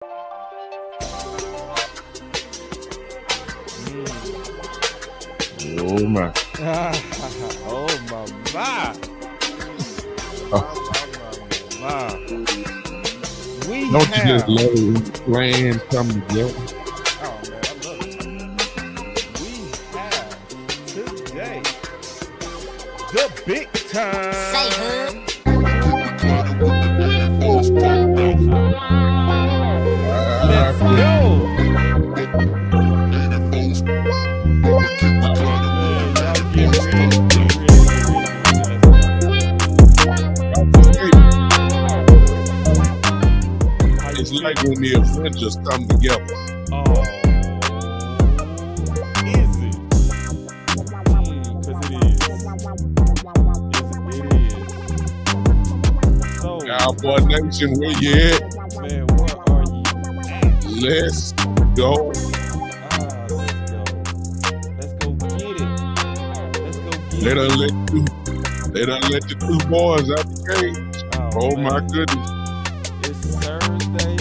Oh my. Oh my. We Don't have. you just love it when plans come together? Oh man, I love it. We have today the big time. Say hood. Let's go. It's like when the Avengers come together. Oh, is it? Because it is. So, Cowboy Nation, where you at? man, where are you at? Let's go. Let's go get it. Let's go get They it. done let the two boys out the cage. Oh man. my goodness. It's Thursday.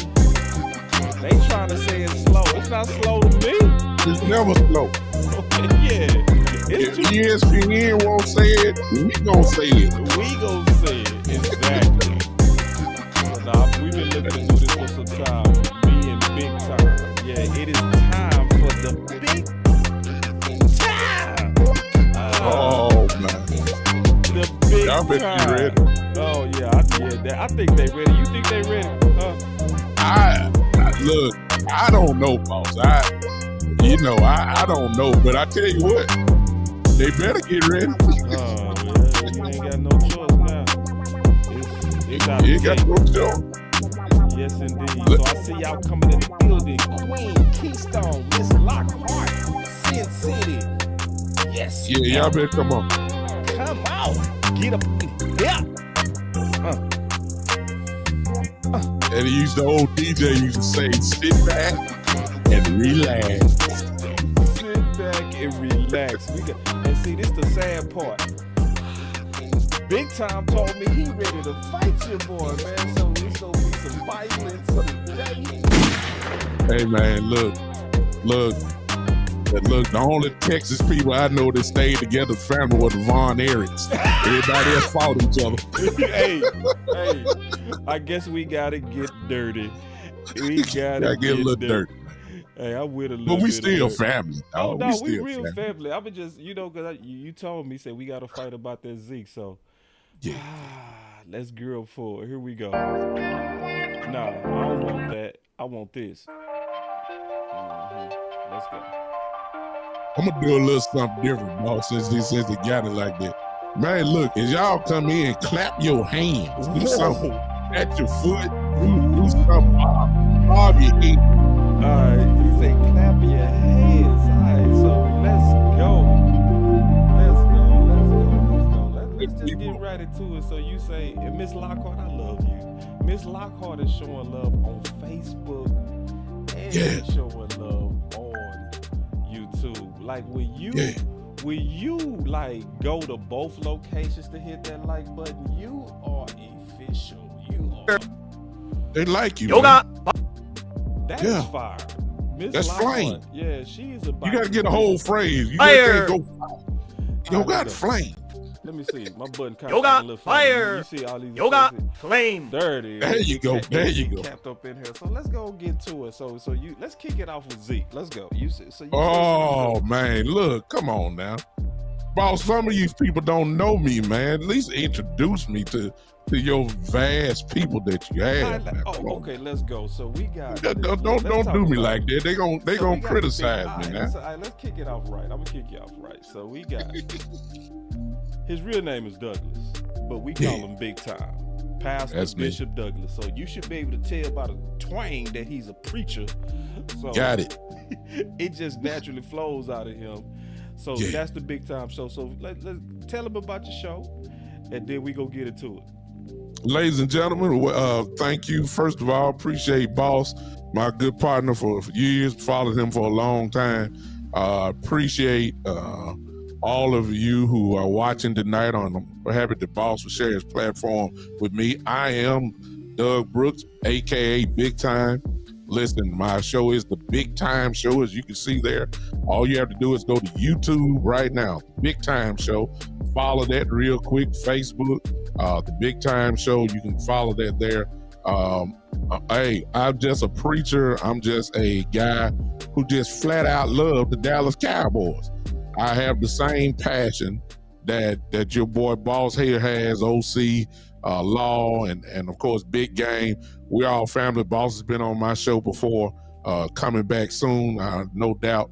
They trying to say it's slow. It's not slow to me. It's never slow. Yeah. If ESPN won't say it, we gon' say it. We gon' say it. Exactly. Nah, we've been looking to do this for some time. Me and Big Time. Yeah, it is time for the Big Time. Oh man. The Big Y'all better Time. be ready. Oh yeah, I think they ready. You think they ready? Look, I don't know, boss. I don't know, but I tell you what, they better get ready. Oh yeah, you ain't got no choice now. You ain't got no choice. Yes, indeed. So I see y'all coming in the building. Queen, Keystone, Miss Lockhart, Sin City. Yes. Yeah, y'all better come on. Come out. Get up. Yeah. And the old DJ used to say, sit back and relax. Sit back and relax. And see, this the sad part. Big Time told me he ready to fight your boy, man. So it's gonna be some violence today. Hey man, look, the only Texas people I know that stayed together family were the Von Erichs. Everybody else fought each other. hey, I guess we gotta get dirty. We gotta get a little dirty. Hey, I'm with a little But we bit still of family. Oh, dog. no, we still real family. I was just, because you told me, said we got to fight about that Zeke. So, Yeah. Let's gear up for it. Here we go. No, I don't want that. I want this. Let's go. I'm gonna do a little something different, boss, since they got it like that. Man, look, as y'all come in, clap your hands. Do something. At your foot. Do something. Bob your head. All right, you say clap your hands. All right, so let's go. Let's just get right into it. So you say, Miss Lockhart, I love you. Miss Lockhart is showing love on Facebook and showing love on YouTube. Like, will you like go to both locations to hit that like button? You are official. You are. They like you. That is fire. Miss That's Lockhart, flame. yeah, she is about. You gotta get a whole phrase. You Fire. just can't go. You got flame. Let me see. My button kind Yoga, of a little fire. You see all these Yoga, flame. dirty. There you go. There you go. Capped up in here. So let's go get to it. So let's kick it off with Zeke. Let's go. You see. So you Oh man, look, come on now. Boss, some of these people don't know me, man. At least introduce me to your vast people that you have. Man. Okay, let's go. So we got. Don't do me like that. They gonna criticize me now. Let's kick it off right. I'm gonna kick you off right. So we got. His real name is Douglas, but we call him Big Time. Pastor That's Bishop Douglas. So you should be able to tell by the twang that he's a preacher. So Got it. It just naturally flows out of him. So that's the Big Time show. So let's tell him about your show, and then we go get into it. Ladies and gentlemen, thank you. First of all, appreciate Boss, my good partner for years, followed him for a long time. Appreciate all of you who are watching tonight. I'm happy that Boss will share his platform with me. I am Doug Brooks, aka Big Time. Listen, my show is the Big Time Show, as you can see there. All you have to do is go to YouTube right now, Big Time Show. Follow that real quick. Facebook, the Big Time Show. You can follow that there. Hey, I'm just a preacher. I'm just a guy who just flat out love the Dallas Cowboys. I have the same passion that your boy Boss here has, OC, Law, and of course Big Game. We're all family. Boss has been on my show before, coming back soon, no doubt.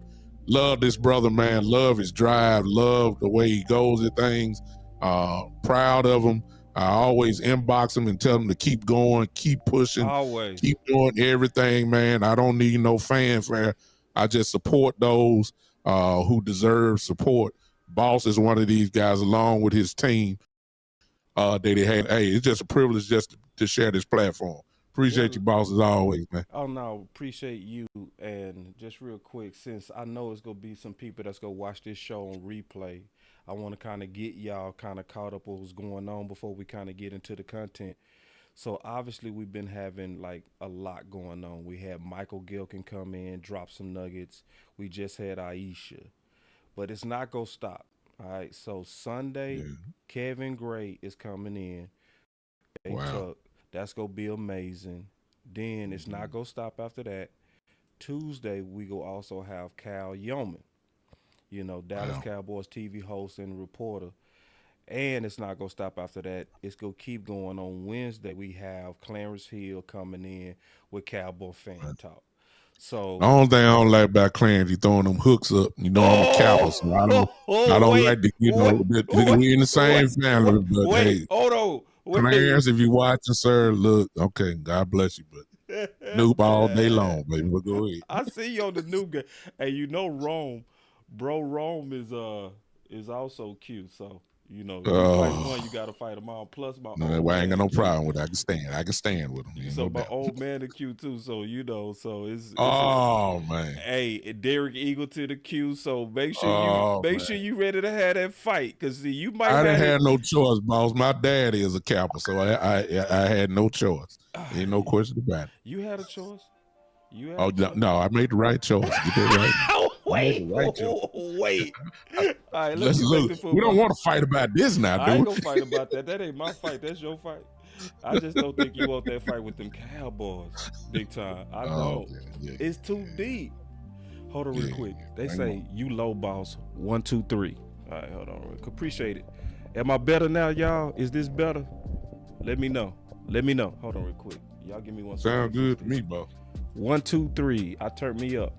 Love this brother, man. Love his drive. Love the way he goes at things. Proud of him. I always inbox him and tell him to keep going, keep pushing, Always. keep doing everything, man. I don't need no fanfare. I just support those who deserve support. Boss is one of these guys, along with his team, that he had. Hey, it's just a privilege just to share this platform. Appreciate you, Boss, as always, man. Oh no, appreciate you. And just real quick, since I know it's gonna be some people that's gonna watch this show on replay, I want to kind of get y'all kind of caught up with what's going on before we kind of get into the content. So obviously we've been having like a lot going on. We had Michael Gilkin come in, drop some nuggets. We just had Aisha, but it's not gonna stop. All right. So Sunday, Kevin Gray is coming in. Wow. That's gonna be amazing. Then it's not gonna stop after that. Tuesday we go also have Cal Yeoman, Dallas Cowboys TV host and reporter. And it's not gonna stop after that. It's gonna keep going. On Wednesday we have Clarence Hill coming in with Cowboy Fan Talk. So the only thing I don't like about Clarence, he throwing them hooks up. I'm a Cowboy, so I don't like to, we in the same family. But hey, hold on. Clarence, if you watching, sir, look, okay, God bless you, but noob all day long, baby. But go ahead. I see you on the noob game. Hey, Rome, bro. Rome is also cute. So you fight one, you gotta fight them all. Plus my I ain't got no problem with it. I can stand with him. So my old man the Q too. So so it's man. Hey, Derek Eagle to the Q. So make sure you ready to have that fight, because you might. I didn't have no choice, boss. My daddy is a Kappa, so I had no choice. Ain't no question about it. You had a choice. No, I made the right choice. You did right. Wait. All right, let's look. We don't want to fight about this now, dude. I ain't gonna fight about that. That ain't my fight. That's your fight. I just don't think you want that fight with them Cowboys, big time. I don't. Yeah. It's too deep. Hold on real quick. They say you low, boss. 1, 2, 3. All right, hold on real quick. Appreciate it. Am I better now, y'all? Is this better? Let me know. Hold on real quick. Y'all give me one second. Sound good to me, boss. 1, 2, 3. I turned me up.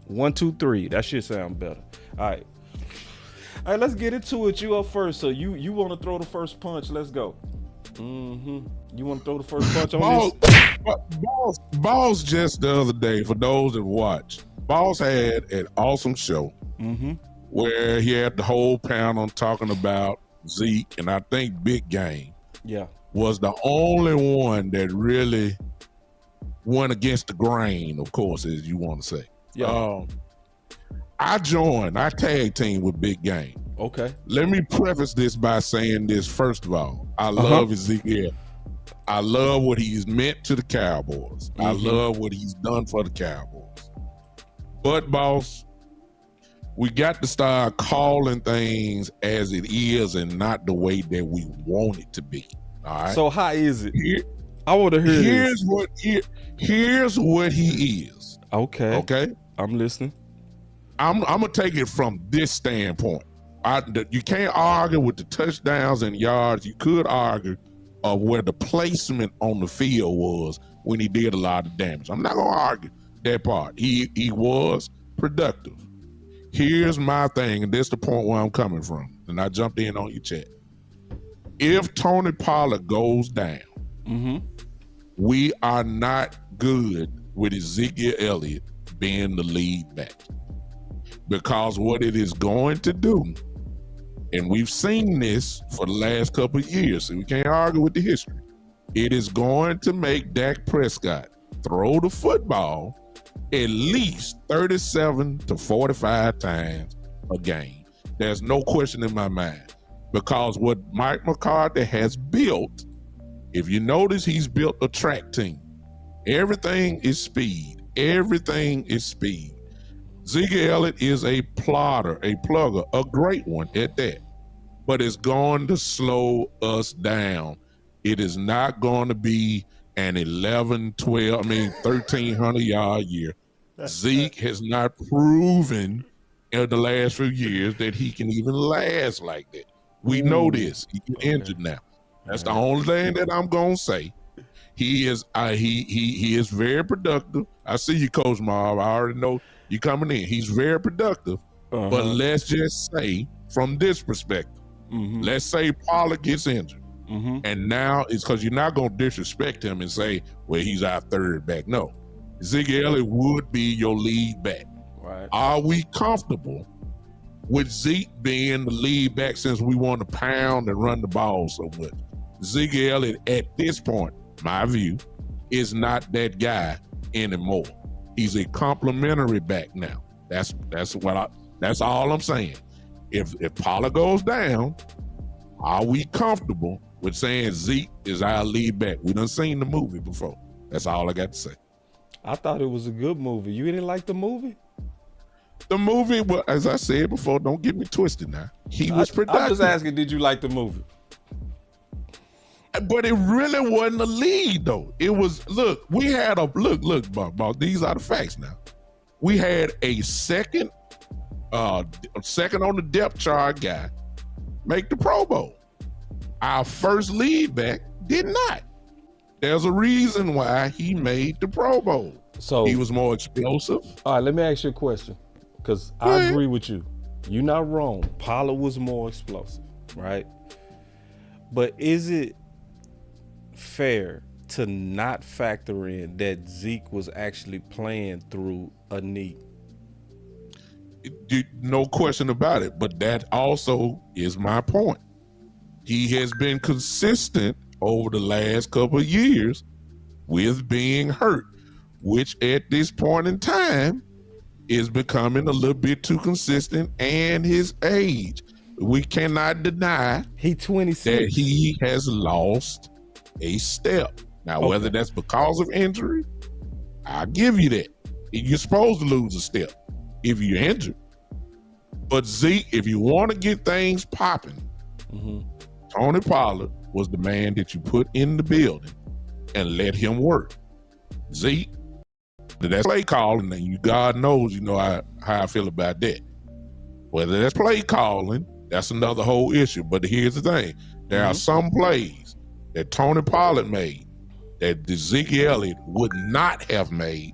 1, 2, 3. That shit sound better. All right, let's get into it. You up first. So you want to throw the first punch? Let's go. You want to throw the first punch on this? Boss just the other day, for those that watch, Boss had an awesome show where he had the whole panel talking about Zeke, and I think Big Game was the only one that really went against the grain, of course, as you want to say. I tag team with Big Game. Okay. Let me preface this by saying this. First of all, I love Ezekiel. I love what he's meant to the Cowboys. I love what he's done for the Cowboys. But, boss, we got to start calling things as it is and not the way that we want it to be. All right. So how is it? I want to hear this. Here's what he is. Okay. I'm listening. I'm gonna take it from this standpoint. You can't argue with the touchdowns and yards. You could argue of where the placement on the field was when he did a lot of damage. I'm not gonna argue that part. He was productive. Here's my thing, and this is the point where I'm coming from. And I jumped in on your chat. If Tony Pollard goes down, we are not good with Ezekiel Elliott being the lead back. Because what it is going to do, and we've seen this for the last couple of years, so we can't argue with the history, it is going to make Dak Prescott throw the football at least 37 to 45 times a game. There's no question in my mind. Because what Mike McCarthy has built, if you notice, he's built a track team. Everything is speed. Everything is speed. Zeke Elliott is a plotter, a plugger, a great one at that. But it's going to slow us down. It is not going to be an 1,300 yard year. Zeke has not proven in the last few years that he can even last like that. We know this. He's injured now. That's the only thing that I'm gonna say. He is he is very productive. I see you, Coach Marv. I already know you coming in. He's very productive. But let's just say, from this perspective, let's say Pollard gets injured. And now it's because you're not going to disrespect him and say, well, he's our third back. No. Zeke Elliott would be your lead back. Right. Are we comfortable with Zeke being the lead back since we want to pound and run the ball so much? Zeke Elliott, at this point, my view, is not that guy anymore. He's a complimentary back now. That's all I'm saying. If Pollard goes down, are we comfortable with saying Zeke is our lead back? We done seen the movie before. That's all I got to say. I thought it was a good movie. You didn't like the movie? The movie, well, as I said before, don't get me twisted now. He was productive. I'm just asking, did you like the movie? But it really wasn't a lead, though. It was, look, we had a, look, Bob, these are the facts now. We had a second on the depth chart guy make the Pro Bowl. Our first lead back did not. There's a reason why he made the Pro Bowl. So he was more explosive. All right, let me ask you a question, because I agree with you. You're not wrong. Pollard was more explosive, right? But is it fair to not factor in that Zeke was actually playing through a knee? No question about it, but that also is my point. He has been consistent over the last couple of years with being hurt, which at this point in time is becoming a little bit too consistent, and his age. We cannot deny he 26 that he has lost a step. Now, whether that's because of injury, I'll give you that. You're supposed to lose a step if you're injured. But Zeke, if you want to get things popping, Tony Pollard was the man that you put in the building and let him work. Zeke, that's play calling, and God knows, you know how I feel about that. Whether that's play calling, that's another whole issue. But here's the thing. There are some plays that Tony Pollard made that Zeke Elliott would not have made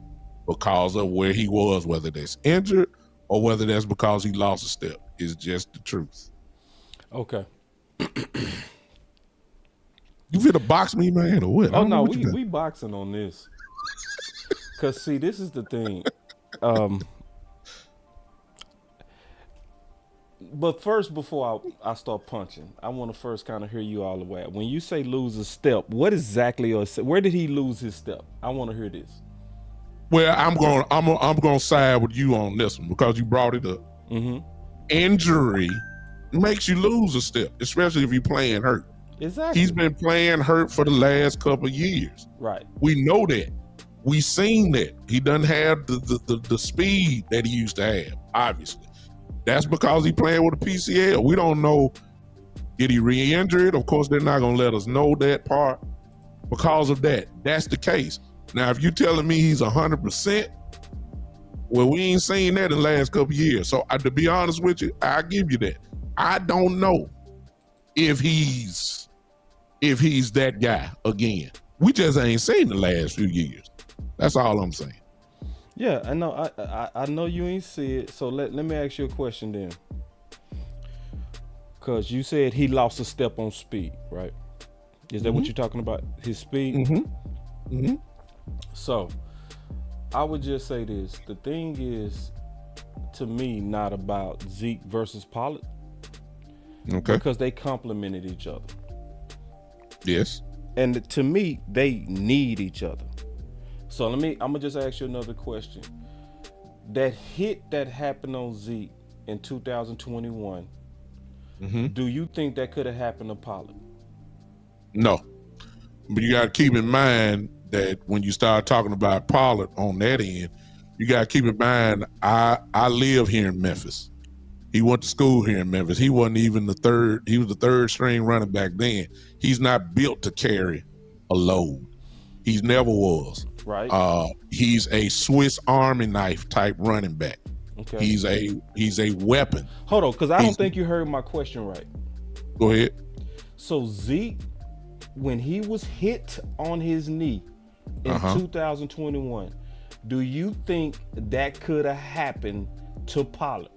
because of where he was, whether that's injured or whether that's because he lost a step. It's just the truth. Okay. You finna box me, man, or what? Oh, no, we boxing on this. Because, see, this is the thing. But first, before I start punching, I want to first kind of hear you all the way. When you say lose a step, what exactly, or where did he lose his step? I want to hear this. Well, I'm going to side with you on this one because you brought it up. Injury makes you lose a step, especially if you're playing hurt. Exactly. He's been playing hurt for the last couple of years. Right. We know that. We seen that. He doesn't have the speed that he used to have, obviously. That's because he playing with a PCL. We don't know, did he re-injured? Of course, they're not going to let us know that part. Because of that, that's the case. Now, if you're telling me he's 100%, well, we ain't seen that in the last couple of years. So, to be honest with you, I give you that. I don't know if he's that guy again. We just ain't seen the last few years. That's all I'm saying. Yeah, I know. I know you ain't see it. So let me ask you a question then. Because you said he lost a step on speed, right? Is that what you're talking about? His speed? So I would just say this. The thing is, to me, not about Zeke versus Pollard. Okay. Because they complemented each other. Yes. And to me, they need each other. So I'm gonna just ask you another question. That hit that happened on Zeke in 2021, do you think that could have happened to Pollard? No. But you got to keep in mind that when you start talking about Pollard on that end, you got to keep in mind, I live here in Memphis. He went to school here in Memphis. He wasn't even the third. He was the third string running back then. He's not built to carry a load. He's never was. Right. He's a Swiss Army knife type running back. Okay. He's a weapon. Hold on, because I don't think you heard my question right. Go ahead. So Zeke, when he was hit on his knee in 2021, do you think that could have happened to Pollard?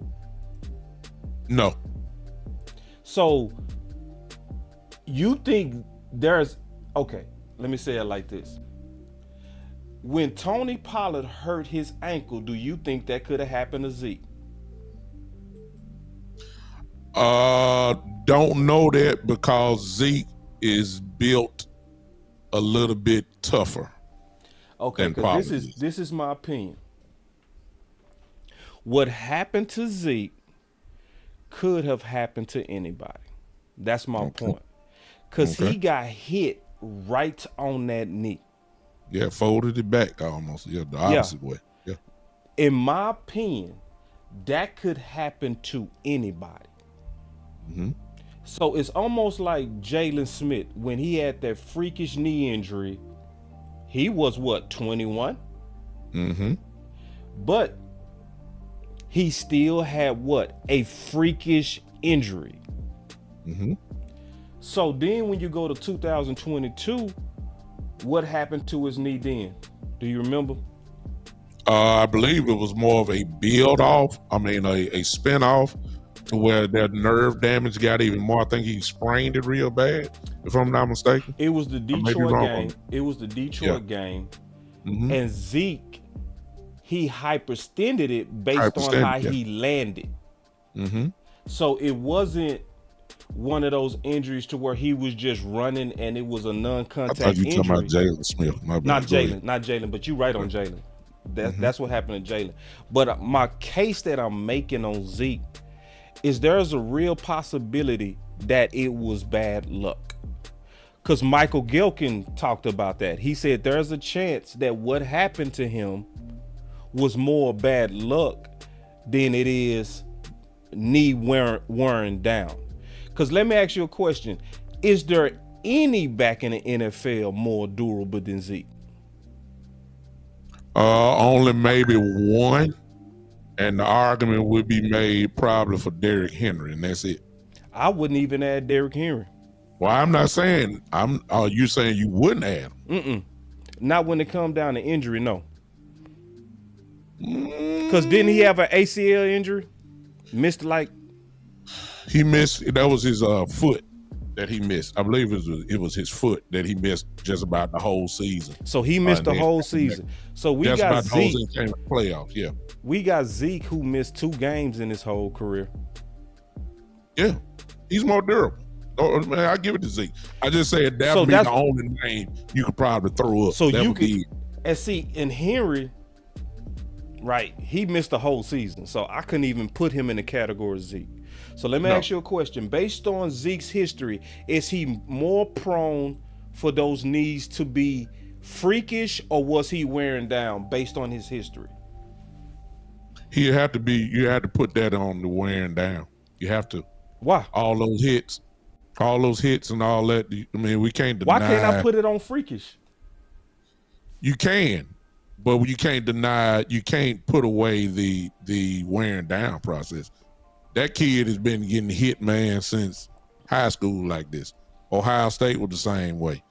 No. So you think okay, let me say it like this. When Tony Pollard hurt his ankle, do you think that could have happened to Zeke? Don't know that because Zeke is built a little bit tougher. Okay, because this is my opinion. What happened to Zeke could have happened to anybody. That's my point. Because he got hit right on that knee. Yeah, folded it back almost. Yeah, the opposite way. Yeah. In my opinion, that could happen to anybody. Mm-hmm. So it's almost like Jalen Smith when he had that freakish knee injury. He was what, 21? Mm-hmm. But he still had what, a freakish injury. Mm-hmm. So then when you go to 2022, what happened to his knee then? Do you remember? I believe it was more of a a spin off to where that nerve damage got even more. I think he sprained it real bad, if I'm not mistaken. It was the Detroit game. It was the Detroit game. Mm-hmm. And Zeke, he hyperextended it based on how he landed. Mm-hmm. So it wasn't one of those injuries to where he was just running and it was a non-contact injury. I thought you were talking about Jalen Smith. Not Jalen, but you're right on Jalen. That's what happened to Jalen. But my case that I'm making on Zeke is there's a real possibility that it was bad luck. Because Michael Gilkin talked about that. He said there's a chance that what happened to him was more bad luck than it is knee wearing down. Because let me ask you a question. Is there any back in the NFL more durable than Zeke? Only maybe one. And the argument would be made probably for Derrick Henry, and that's it. I wouldn't even add Derrick Henry. Well, I'm not saying, you saying you wouldn't add him? Not when it comes down to injury, no. Because didn't he have an ACL injury? He missed, that was his foot that he missed. I believe it was his foot that he missed just about the whole season. So he missed the whole season. So we just got about Zeke. The whole season came to playoffs, yeah. We got Zeke who missed 2 games in his whole career. Yeah, he's more durable. Oh, man, I give it to Zeke. I just said that would be the only name you could probably throw up. So you could, and see, in Henry, right, he missed the whole season. So I couldn't even put him in the category of Zeke. So let me ask you a question. Based on Zeke's history, is he more prone for those knees to be freakish, or was he wearing down based on his history? You have to put that on the wearing down. You have to. Why? All those hits and all that. I mean, we can't deny. Why can't I put it on freakish? You can, but you can't deny, you can't put away the wearing down process. That kid has been getting hit, man, since high school like this. Ohio State was the same way.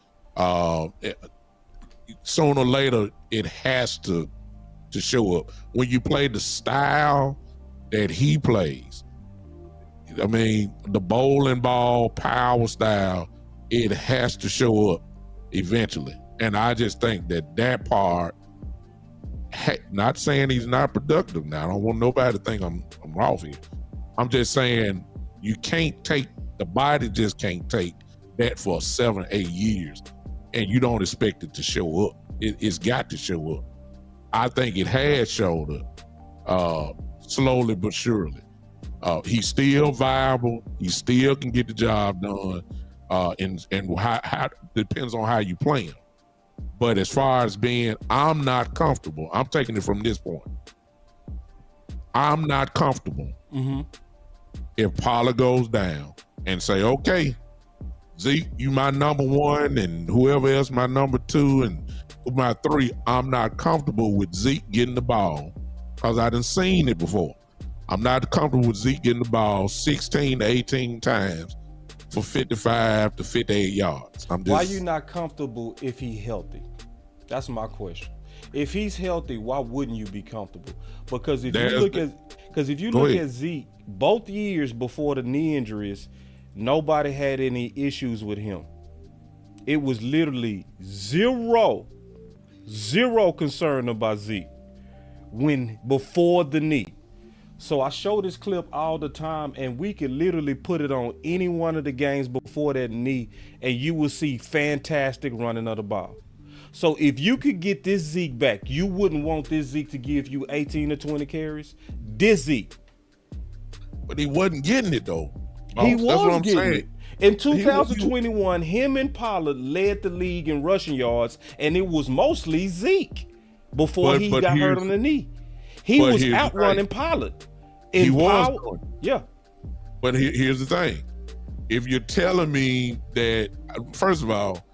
Sooner or later, it has to show up. When you play the style that he plays, I mean, the bowling ball power style, it has to show up eventually. And I just think that part, not saying he's not productive now. I don't want nobody to think I'm off here. I'm just saying the body just can't take that for 7, 8 years, and you don't expect it to show up. It's got to show up. I think it has showed up, slowly but surely. He's still viable. He still can get the job done, and how depends on how you play him. But as far as being, I'm not comfortable. I'm taking it from this point. I'm not comfortable if Pollard goes down and say, okay, Zeke, you my number one, and whoever else my number two, and my three. I'm not comfortable with Zeke getting the ball because I done seen it before. I'm not comfortable with Zeke getting the ball 16 to 18 times for 55 to 58 yards. Why you not comfortable if he healthy? That's my question. If he's healthy, why wouldn't you be comfortable? Because if you look at Zeke, both years before the knee injuries, nobody had any issues with him. It was literally zero concern about Zeke before the knee. So I show this clip all the time, and we can literally put it on any one of the games before that knee, and you will see fantastic running of the ball. So if you could get this Zeke back, you wouldn't want this Zeke to give you 18 to 20 carries? This Zeke. But he wasn't getting it, though. He was getting it. In 2021, him and Pollard led the league in rushing yards, and it was mostly Zeke before he got hurt on the knee. He was outrunning Pollard. He was doing it. Yeah. But here's the thing. If you're telling me that, first of all,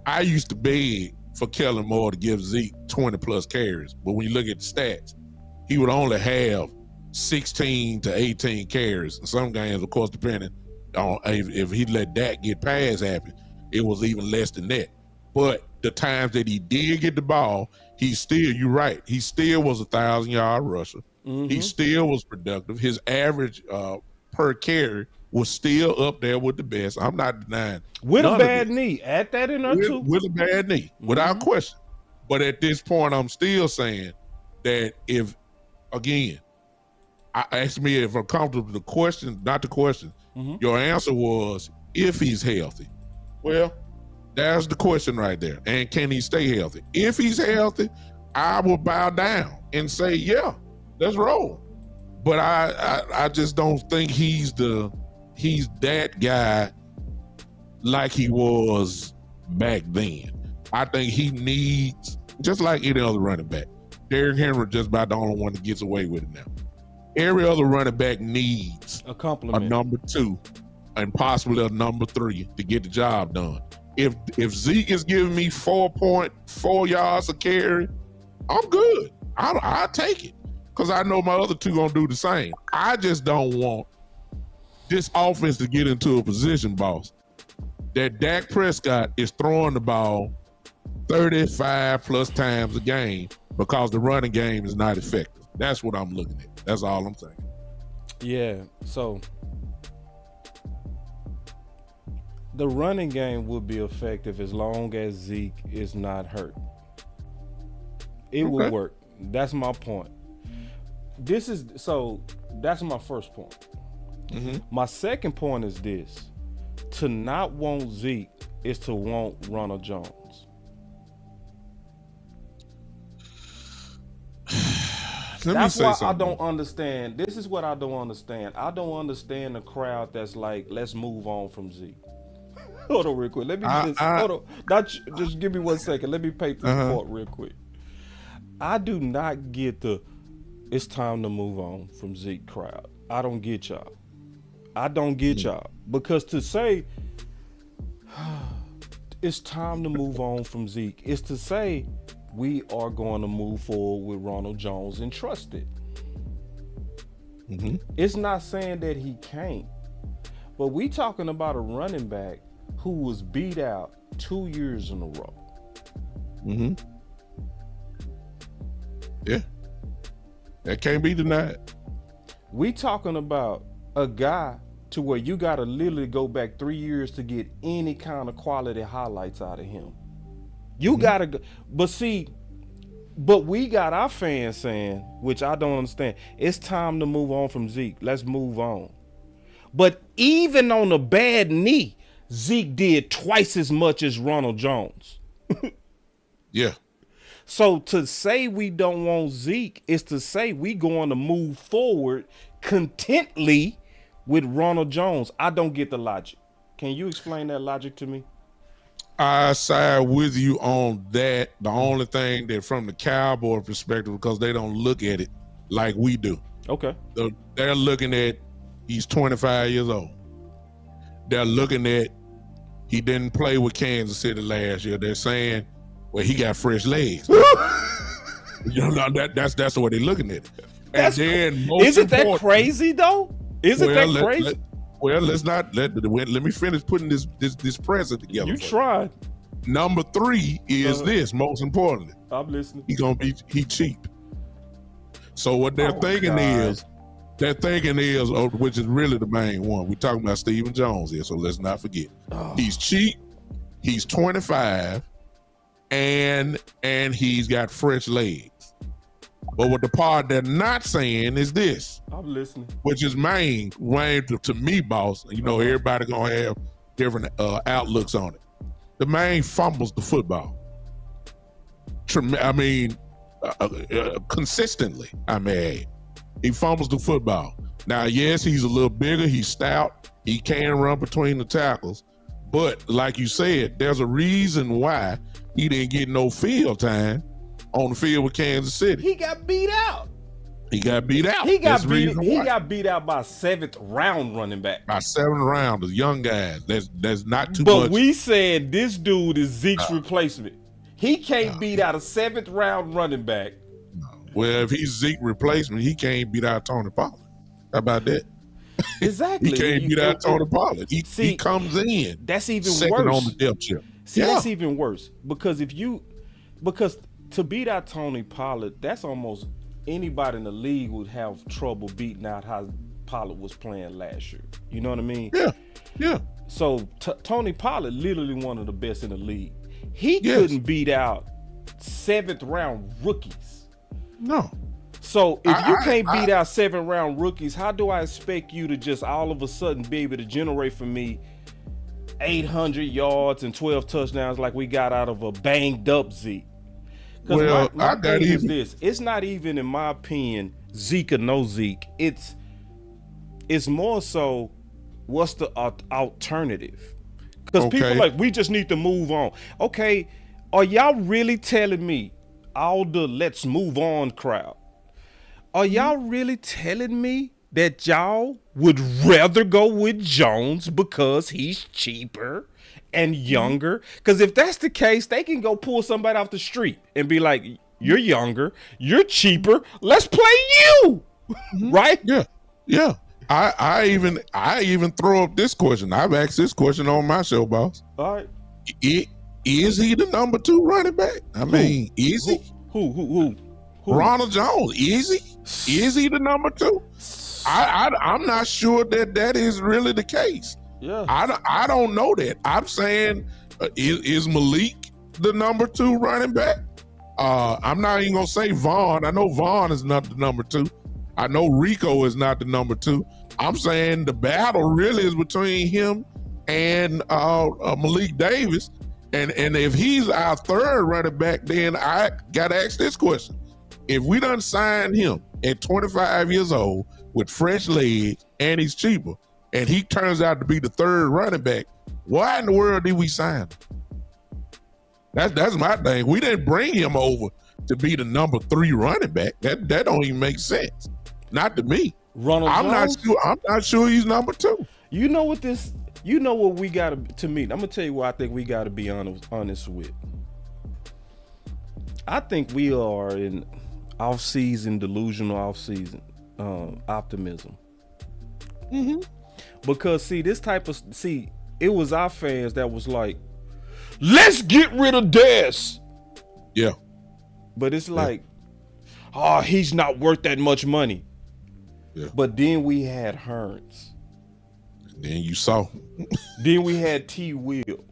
I used to beg for Kellen Moore to give Zeke 20 plus carries. But when you look at the stats, he would only have 16 to 18 carries. In some games, of course, depending on if he let Dak get pass happy, it was even less than that. But the times that he did get the ball, you're right, he still was a 1,000-yard rusher. He still was productive. His average per carry was still up there with the best. I'm not denying. With a bad knee. Add that in there too. With a bad knee, without question. But at this point, I'm still saying that if, again, ask me if I'm comfortable with the question, not the question. Your answer was if he's healthy. Well, that's the question right there. And can he stay healthy? If he's healthy, I will bow down and say, yeah, let's roll. But I just don't think he's that guy like he was back then. I think he needs, just like any other running back, Derrick Henry just about the only one that gets away with it now. Every other running back needs a compliment, a number two, and possibly a number three to get the job done. If Zeke is giving me 4.4 yards a carry, I'm good. I'll take it because I know my other two gonna do the same. I just don't want this offense to get into a position, boss, that Dak Prescott is throwing the ball 35 plus times a game because the running game is not effective. That's what I'm looking at. That's all I'm saying. Yeah, so the running game would be effective as long as Zeke is not hurt. It will work. That's my point. That's my first point. My second point is this. To not want Zeke is to want Ronald Jones. That's why I don't understand. This is what I don't understand. I don't understand the crowd that's like, let's move on from Zeke. Hold on real quick. Let me hold on. Just give me 1 second. Let me paint this report real quick. I do not get it's time to move on from Zeke crowd. I don't get y'all. Because to say it's time to move on from Zeke is to say we are going to move forward with Ronald Jones and trust it. It's not saying that he can't, but we talking about a running back who was beat out 2 years in a row. Yeah, that can't be denied. We talking about a guy to where you got to literally go back 3 years to get any kind of quality highlights out of him. You gotta go, but we got our fans saying, which I don't understand, it's time to move on from Zeke. Let's move on. But even on a bad knee, Zeke did twice as much as Ronald Jones. Yeah. So to say we don't want Zeke is to say we going to move forward contently with Ronald Jones. I don't get the logic. Can you explain that logic to me? I side with you on that. The only thing that from the Cowboy perspective, because they don't look at it like we do. Okay. They're looking at he's 25 years old. They're looking at he didn't play with Kansas City last year. They're saying, well, he got fresh legs. You know, that's the way they're looking at it. And then isn't that crazy though? Isn't that crazy? Let me finish putting this present together. You tried. Number 3 is this, most importantly. I'm listening. He cheap. So what they're thinking is, which is really the main one. We're talking about Stephen Jones here, so let's not forget. He's cheap, he's 25, and he's got fresh legs. But what the part they're not saying is this. I'm listening. Which is main to me, boss. You know, everybody gonna have different outlooks on it. The main fumbles the football. Consistently, I may add. He fumbles the football. Now, yes, he's a little bigger. He's stout. He can run between the tackles. But like you said, there's a reason why he didn't get no field time on the field with Kansas City. He got beat out. He got beat out. He got beat out by a 7th round running back. By 7th rounders, young guys. There's not too much. But we said this dude is Zeke's replacement. He can't beat out a 7th round running back. Well, if he's Zeke's replacement, he can't beat out Tony Pollard. How about that? Exactly. He can't beat out Tony Pollard. He comes in. That's even second worse. on the depth chart. That's even worse because to beat out Tony Pollard, that's almost anybody in the league would have trouble beating out how Pollard was playing last year. You know what I mean? Yeah. So Tony Pollard, literally one of the best in the league. He couldn't beat out 7th round rookies. No. So if you can't beat out 7th round rookies, how do I expect you to just all of a sudden be able to generate for me 800 yards and 12 touchdowns like we got out of a banged up Zeke? Because my thing is this. It's not even, in my opinion, Zeke or no Zeke. It's more so what's the alternative? Because people are like, we just need to move on. Okay, are y'all really telling me, all the let's move on crowd, are y'all really telling me that y'all would rather go with Jones because he's cheaper and younger? Because if that's the case, they can go pull somebody off the street and be like, you're younger, you're cheaper, let's play you. Right? Yeah. I even throw up this question. I've asked this question on my show, boss. All right. Is he the number 2 running back? I mean, is he? Who? Ronald Jones, is he? Is he the number 2? I'm not sure that is really the case. Yeah. I don't know that. I'm saying, is Malik the number 2 running back? I'm not even gonna say Vaughn. I know Vaughn is not the number 2. I know Rico is not the number 2. I'm saying the battle really is between him and Malik Davis. And if he's our 3rd running back, then I gotta ask this question. If we done signed him at 25 years old with fresh legs and he's cheaper, and he turns out to be the 3rd running back, why in the world did we sign him? That's my thing. We didn't bring him over to be the number 3 running back. That don't even make sense. Not to me. I'm not sure he's number 2. You know what we gotta, to me, I'm gonna tell you what I think we gotta be honest with. I think we are in delusional off-season optimism. Because it was our fans that was like, let's get rid of Dez. Yeah. But it's like, he's not worth that much money. Yeah. But then we had Hearns. Then you saw. Then we had T. Will.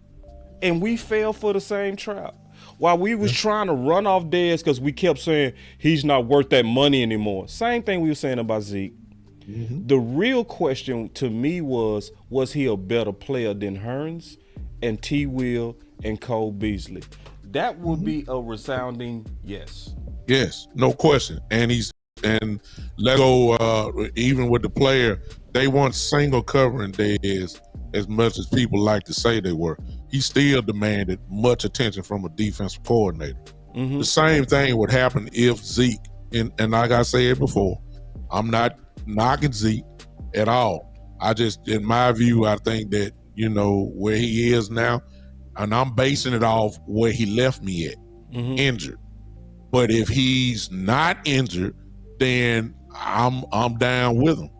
And we fell for the same trap. While we was trying to run off Dez because we kept saying he's not worth that money anymore. Same thing we were saying about Zeke. The real question to me was he a better player than Hearns and T. Will and Cole Beasley? That would be a resounding yes. Yes, no question. And he's And let's go even with the player, they weren't single covering Dez as much as people like to say they were. He still demanded much attention from a defensive coordinator. The same thing would happen if Zeke, and like I said before, I'm not knocking Zeke at all. I just, in my view, I think that, where he is now, and I'm basing it off where he left me at, injured. But if he's not injured, then I'm down with him.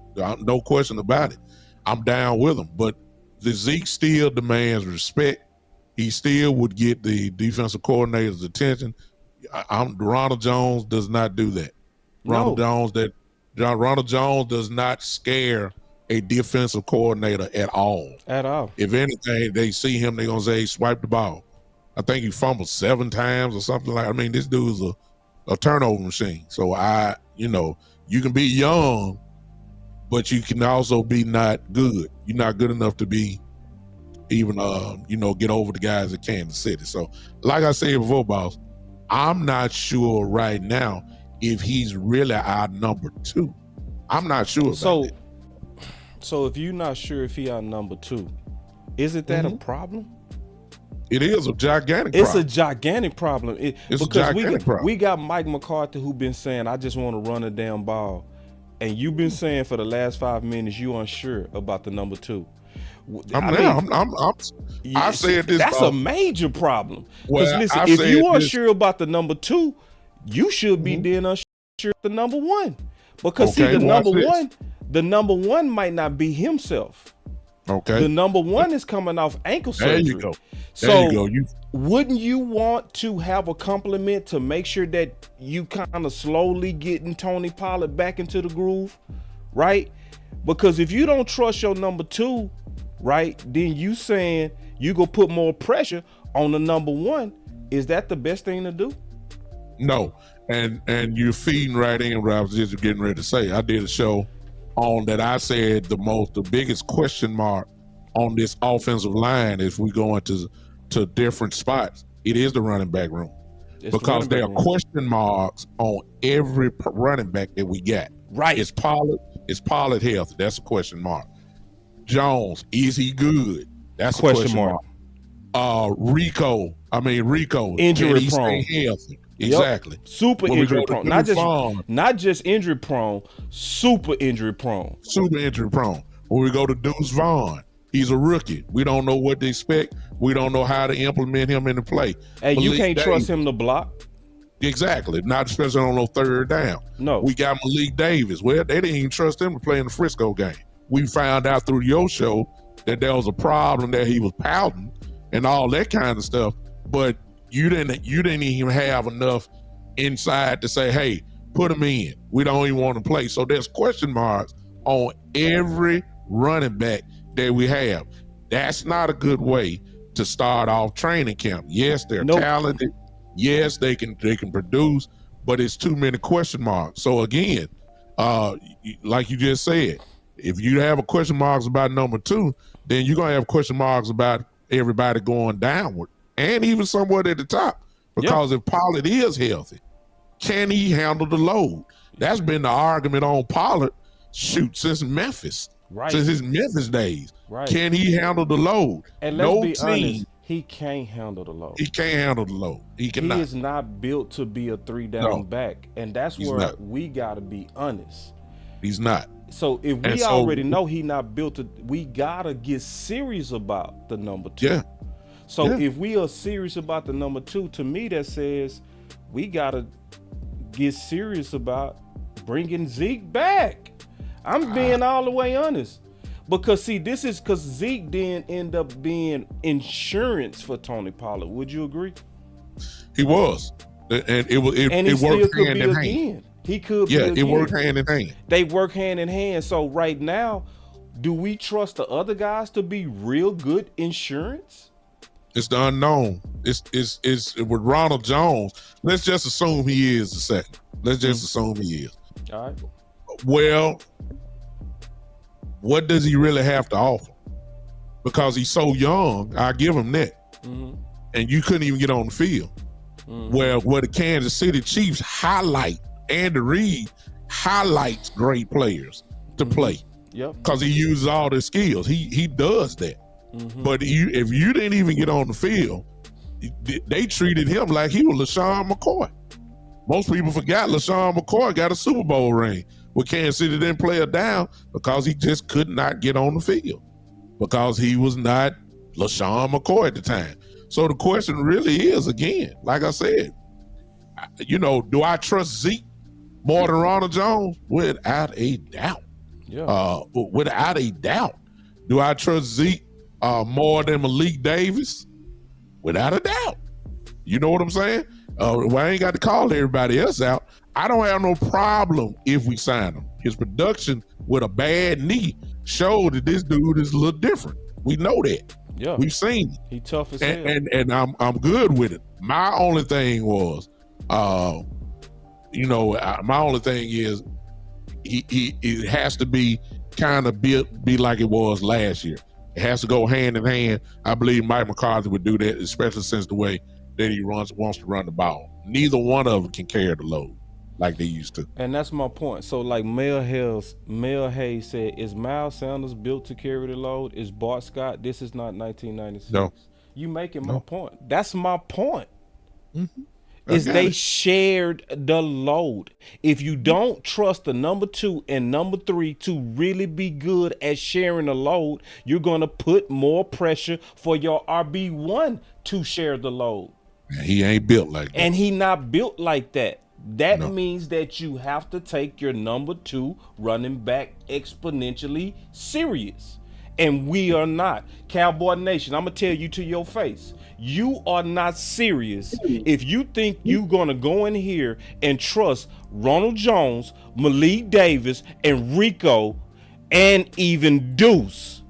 No question about it. I'm down with him. But the Zeke still demands respect. He still would get the defensive coordinator's attention. Ronald Jones does not do that. Ronald Jones does not scare a defensive coordinator at all. At all. If anything, they see him, they're gonna say, swipe the ball. I think he fumbled 7 times or something like that. I mean, this dude's a turnover machine. So you can be young, but you can also be not good. You're not good enough to be even get over the guys at Kansas City. So like I said before, boss, I'm not sure right now if he's really our number 2. I'm not sure about that. So if you're not sure if he our number 2, isn't that a problem? It is a gigantic problem. It's a gigantic problem. Because we got Mike McCarthy who been saying, I just want to run a damn ball. And you've been saying for the last 5 minutes you unsure about the number 2. I said this. That's a major problem. Because listen, if you are sure about the number 2, you should be then unsure of the number 1. Because the number one might not be himself. Okay. The number 1 is coming off ankle surgery. There you go. So wouldn't you want to have a compliment to make sure that you kind of slowly getting Tony Pollard back into the groove, right? Because if you don't trust your number 2, right, then you saying you go put more pressure on the number 1. Is that the best thing to do? No. And you're feeding right in what I was just getting ready to say. I did a show on that. I said the biggest question mark on this offensive line if we go into different spots, it is the running back room. Because there are question marks on every running back that we got. Right. Is Pollard healthy? That's a question mark. Jones, is he good? That's a question mark. Rico, injury prone. Healthy? Exactly. Yep. Super injury prone. Not just injury prone, super injury prone. Super injury prone. When we go to Deuce Vaughn, he's a rookie. We don't know what to expect. We don't know how to implement him in the play. Hey, you can't trust him to block. Exactly. Not especially on no third down. No. We got Malik Davis. Well, they didn't even trust him to play in the Frisco game. We found out through your show that there was a problem, that he was pouting and all that kind of stuff. But you didn't even have enough inside to say, hey, put him in. We don't even want to play. So there's question marks on every running back that we have. That's not a good way to start off training camp. Yes, they're talented. Yes, they can produce, but it's too many question marks. So again, like you just said, if you have a question marks about number 2, then you're gonna have question marks about everybody going downward and even somewhat at the top. Because if Pollard is healthy, can he handle the load? That's been the argument on Pollard, since Memphis. Right. Since his Memphis days. Right. Can he handle the load? And let's be honest, he can't handle the load. He can't handle the load. He cannot. He is not built to be a 3-down back. And that's where we gotta be honest. He's not. So if we already know he not built to, we gotta get serious about the number 2. Yeah. So if we are serious about the number 2, to me that says we gotta get serious about bringing Zeke back. I'm being all the way honest. Because see, this is because Zeke didn't end up being insurance for Tony Pollard. Would you agree? He was. And it worked hand in hand. He could be again. It worked hand in hand. They work hand in hand. So right now, do we trust the other guys to be real good insurance? It's the unknown. It's with Ronald Jones. Let's just assume he is the second. Let's just assume he is. All right. Well, what does he really have to offer? Because he's so young, I give him that. Mm-hmm. And you couldn't even get on the field. Mm-hmm. Where the Kansas City Chiefs highlight Andy Reid highlights great players to play. Yep. Because he uses all their skills. He does that. But if you didn't even get on the field, they treated him like he was LaShawn McCoy. Most people forgot LaShawn McCoy got a Super Bowl ring. Well, Kansas City didn't play it down because he just could not get on the field because he was not LaShawn McCoy at the time. So the question really is, again, like I said, do I trust Zeke more than Ronald Jones? Without a doubt. Yeah. Without a doubt. Do I trust Zeke more than Malik Davis? Without a doubt. You know what I'm saying? Well, I ain't got to call everybody else out. I don't have no problem if we sign him. His production with a bad knee showed that this dude is a little different. We know that. Yeah. We've seen it. He tough as hell. And I'm good with it. My only thing was, my only thing is it has to be kind of be like it was last year. It has to go hand in hand. I believe Mike McCarthy would do that, especially since the way that he wants to run the ball. Neither one of them can carry the load like they used to. And that's my point. So like Mel Hayes said, is Miles Sanders built to carry the load? Is Bart Scott? This is not 1996. No. You making my point. That's my point. Mm-hmm. Is they shared the load. If you don't trust the number 2 and number 3 to really be good at sharing the load, you're going to put more pressure for your RB1 to share the load. He ain't built like that. And he not built like that. That means that you have to take your number 2 running back exponentially serious. And we are not. Cowboy Nation, I'm going to tell you to your face. You are not serious if you think you're going to go in here and trust Ronald Jones, Malik Davis, and Rico, and even Deuce.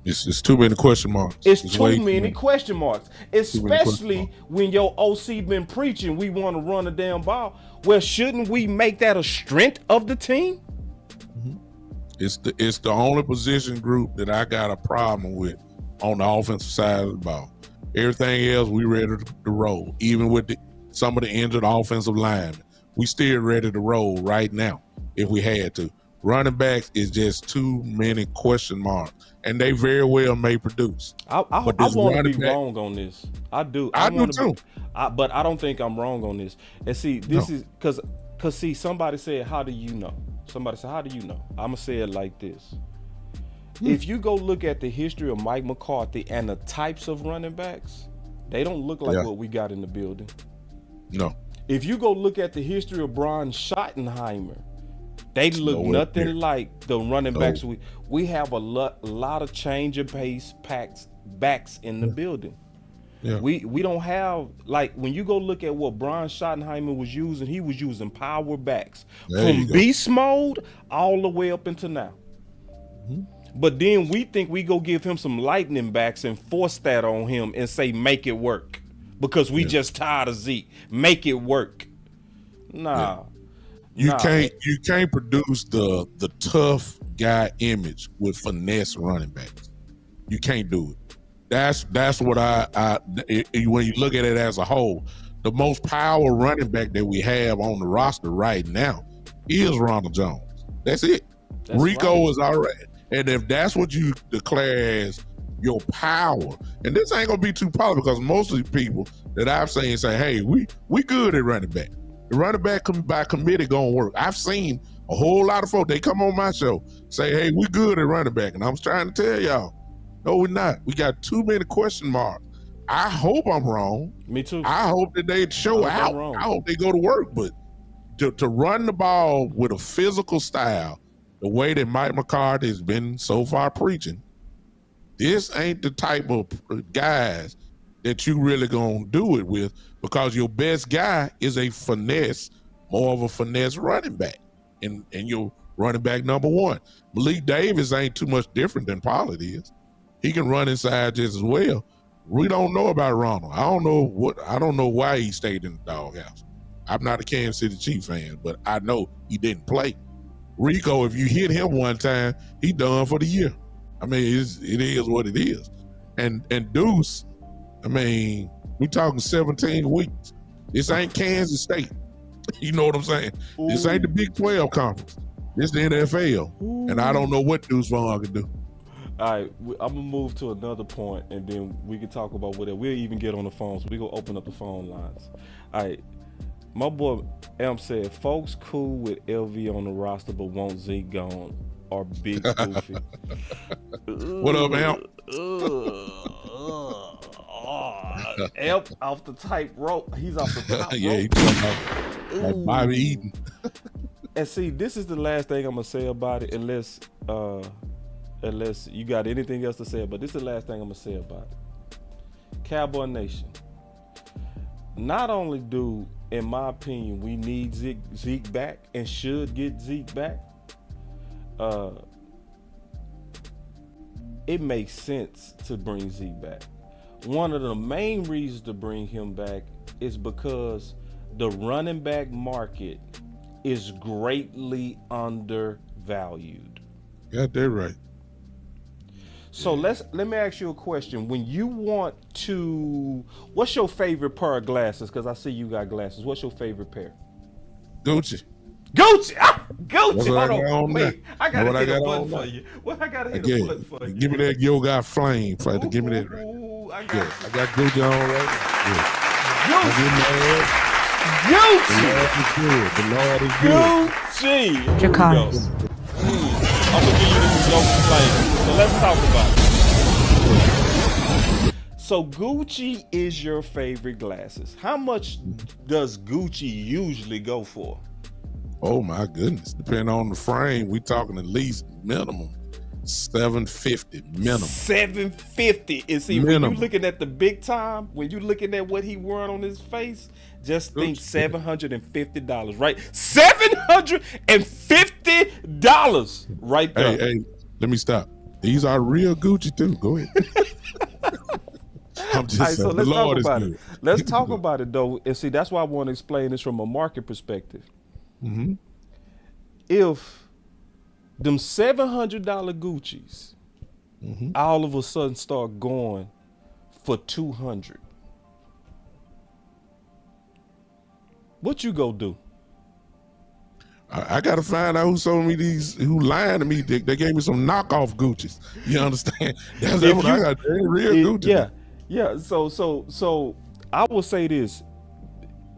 It's too many question marks. It's too many question marks, especially when your OC been preaching we want to run a damn ball. Well, shouldn't we make that a strength of the team? It's the only position group that I got a problem with on the offensive side of the ball. Everything else, we ready to roll. Even with some of the injured offensive linemen, we still ready to roll right now if we had to. Running backs is just too many question marks, and they very well may produce. I want to be wrong on this. I do. I do too. But I don't think I'm wrong on this. And see, this is because see, somebody said, "How do you know?" Somebody said, "How do you know?" I'm gonna say it like this. If you go look at the history of Mike McCarthy and the types of running backs, they don't look like what we got in the building. No. If you go look at the history of Brian Schottenheimer, they look nothing like the running backs. We have a lot of change of pace backs in the building. Yeah. We don't have, like, when you go look at what Brian Schottenheimer was using, he was using power backs from beast mode all the way up into now. But then we think we go give him some lightning backs and force that on him and say, make it work. Because we just tired of Zeke. Make it work. Nah. You can't produce the tough guy image with finesse running backs. You can't do it. That's what when you look at it as a whole, the most power running back that we have on the roster right now is Ronald Jones. That's it. Rico is all right. And if that's what you declare as your power, and this ain't gonna be too popular because most of the people that I've seen say, hey, we good at running back. The running back by committee gonna work. I've seen a whole lot of folks, they come on my show, say, hey, we good at running back. And I'm trying to tell y'all, no, we're not. We got too many question marks. I hope I'm wrong. Me too. I hope that they show out. I hope they go to work. But to run the ball with a physical style, the way that Mike McCarthy has been so far preaching, this ain't the type of guys that you really gonna do it with, because your best guy is more of a finesse running back, and your running back number 1. Malik Davis ain't too much different than Pollard is. He can run inside just as well. We don't know about Ronald. I don't know why he stayed in the doghouse. I'm not a Kansas City Chiefs fan, but I know he didn't play. Rico, if you hit him one time, he done for the year. I mean, it is what it is. And Deuce, I mean, we talking 17 weeks. This ain't Kansas State. You know what I'm saying? Ooh. This ain't the Big 12 conference. This the NFL. Ooh. And I don't know what Deuce Vaughn can do. All right, I'm gonna move to another point, and then we can talk about whatever. We'll even get on the phones. We gonna open up the phone lines. All right, my boy Amp said, folks cool with LV on the roster, but want Zeke gone or big goofy. What up, Amp? Amp off the tightrope. He's off the top rope. Yeah, he's talking about Bobby Eaton. And see, this is the last thing I'm gonna say about it, unless you got anything else to say. But this is the last thing I'm gonna say about it. Cowboy Nation. Not only do, in my opinion, we need Zeke back and should get Zeke back. It makes sense to bring Zeke back. One of the main reasons to bring him back is because the running back market is greatly undervalued. Got that right. So let me ask you a question. When you want to, what's your favorite pair of glasses? Because I see you got glasses. What's your favorite pair? Gucci. Gucci. Gucci. Hold on. Wait, I gotta hit a button for you. What I gotta hit a button for you? Give me that Yo Got Flame. Give me that. Ooh, I got Gucci on right. Gucci. The Lord is good. Gucci. Jacars. I'm gonna give you this Yo Flame. So let's talk about it. So Gucci is your favorite glasses. How much does Gucci usually go for? Oh my goodness. Depending on the frame, we talking at least minimum $750 minimum. $750. And see, minimum. When you looking at the big time, when you looking at what he wearing on his face, just think $750, right? $750 right there. Hey, let me stop. These are real Gucci too. Go ahead. I'm just saying, so let's talk about it. Let's talk about it though. And see, that's why I want to explain this from a market perspective. Mm-hmm. If them $700 Gucci's all of a sudden start going for $200, what you go do? I gotta find out who sold me these, who lied to me. They gave me some knockoff Gucci's. You understand? That's what I got. They ain't real Gucci. Yeah. So I will say this.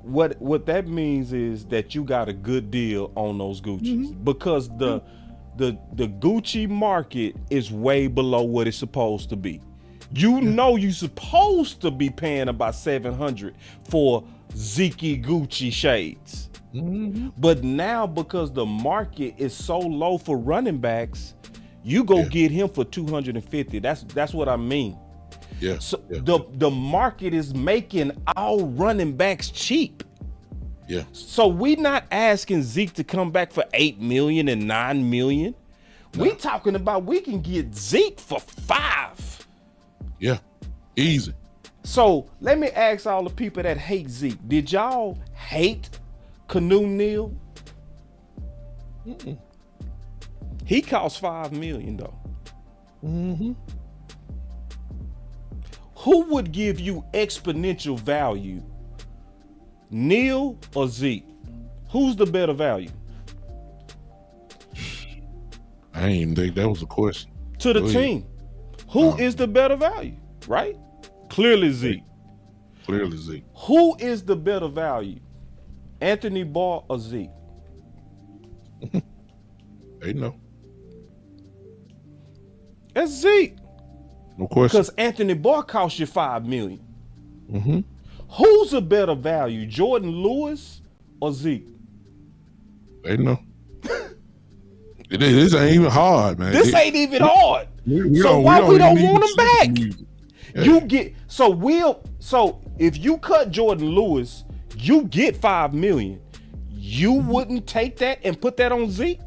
What that means is that you got a good deal on those Gucci's because the Gucci market is way below what it's supposed to be. You know you're supposed to be paying about $700 for Zeke Gucci shades. But now because the market is so low for running backs, you go get him for $250. That's what I mean. Yeah. So the market is making all running backs cheap. Yeah. So we're not asking Zeke to come back for $8 million and $9 million. No. We talking about we can get Zeke for $5. Yeah. Easy. So let me ask all the people that hate Zeke. Did y'all hate Canoe Neal? He cost $5 million though. Who would give you exponential value, Neal or Zeke? Who's the better value? I didn't even think that was a question. To the team. Who is the better value, right? Clearly Zeke. Clearly Zeke. Who is the better value, Anthony Barr or Zeke? They know. It's Zeke. No question. Because Anthony Barr cost you $5 million. Who's a better value, Jordan Lewis or Zeke? They know. This ain't even hard, man. This ain't even hard. So why we don't want him back? Yeah. You get so if you cut Jordan Lewis, you get $5 million. You wouldn't take that and put that on Zeke?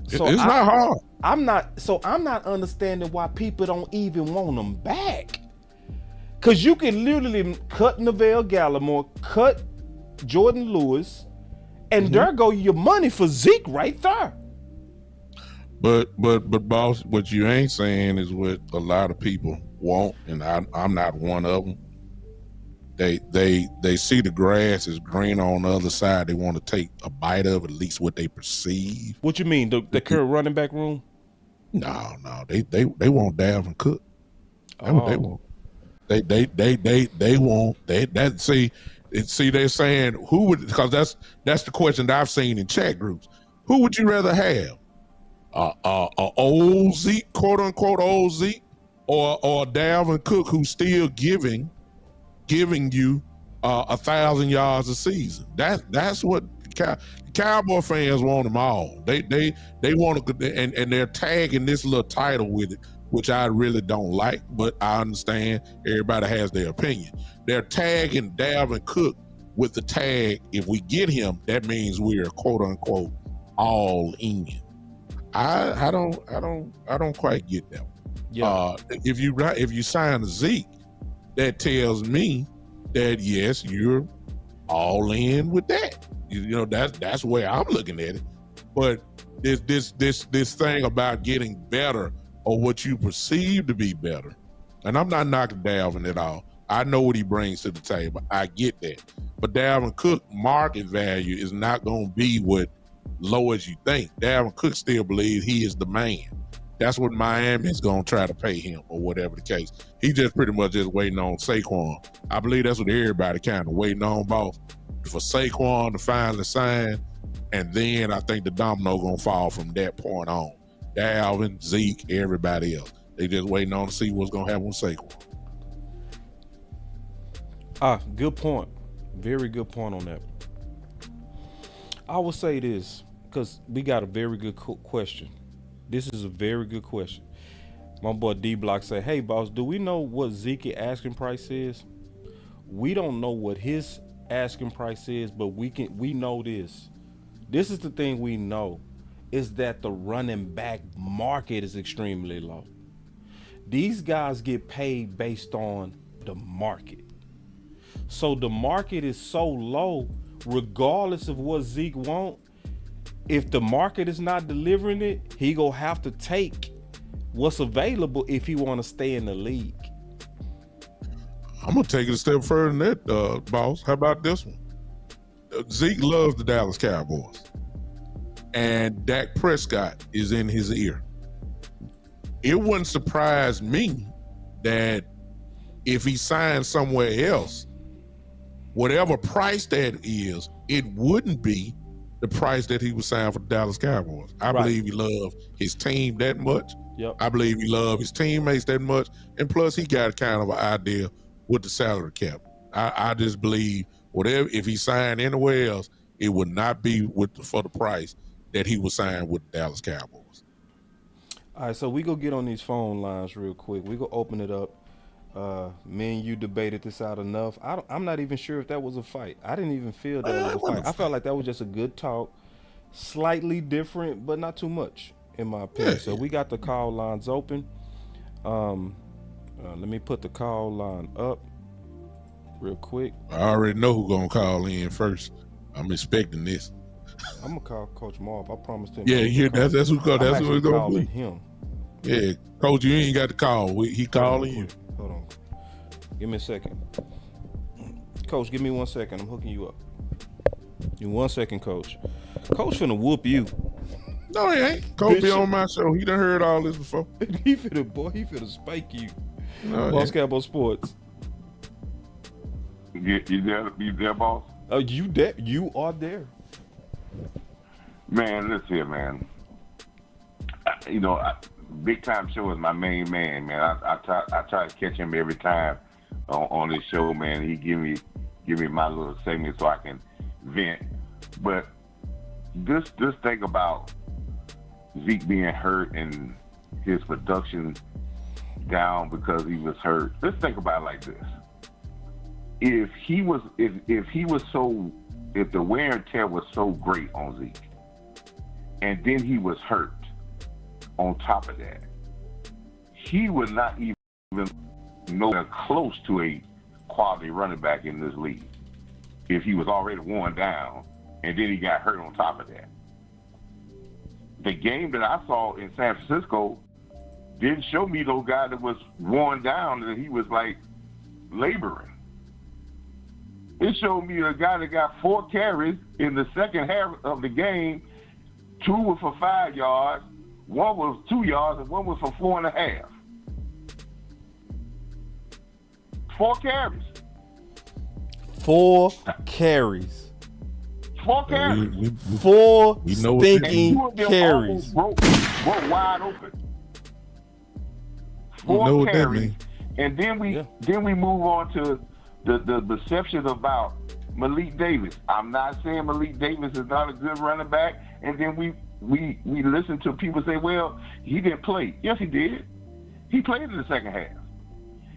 So it's not hard. I'm not understanding why people don't even want them back. Cause you can literally cut Neville Gallimore, cut Jordan Lewis, and there go your money for Zeke right there. But boss, what you ain't saying is what a lot of people want, and I'm not one of them. They see the grass is green on the other side. They want to take a bite of it, at least what they perceive. What you mean? The current running back room? No. They want Dalvin Cook. That's what they want. They want that. See, they're saying who would, because that's the question that I've seen in chat groups. Who would you rather have? Old Zeke, quote unquote old Zeke, or Dalvin Cook, who's still giving you 1,000 yards a season. That's what Cowboy fans want them all. They want to, and they're tagging this little title with it, which I really don't like, but I understand everybody has their opinion. They're tagging Dalvin Cook with the tag. If we get him, that means we're quote unquote all in. I don't quite get that one. Yeah. If you sign a Zeke, that tells me that yes, you're all in with that. You know, that's the way I'm looking at it. But this thing about getting better or what you perceive to be better, and I'm not knocking Dalvin at all. I know what he brings to the table. I get that. But Dalvin Cook market value is not going to be what low as you think. Dalvin Cook still believes he is the man. That's what Miami is going to try to pay him or whatever the case. He just pretty much just waiting on Saquon. I believe that's what everybody kind of waiting on, boss, for Saquon to finally sign. And then I think the domino going to fall from that point on. Dalvin, Zeke, everybody else. They just waiting on to see what's going to happen with Saquon. Good point. Very good point on that. I will say this, because we got a very good question. This is a very good question. My boy D-Block said, hey, boss, do we know what Zeke asking price is? We don't know what his asking price is, but we know this. This is the thing we know, is that the running back market is extremely low. These guys get paid based on the market. So the market is so low, regardless of what Zeke want, if the market is not delivering it, he gonna have to take what's available if he want to stay in the league. I'm gonna take it a step further than that, boss. How about this one? Zeke loves the Dallas Cowboys, and Dak Prescott is in his ear. It wouldn't surprise me that if he signed somewhere else, whatever price that is, it wouldn't be the price that he was signed for the Dallas Cowboys. I believe he loved his team that much. Yep. I believe he loved his teammates that much. And plus, he got kind of an idea with the salary cap. I just believe whatever, if he signed anywhere else, it would not be for the price that he was signed with the Dallas Cowboys. All right, so we go get on these phone lines real quick. We go open it up. Me and you debated this out enough. I'm not even sure if that was a fight. I didn't even feel that was a fight. I felt like that was just a good talk, slightly different, but not too much, in my opinion. So we got the call lines open. Let me put the call line up real quick. I already know who's gonna call in first. I'm expecting this. I'm gonna call Coach Marv. I promised him. Yeah, that's who called. That's who it's gonna be. Him. Yeah, Coach, you ain't got to call. He calling you. Hold on. Give me a second. Coach, give me 1 second. I'm hooking you up. Give me 1 second, Coach. Coach finna whoop you. No, he ain't. Coach be on my show. He done heard all this before. he finna spike you. No, Boss Cowboy Sports. You there, boss? Oh, you there? You are there. Man, listen here, man. Big Time Show is my main man, man. I try to catch him every time on this show, man. He give me my little segment so I can vent. But this thing about Zeke being hurt and his production down because he was hurt. Let's think about it like this: if the wear and tear was so great on Zeke, and then he was hurt. On top of that, he would not even nowhere close to a quality running back in this league if he was already worn down and then he got hurt on top of that. The game that I saw in San Francisco didn't show me those guys that was worn down and he was like laboring. It showed me a guy that got 4 carries in the second half of the game. 2 were for 5 yards, 1 was 2 yards, and 1 was for 4.5. 4 carries. 4 carries. 4 carries. Four we know stinking And 2 of them carries. almost broke wide open. We know 4 what that carries. means. And then we move on to the perception about Malik Davis. I'm not saying Malik Davis is not a good running back. And then we listen to people say, well, he didn't play. Yes, he did. He played in the second half.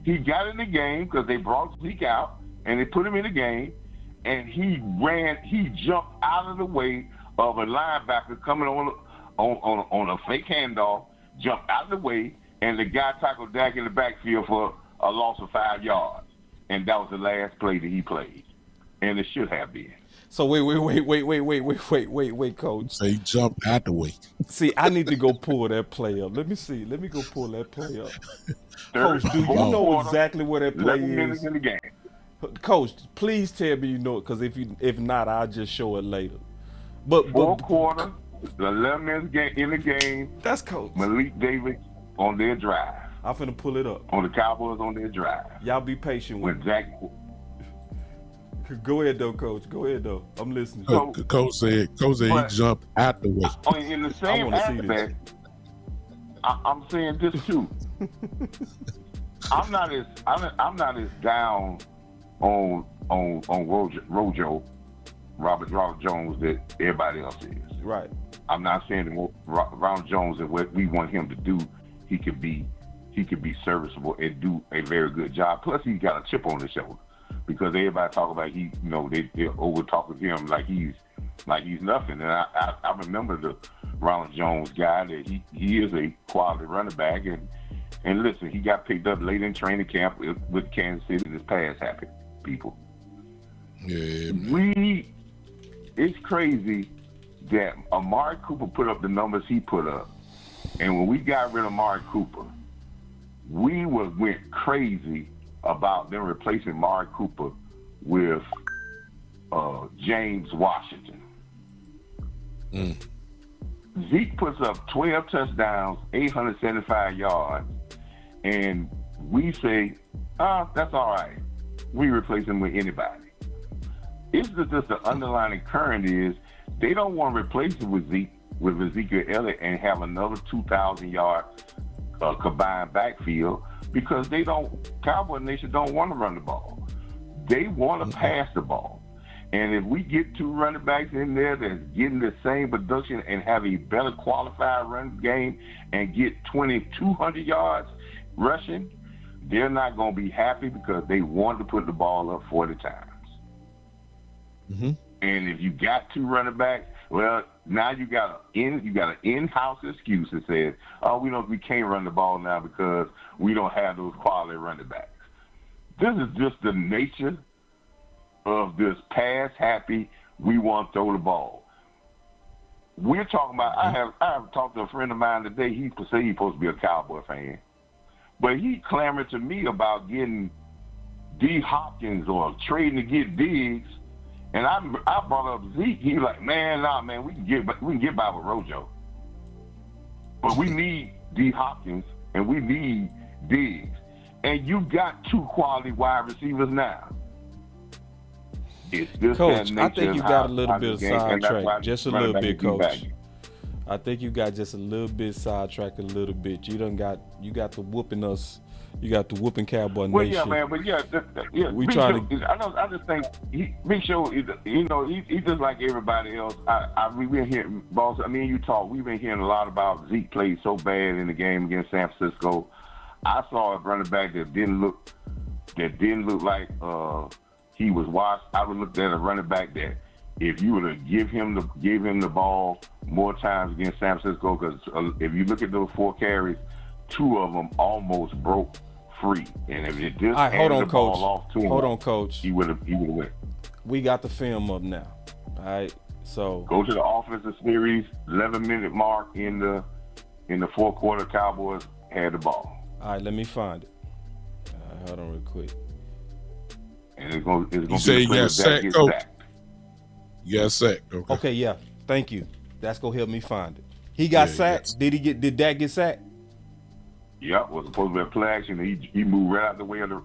He got in the game because they brought Zeke out and they put him in the game, and he jumped out of the way of a linebacker coming on a fake handoff, jumped out of the way, and the guy tackled Dak in the backfield for a loss of 5 yards. And that was the last play that he played. And it should have been. So wait, Coach. So he jumped out the way. See, I need to go pull that play up. Let me see. Let me go pull that play up. Third, Coach, do you fourth know quarter, exactly where that play 11 minutes is? in the game. Coach, please tell me you know it, because if not, I'll just show it later. But Fourth quarter, 11 minutes in the game. That's Coach. Malik Davis on their drive. I'm finna pull it up. On the Cowboys on their drive. Y'all be patient with When me. Zach. Go ahead though, Coach. Go ahead though. I'm listening. So- Coach said he jumped out the way. In the same wanna see this. aspect, I'm saying this too. I'm not as down on Rojo, Robert Jones, that everybody else is. Right. I'm not saying that Ronald Jones and what we want him to do, he could be serviceable and do a very good job. Plus, he's got a chip on his shoulder because everybody talk about they're over talking to him like he's nothing. And I remember the Ronald Jones guy that he is a quality running back, and listen, he got picked up late in training camp with Kansas City. This pass happy people. Yeah. It's crazy that Amari Cooper put up the numbers he put up, and when we got rid of Amari Cooper, we went crazy about them replacing Amari Cooper with James Washington. Zeke puts up 12 touchdowns, 875 yards, and we say, that's all right. We replace him with anybody. It's just the underlying current is they don't want to replace it with Ezekiel Elliott and have another 2,000 yard combined backfield because Cowboy Nation don't want to run the ball. They want to pass the ball. And if we get 2 running backs in there that's getting the same production and have a better qualified run game and get 2,200 yards rushing, they're not going to be happy because they want to put the ball up 40 times. Mm-hmm. And if you got 2 running backs, well, now you got an in-house excuse that says, we can't run the ball now because we don't have those quality running backs. This is just the nature of this pass happy, we want to throw the ball. We're talking about, I have talked to a friend of mine today, he's supposed to be a Cowboy fan. But he clamored to me about getting D. Hopkins or trading to get Diggs. And I brought up Zeke. He was like, man, we can get by with Rojo. But we need D. Hopkins and we need Diggs. And you got 2 quality wide receivers now. It's just Coach, that I nature think you of got a how little bit of the game, and that's why sidetrack, just a running little back bit, is too Coach. baggy. I think you got just a little bit sidetracked a little bit. You got the whooping us. You got the whooping Cowboy Well, Nation. yeah, man, but yeah. We Big trying Show, I just think Big Show is, he's just like everybody else. We've been hearing, boss. I mean, you talk. We've been hearing a lot about Zeke played so bad in the game against San Francisco. I saw a running back that didn't look like he was washed. I would look at a running back that if you were to give him the ball more times against San Francisco, because if you look at those 4 carries, 2 of them almost broke free, and if it just All right, hold on, handed the ball Coach. off to him, Hold on, Coach. he would have went. We got the film up now. All right, so Go to the offensive series, 11-minute mark in the 4th quarter. Cowboys had the ball. all right, let me find it. Hold on real quick. and it's gonna You be say the he player got that sacked, gets coach? sacked. You got sacked. Okay. Okay, yeah. Thank you. That's gonna help me find it. He got sacked. Yes. Did Dak get sacked? Yep, was supposed to be a play action. He moved right out the way of the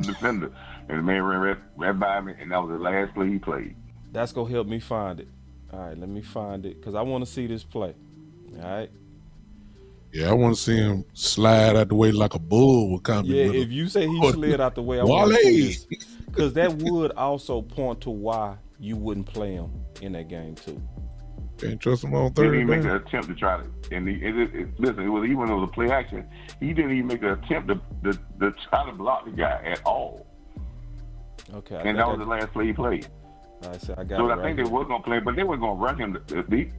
defender, and the man ran right by me, and that was the last play he played. That's gonna help me find it. All right, let me find it because I want to see this play. All right. Yeah, I want to see him slide out the way like a bull would come. Yeah, if you say he slid out the way, I want Wale. to see this because that would also point to why you wouldn't play him in that game too. Can't trust him on Didn't third even make down. an attempt to try to. And listen, it was even though it was a play action, he didn't even make an attempt to try to block the guy at all. Okay. And that was the last play he played. All right, so I got So it I right think here. they were going to play, but they weren't going to run him.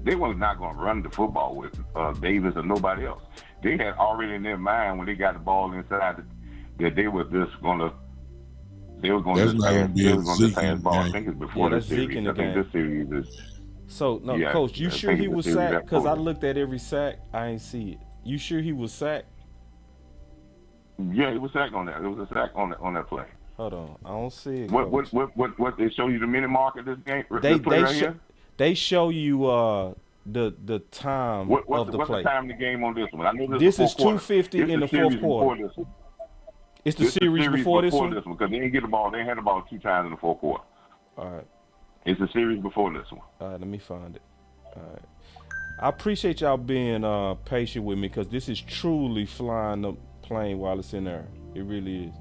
They were not going to run the football with Davis or nobody else. They had already in their mind when they got the ball inside that they were just going to. They were going That's to not pass. gonna be They a were going to Zeke pass in the ball. I game. think it's before Yeah, this that's Zeke series. in the I think game. this series is. So no, Yeah, Coach, you I sure think he it's the was series sacked? that Because I forward. looked at every sack, I ain't see it. You sure he was sacked? Yeah, it was sacked on that. It was a sack on that play. Hold on, I don't see it. What Coach. they show you the minute mark of this game? They This play right here? they show you the time What's of the what's play. the time of the game on this one? I know This is is the fourth 2:50 quarter. in the This is fourth quarter. before this one. It's the This is series before this one. because they didn't get the ball. They had the ball 2 times in the fourth quarter. All right, It's the series before this one. all right. Let me find it. All right. I appreciate y'all being patient with me because this is truly flying the plane while it's in there. It really is.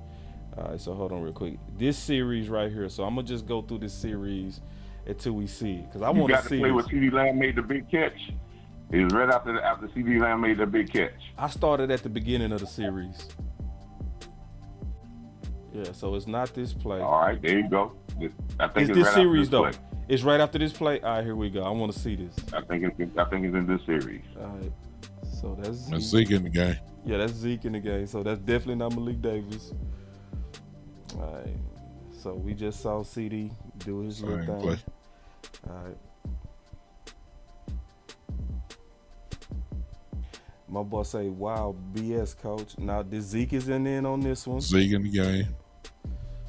All right, so hold on real quick. This series right here. So I'm gonna just go through this series until we see it because I You want to got to see play this. where C.D. Lamb made the big catch. It was right after C.D. Lamb made the big catch. I started at the beginning of the series. Yeah, so it's not this play. All right, there you go. I think It's it's this right series after though. this play. It's right after this play. All right, here we go. I want to see this. I think it's in this series. All right, so that's That's Zeke. Zeke in the game. Yeah, that's Zeke in the game. So that's definitely not Malik Davis. All right, so we just saw CD do his little Same thing. play. All right. My boy say, "Wow, BS, coach." Now this Zeke is in on this one, Zeke in the game.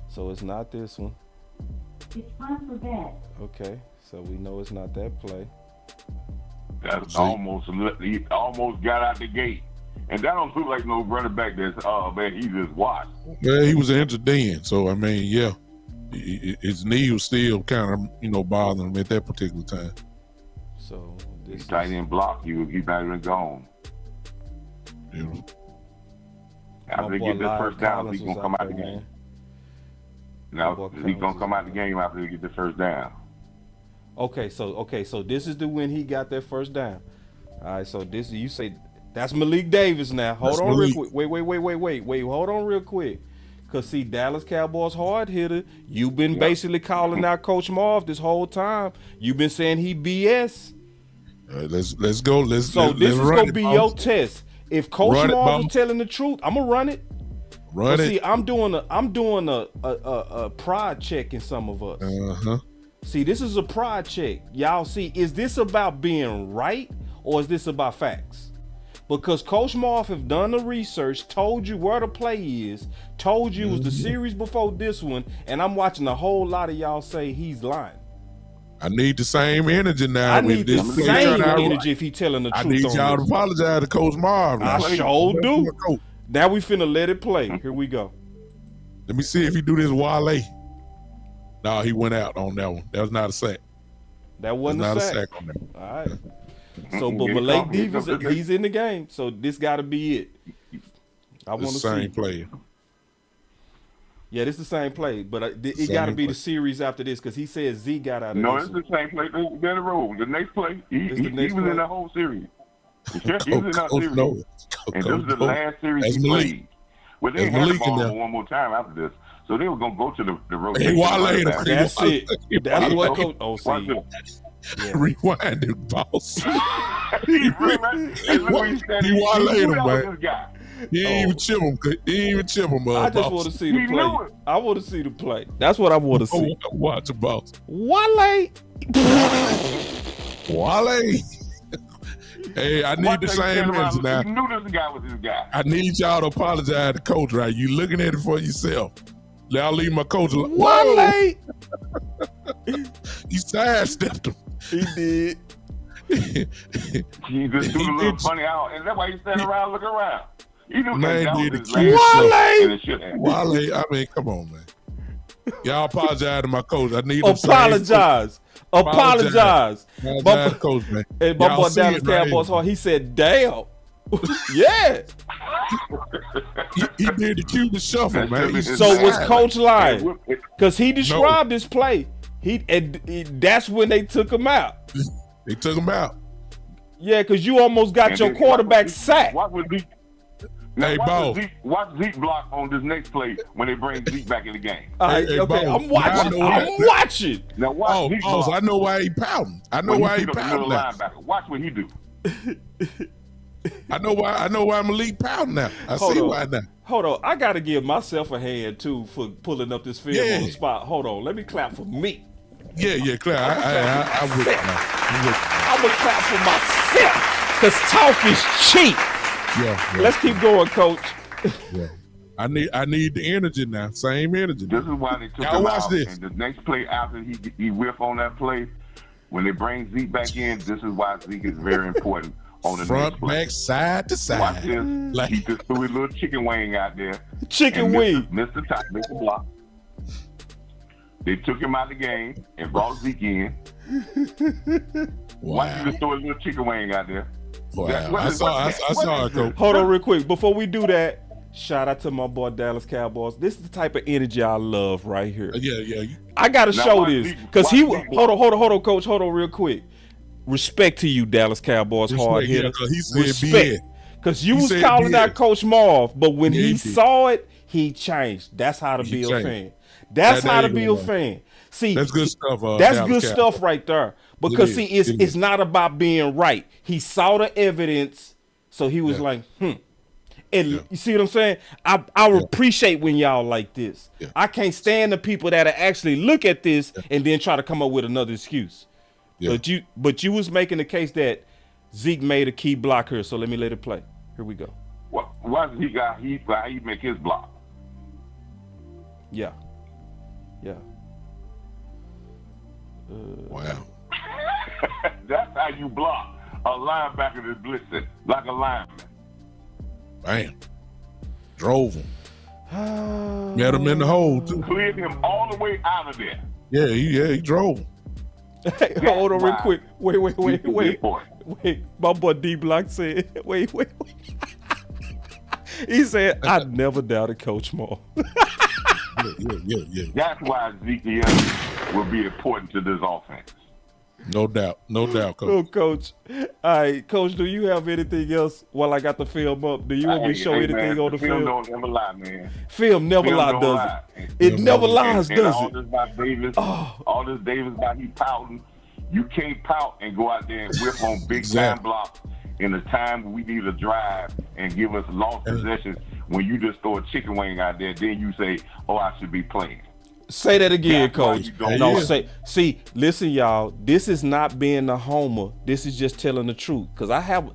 so it's not this one. It's time for bed. Okay, so we know it's not that play. That's Zeke. he almost got out the gate. And that don't look like no running back that's, oh man, he just watched. Well, he was injured then, so I mean, yeah, his knee was still kind of, bothering him at that particular time. So this His tight end block, he not even gone. You know, After they get this first down, he's going to come out the game. Now, boy he's going Collins to come was out the game after they get the first down. Okay, so this is the when he got that first down. All right, so this you say that's Malik Davis now. Hold That's on real Malik. quick. Wait. Hold on real quick. Cause see, Dallas Cowboys hard hitter. You've been basically calling out Coach Marv this whole time. You've been saying he BS. let's go. So this is run gonna it, be boss. your test. If Coach Run it, Marv is boss. telling the truth, I'm gonna run it. Run But it. see, I'm doing a pride check in some of us. Uh-huh. See, this is a pride check. Y'all see, is this about being right or is this about facts? Because Coach Marv have done the research, told you where the play is, told you it was the series before this one, and I'm watching a whole lot of y'all say he's lying. I need the same energy now. I with need this the thing same trying to- energy if he telling the I truth need on y'all to this. apologize to Coach Marv. I now. sure do. Coach, Now we finna let it play. Here we go. let me see if he do this Wale. No, he went out on that one. That was not a sack. That wasn't Not a a sack. sack on that. All right. So, but Yeah, Malik yeah, Davis, yeah. he's in the game. So this got to be it. I want The to same see. player. Yeah, this is the same play, but it Same got to be play. the series after this because he said Z got out of No, this. it's the same play. Down the road. The next play, he It's the next was play? in the whole series. Yeah, he was in that Coach series. knows. And this is the last series That's he Malik. played. Well, they That's had the Malik in ball there. for one more time after this. So they were going to go to the Hey, rotation. Wale, running back. That's it. That's Watch what this. Coach. Oh, Watch see, this. yeah. Rewind it, boss. He Wale him, man. This guy. He ain't even chip him. He ain't even chip him, I just boss. want to see the He play. knew it. I want to see the play. That's what I want to see. Oh, watch the boss. Wale. Wale. Hey, I need Watch the that same turn around. energy now. He knew this guy was his guy. I need y'all to apologize to Coach, right? You looking at it for yourself. I'll leave my coach alone. Wale. He sidestepped him. He did. He just threw a little funny out, and that's why he standing around looking around. He knew Man that did was the his cute last and it should have. Wale, I mean, come on, man. Y'all apologize to my coach. I need Apologize. Apologize. Apologize to coach, man. And my Y'all boy see Dallas it right Cowboys here. heart, he said, damn. Yeah. He did the cutest shuffle, man. So was Coach lying? Hey, Because he described this play. That's when they took him out. They took him out. Yeah, because you almost got your quarterback sacked. Watch Zeke block on this next play when they bring Zeke back in the game. Okay, Boss, I'm watching. I'm watching. Now watch Zeke block. I know why he pouting. I know why he pouting now. Watch what he do. I know why Malik pouting now. I see why now. Hold on. I got to give myself a hand, too, for pulling up this film on the spot. Hold on. Let me clap for me. Yeah, Claire. I'm with you now. I'm going to clap for myself because talk is cheap. Yeah. Let's keep going, Coach. Yeah. I need the energy now. Same energy. This is why they took him out. And the next play after he whiffed on that play, when they bring Zeke back in, this is why Zeke is very important on the front, next play. back, side to side. Watch this. He just threw his little chicken wing out there. Chicken wing. Missed the top, missed the block. They took him out of the game and brought Zeke in. Watch him just throw his little chicken wing out there. Wow. I saw it, Coach. Hold on real quick. Before we do that, shout out to my boy Dallas Cowboys. This is the type of energy I love right here. Yeah. I got to show this. Because hold on, Coach. Hold on real quick. Respect to you, Dallas Cowboys hard hitter. He said respect. Because you was calling out Coach Marv, but when he saw it, he changed. That's how to be a fan. That's how to be a fan. See, that's good stuff. That's good stuff right there. Because see, it's not about being right. He saw the evidence, so he was like, And you see what I'm saying? I appreciate when y'all like this. Yeah. I can't stand the people that actually look at this and then try to come up with another excuse. Yeah. But you was making the case that Zeke made a key block here, so let it play. Here we go. Why he make his block? Yeah. Wow. That's how you block a linebacker that's blitzing like a lineman. Bam. Drove him. Met him in the hole too. Cleared him all the way out of there. Yeah, he drove him. Hey, hold on real quick. Wait. My boy D Block said, wait. He said, I never doubted Coach Moore. Yeah. That's why Ezekiel will be important to this offense. No doubt, Coach. Oh, Coach. All right, Coach, do you have anything else while I got the film up? Do you want me to show anything on the film? Film don't ever lie, man. Film never lies, does it? It never lies, does all it? This about Davis, all this Davis about he pouting. You can't pout and go out there and whip on big time blocks in a time when we need a drive and give us lost possessions. When you just throw a chicken wing out there, then you say, "Oh, I should be playing." Say that again, That's Coach. No, see, listen, y'all. This is not being a homer. This is just telling the truth. Cause I have,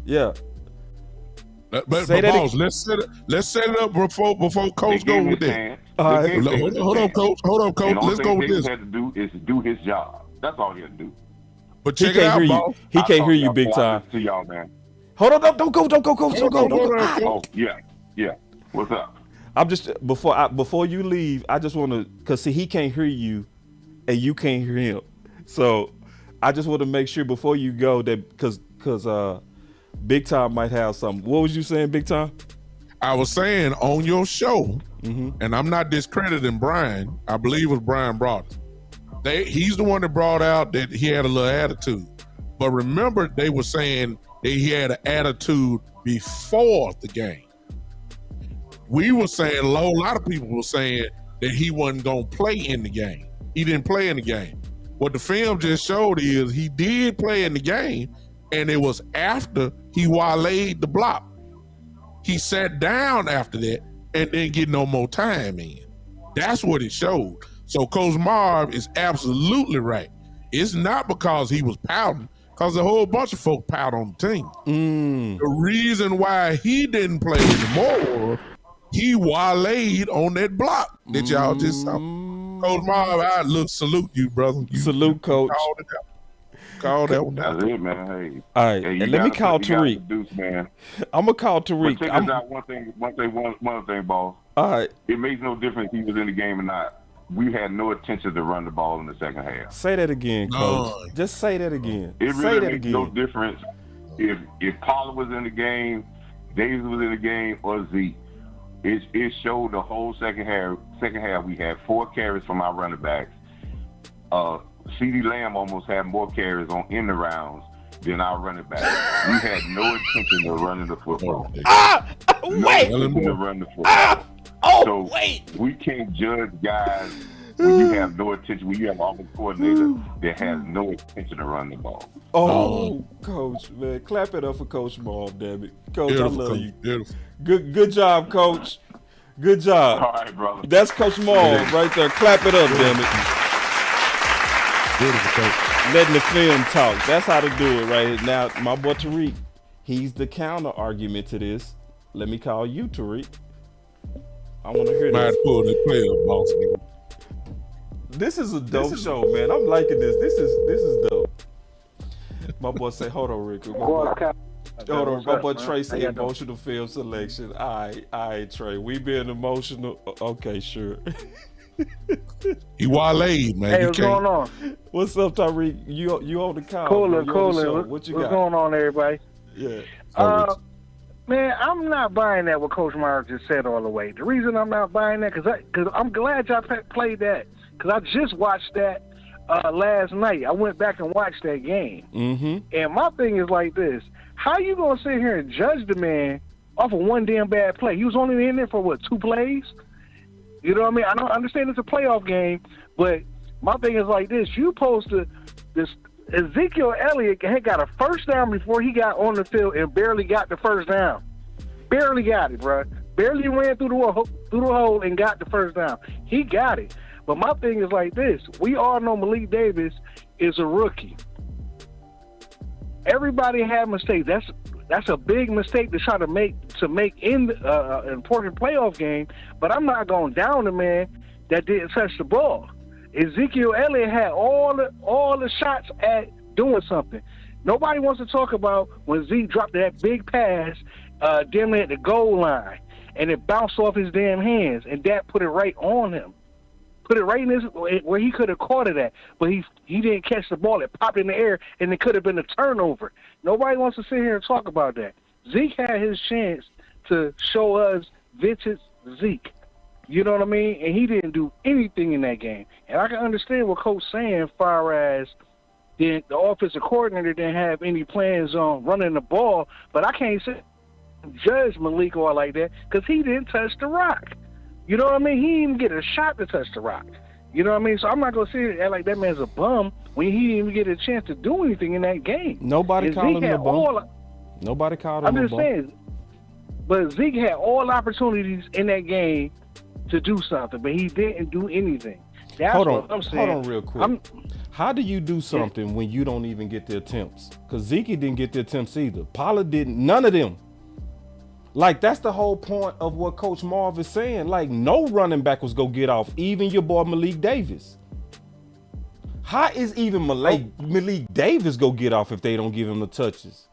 But boss, let's set it up before Coach go with that. Hold on, Coach. Let's go with this. All he had to do is do his job. That's all he had to do. But check it out, boss. He can't hear you big time. To y'all, man. Hold on, don't go, Coach. Don't go. Oh, yeah. What's up? I'm just before you leave. I just want to, cause see, he can't hear you, and you can't hear him. So I just want to make sure before you go that cause Big Time might have something. What was you saying, Big Time? I was saying on your show, and I'm not discrediting Brian. I believe it was Brian brought it. He's the one that brought out that he had a little attitude. But remember, they were saying that he had an attitude before the game. We were saying, a lot of people were saying that he wasn't going to play in the game. He didn't play in the game. What the film just showed is he did play in the game, and it was after he waylaid the block. He sat down after that and didn't get no more time in. That's what it showed. So Coach Marv is absolutely right. It's not because he was pouting, because a whole bunch of folk pout on the team. The reason why he didn't play anymore he waylaid on that block that y'all just saw. Coach Marv, I salute you, brother. Salute, Coach. Call that one out. That's it, man. Hey. All right, Hey, and let me call Tariq. Man. I'm gonna call Tariq. But check this out. One thing, boss. All right. It makes no difference if he was in the game or not. We had no intention to run the ball in the second half. Say that again, Coach. Just say that again. It say really that makes again. no difference if Pollard was in the game, Davis was in the game, or Zeke. It showed the whole second half. We had 4 carries from our running backs. CeeDee Lamb almost had more carries in the rounds than our running back. We had no intention of running the football. Wait! No intention of running the football. Wait! We can't judge guys when you have no intention, when you have an offensive coordinator that has no intention to run the ball. Coach, man. Clap it up for Coach Marv, damn it. Coach, Beautiful, I love you. Beautiful. Good job, Coach. Good job. All right, brother. That's Coach Marv right there. Clap it up, damn it. Beautiful, Coach. Letting the film talk. That's how to do it right here. Now, my boy Tariq, he's the counter argument to this. Let me call you, Tariq. I want to hear this. Might pull the player, boss. This is a dope show, man. I'm liking this. This is dope. My boy say, hold on, Rick. My boy Trey say emotional film selection. All right, Trey. We being emotional. Okay, sure. He waylaid, man. Hey, what's going on? What's up, Tyreek? You on the call? Cooler. What you got? What's going on, everybody? Yeah. Man, I'm not buying that what Coach Myers just said all the way. The reason I'm not buying that because I'm glad y'all played that because I just watched that last night. I went back and watched that game. Mm-hmm. And my thing is like this: how you gonna sit here and judge the man off of one damn bad play? He was only in there for what, 2 plays? You know what I mean? I don't understand it's a playoff game, but my thing is like this: you supposed to this. Ezekiel Elliott had got a first down before he got on the field and barely got the first down. Barely got it, bro. Barely ran through the hole and got the first down. He got it. But my thing is like this. We all know Malik Davis is a rookie. Everybody had mistakes. That's a big mistake to try to make in an important playoff game. But I'm not going down the man that didn't touch the ball. Ezekiel Elliott had all the shots at doing something. Nobody wants to talk about when Zeke dropped that big pass damn at the goal line, and it bounced off his damn hands, and that put it right on him. Put it right in his where he could have caught it at, but he didn't catch the ball. It popped in the air, and it could have been a turnover. Nobody wants to sit here and talk about that. Zeke had his chance to show us vintage Zeke. You know what I mean? And he didn't do anything in that game. And I can understand what Coach's saying as far as the offensive coordinator didn't have any plans on running the ball, but I can't judge Malik or like that because he didn't touch the rock. You know what I mean? He didn't even get a shot to touch the rock. You know what I mean? So I'm not going to sit here and act like that man's a bum when he didn't even get a chance to do anything in that game. Nobody called him a bum. Nobody called him a bum. I'm just saying. But Zeke had all opportunities in that game to do something, but he didn't do anything. That's what I'm saying. Hold on real quick. How do you do something when you don't even get the attempts? Because Zeke didn't get the attempts either. Pollard didn't. None of them. Like, that's the whole point of what Coach Marv is saying. Like, no running back was going to get off, even your boy Malik Davis. How is even Malik Davis going to get off if they don't give him the touches?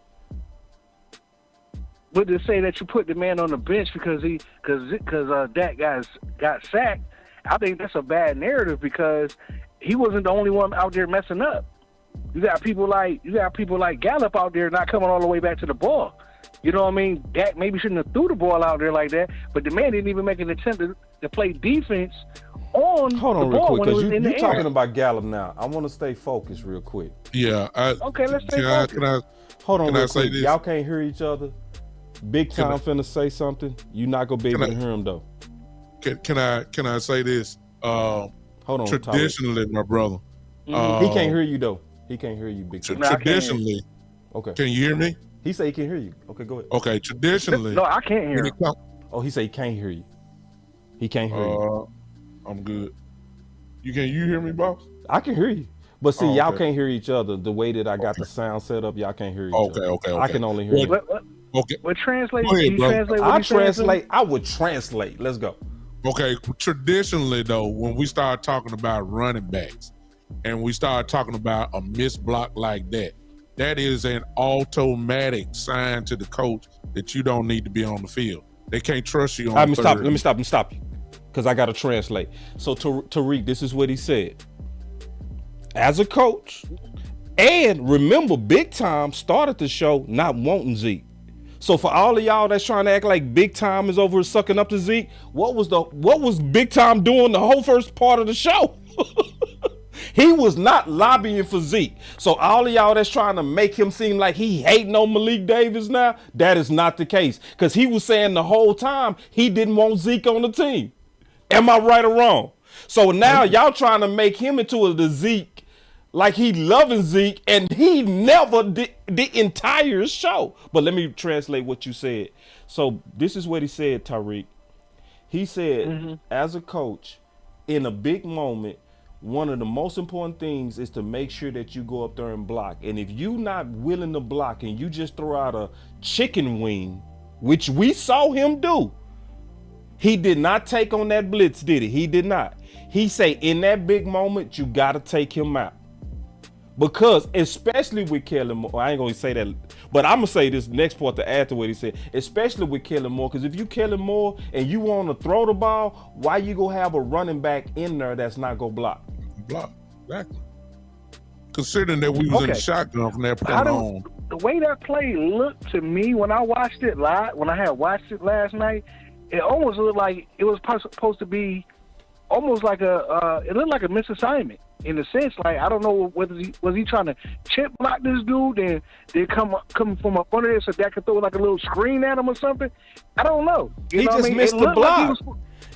But to say that you put the man on the bench because that guy got sacked, I think that's a bad narrative because he wasn't the only one out there messing up. You got people like Gallup out there not coming all the way back to the ball. You know what I mean? Dak maybe shouldn't have threw the ball out there like that, but the man didn't even make an attempt to play defense on the ball when it was in the air. You're talking about Gallup now. I want to stay focused real quick. Yeah. Okay, let's stay focused. Hold on real quick. Y'all can't hear each other. Big Time finna say something. You're not gonna be able to hear him though. Can I say this? Hold on. Traditionally, my brother. He can't hear you though. He can't hear you, Big Time. Traditionally. Okay. Can you hear me? He said he can hear you. Okay, go ahead. Okay. Traditionally. No, I can't hear him. Oh, he said he can't hear you. He can't hear you. I'm good. You hear me, boss? I can hear you. But see, y'all can't hear each other. The way that I got the sound set up, y'all can't hear each other. Okay. I can only hear you. Okay. But translate. Go ahead, Can you bro. translate what I he's saying? translate. I would translate. Let's go. Okay, traditionally though, when we start talking about running backs and we start talking about a missed block like that, that is an automatic sign to the coach that you don't need to be on the field. They can't trust you on the third. Let me stop you. Because I got to translate. So Tariq, this is what he said. As a coach, and remember, Big Time started the show not wanting Zeke. So for all of y'all that's trying to act like Big Time is over sucking up to Zeke, what was Big Time doing the whole first part of the show? He was not lobbying for Zeke. So all of y'all that's trying to make him seem like he hating on Malik Davis now, that is not the case. Because he was saying the whole time he didn't want Zeke on the team. Am I right or wrong? So now y'all trying to make him into the Zeke, like he loving Zeke, and he never did the entire show. But let me translate what you said. So this is what he said, Tariq. He said, as a coach, in a big moment, one of the most important things is to make sure that you go up there and block. And if you not willing to block and you just throw out a chicken wing, which we saw him do, he did not take on that blitz, did he? He did not. He say in that big moment, you got to take him out. Because especially with Kellen Moore, I ain't going to say that, but I'm going to say this next part to add to what he said, especially with Kellen Moore, because if you Kellen Moore and you want to throw the ball, why you going to have a running back in there that's not going to block? Block, exactly. Considering that we was in the shotgun from that point on. The way that play looked to me when I watched it live, when I had watched it last night, it almost looked like it was supposed to be almost like it looked like a misassignment in the sense, like, I don't know whether was he trying to chip block this dude and they come from up under there so that could throw like a little screen at him or something. I don't know. He just missed the block.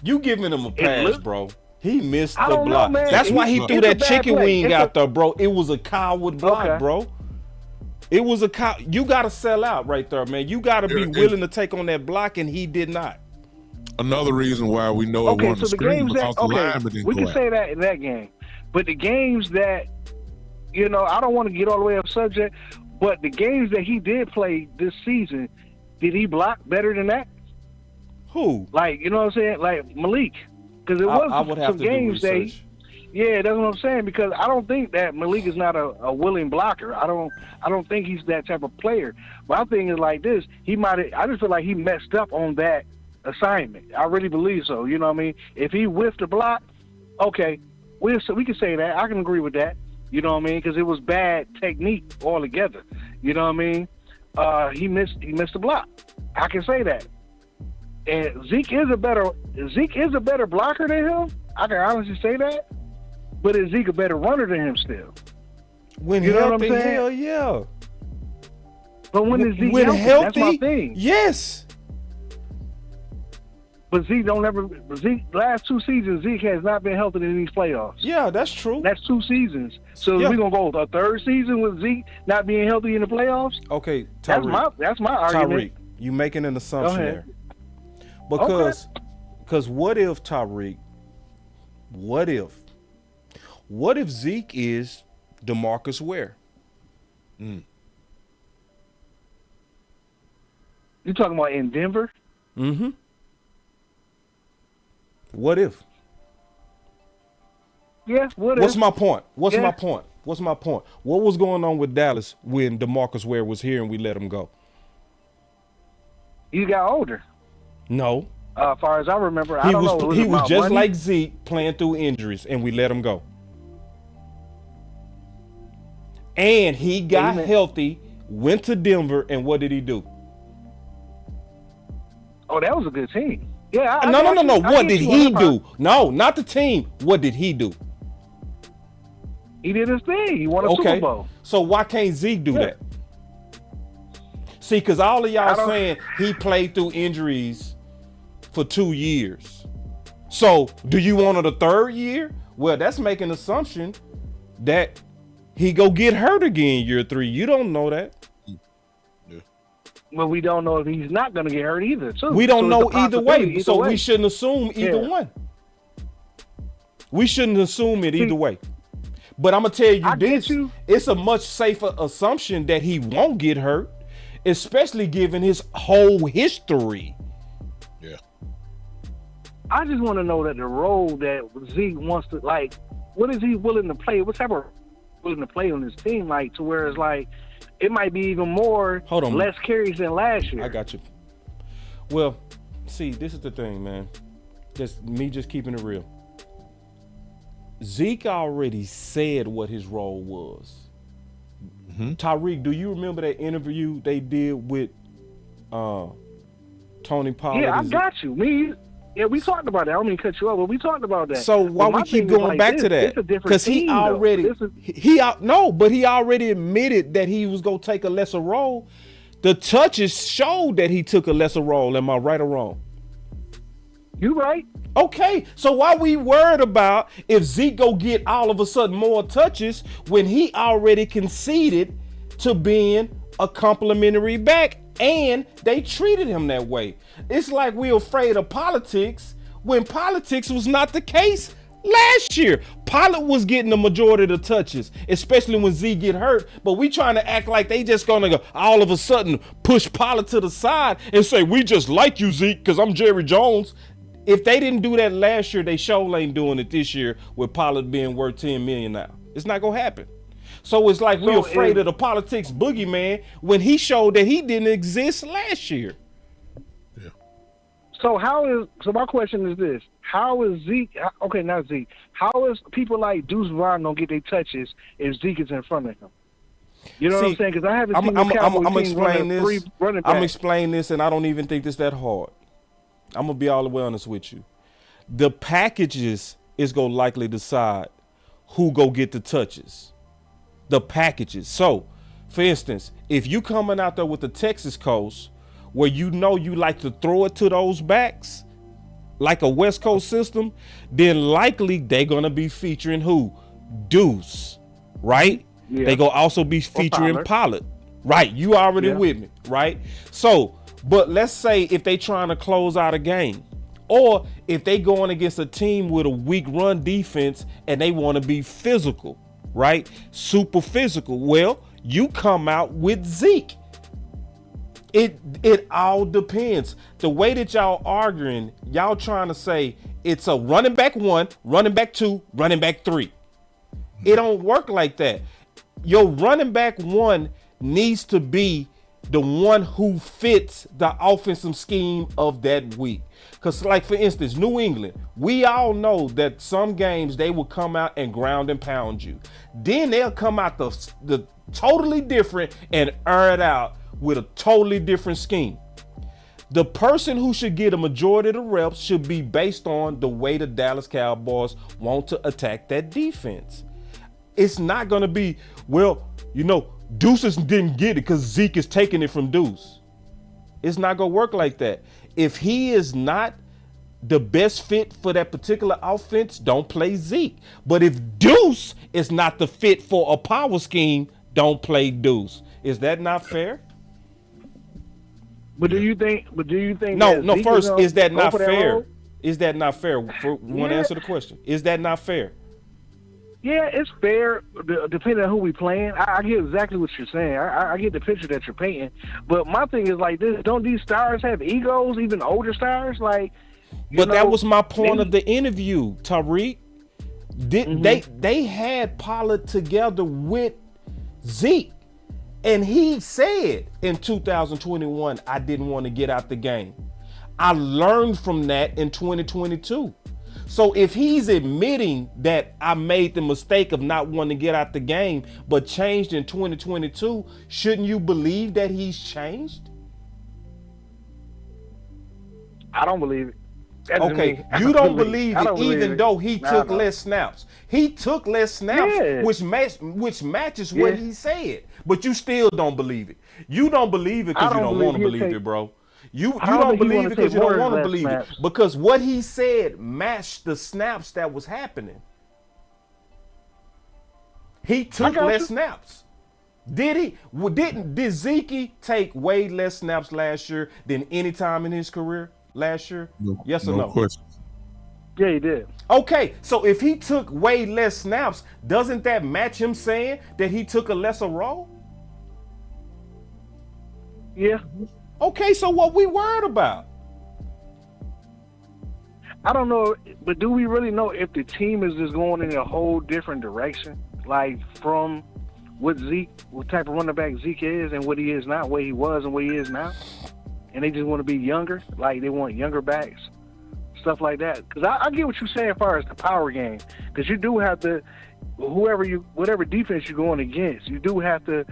You giving him a pass, bro. He missed the block. Know, that's why he threw that chicken wing out there, bro. It was a coward block, bro. It was a cow. You got to sell out right there, man. You got to be willing to take on that block, and he did not. Another reason why we know it wasn't so a screen because the lineman didn't we go can out. say that in that game. But the games that, I don't want to get all the way off subject, but the games that he did play this season, did he block better than that? Who? Like, you know what I'm saying? Like Malik. Because it was some games that, that's what I'm saying. Because I don't think that Malik is not a willing blocker. I don't think he's that type of player. My thing is like this. I just feel like he messed up on that assignment. I really believe so. You know what I mean? If he whiffed a block, okay, we can say that. I can agree with that. You know what I mean? Because it was bad technique altogether. You know what I mean? He missed the block. I can say that. And Zeke is a better blocker than him. I can honestly say that. But is Zeke a better runner than him still? When healthy, hell yeah. But when is Zeke healthy? That's my thing. Yes. But last 2 seasons, Zeke has not been healthy in these playoffs. Yeah, that's true. That's 2 seasons. So we're gonna go a third season with Zeke not being healthy in the playoffs? Okay, Tariq. That's my argument. Tariq, you making an assumption there. Because what if, Tariq, what if Zeke is DeMarcus Ware? You talking about in Denver? Mm-hmm. What if? Yeah, what if? What's my point? What's my point? What was going on with Dallas when DeMarcus Ware was here and we let him go? He got older. No. As far as I remember, I don't know. He was just like Zeke, playing through injuries, and we let him go. And he got healthy, went to Denver, and what did he do? Oh, that was a good team. Yeah. No. What did he do? No, not the team. What did he do? He did his thing. He won a Super Bowl. So why can't Zeke do that? See, because all of y'all saying he played through injuries for 2 years. So do you want it a third year? Well, that's making an assumption that he go get hurt again year 3. You don't know that. Well, we don't know if he's not going to get hurt either. Too. We don't know either way. So we shouldn't assume either one. We shouldn't assume it either way. But I'm going to tell you this. It's a much safer assumption that he won't get hurt especially given his whole history. Yeah. I just want to know that the role that Zeke wants to, like, what is he willing to play? What type of willing to play on this team, like, to where it's like it might be even more, less carries than last year. I got you. Well, see, this is the thing, man. Just keeping it real. Zeke already said what his role was. Mm-hmm. Tyreek, do you remember that interview they did with Tony Pollard? Yeah, I got you. We talked about that. I don't mean to cut you off, but we talked about that. So why we keep going back to that? Because he already he already admitted that he was gonna take a lesser role. The touches showed that he took a lesser role. Am I right or wrong? You right. Okay, so why we worried about if Zeke go get all of a sudden more touches when he already conceded to being a complimentary back and they treated him that way? It's like we're afraid of politics when politics was not the case last year. Pollard was getting the majority of the touches, especially when Zeke get hurt, but we trying to act like they just gonna go all of a sudden push Pollard to the side and say, we just like you, Zeke, because I'm Jerry Jones. If they didn't do that last year, they sure ain't doing it this year with Pollard being worth $10 million now. It's not gonna happen. So it's like we're afraid of the politics boogeyman when he showed that he didn't exist last year. Yeah. So my question is this: how is Zeke? Okay, not Zeke. How is people like Deuce Vaughn gonna get their touches if Zeke is in front of him? You know what I'm saying? Because I haven't seen the Cowboys team running three running backs. I'm explaining this, and I don't even think it's that hard. I'm gonna be all the way honest with you. The packages is gonna likely decide who go get the touches. The packages. So, for instance, if you coming out there with the Texas Coast, where you know you like to throw it to those backs, like a West Coast system, then likely they gonna be featuring who? Deuce, right? Yeah. They gonna also be featuring Pollard. Right, you already with me, right? So, but let's say if they trying to close out a game, or if they going against a team with a weak run defense and they want to be physical, right? Super physical. Well, you come out with Zeke. It all depends. The way that y'all arguing, y'all trying to say it's a running back 1, running back 2, running back 3. It don't work like that. Your running back 1 needs to be the one who fits the offensive scheme of that week. Because, like, for instance, New England, we all know that some games they will come out and ground and pound you. Then they'll come out the totally different and air it out with a totally different scheme. The person who should get a majority of the reps should be based on the way the Dallas Cowboys want to attack that defense. It's not going to be, well, you know, Deuces didn't get it because Zeke is taking it from Deuce. It's not going to work like that. If he is not the best fit for that particular offense, don't play Zeke. But if Deuce is not the fit for a power scheme, don't play Deuce. Is that not fair? But do you think? No. First, is that not fair? Is that not fair? Want to answer the question? Is that not fair? Yeah, it's fair, depending on who we playing. I get exactly what you're saying. I get the picture that you're painting. But my thing is like this: don't these stars have egos? Even older stars, like. But that was my point of the interview, Tariq. They had Pollard together with Zeke, and he said in 2021, I didn't want to get out the game. I learned from that in 2022. So if he's admitting that I made the mistake of not wanting to get out the game, but changed in 2022, shouldn't you believe that he's changed? I don't believe it. Okay, you don't believe it, even though he took less snaps. He took less snaps, which matches what he said. But you still don't believe it. You don't believe it because you don't want to believe it, bro. You don't believe it because you don't want to believe it. Because what he said matched the snaps that was happening. He took less snaps. Did he? Did Zeke take way less snaps last year than any time in his career last year? Yes or no? No question. Yeah, he did. Okay, so if he took way less snaps, doesn't that match him saying that he took a lesser role? Yeah. Okay, so what we worried about? I don't know, but do we really know if the team is just going in a whole different direction? Like from what type of running back Zeke is and what he is now, where he was and where he is now? And they just want to be younger? Like they want younger backs? Stuff like that. Because I get what you're saying as far as the power game. Because you do have to, whatever defense you're going against, you do have to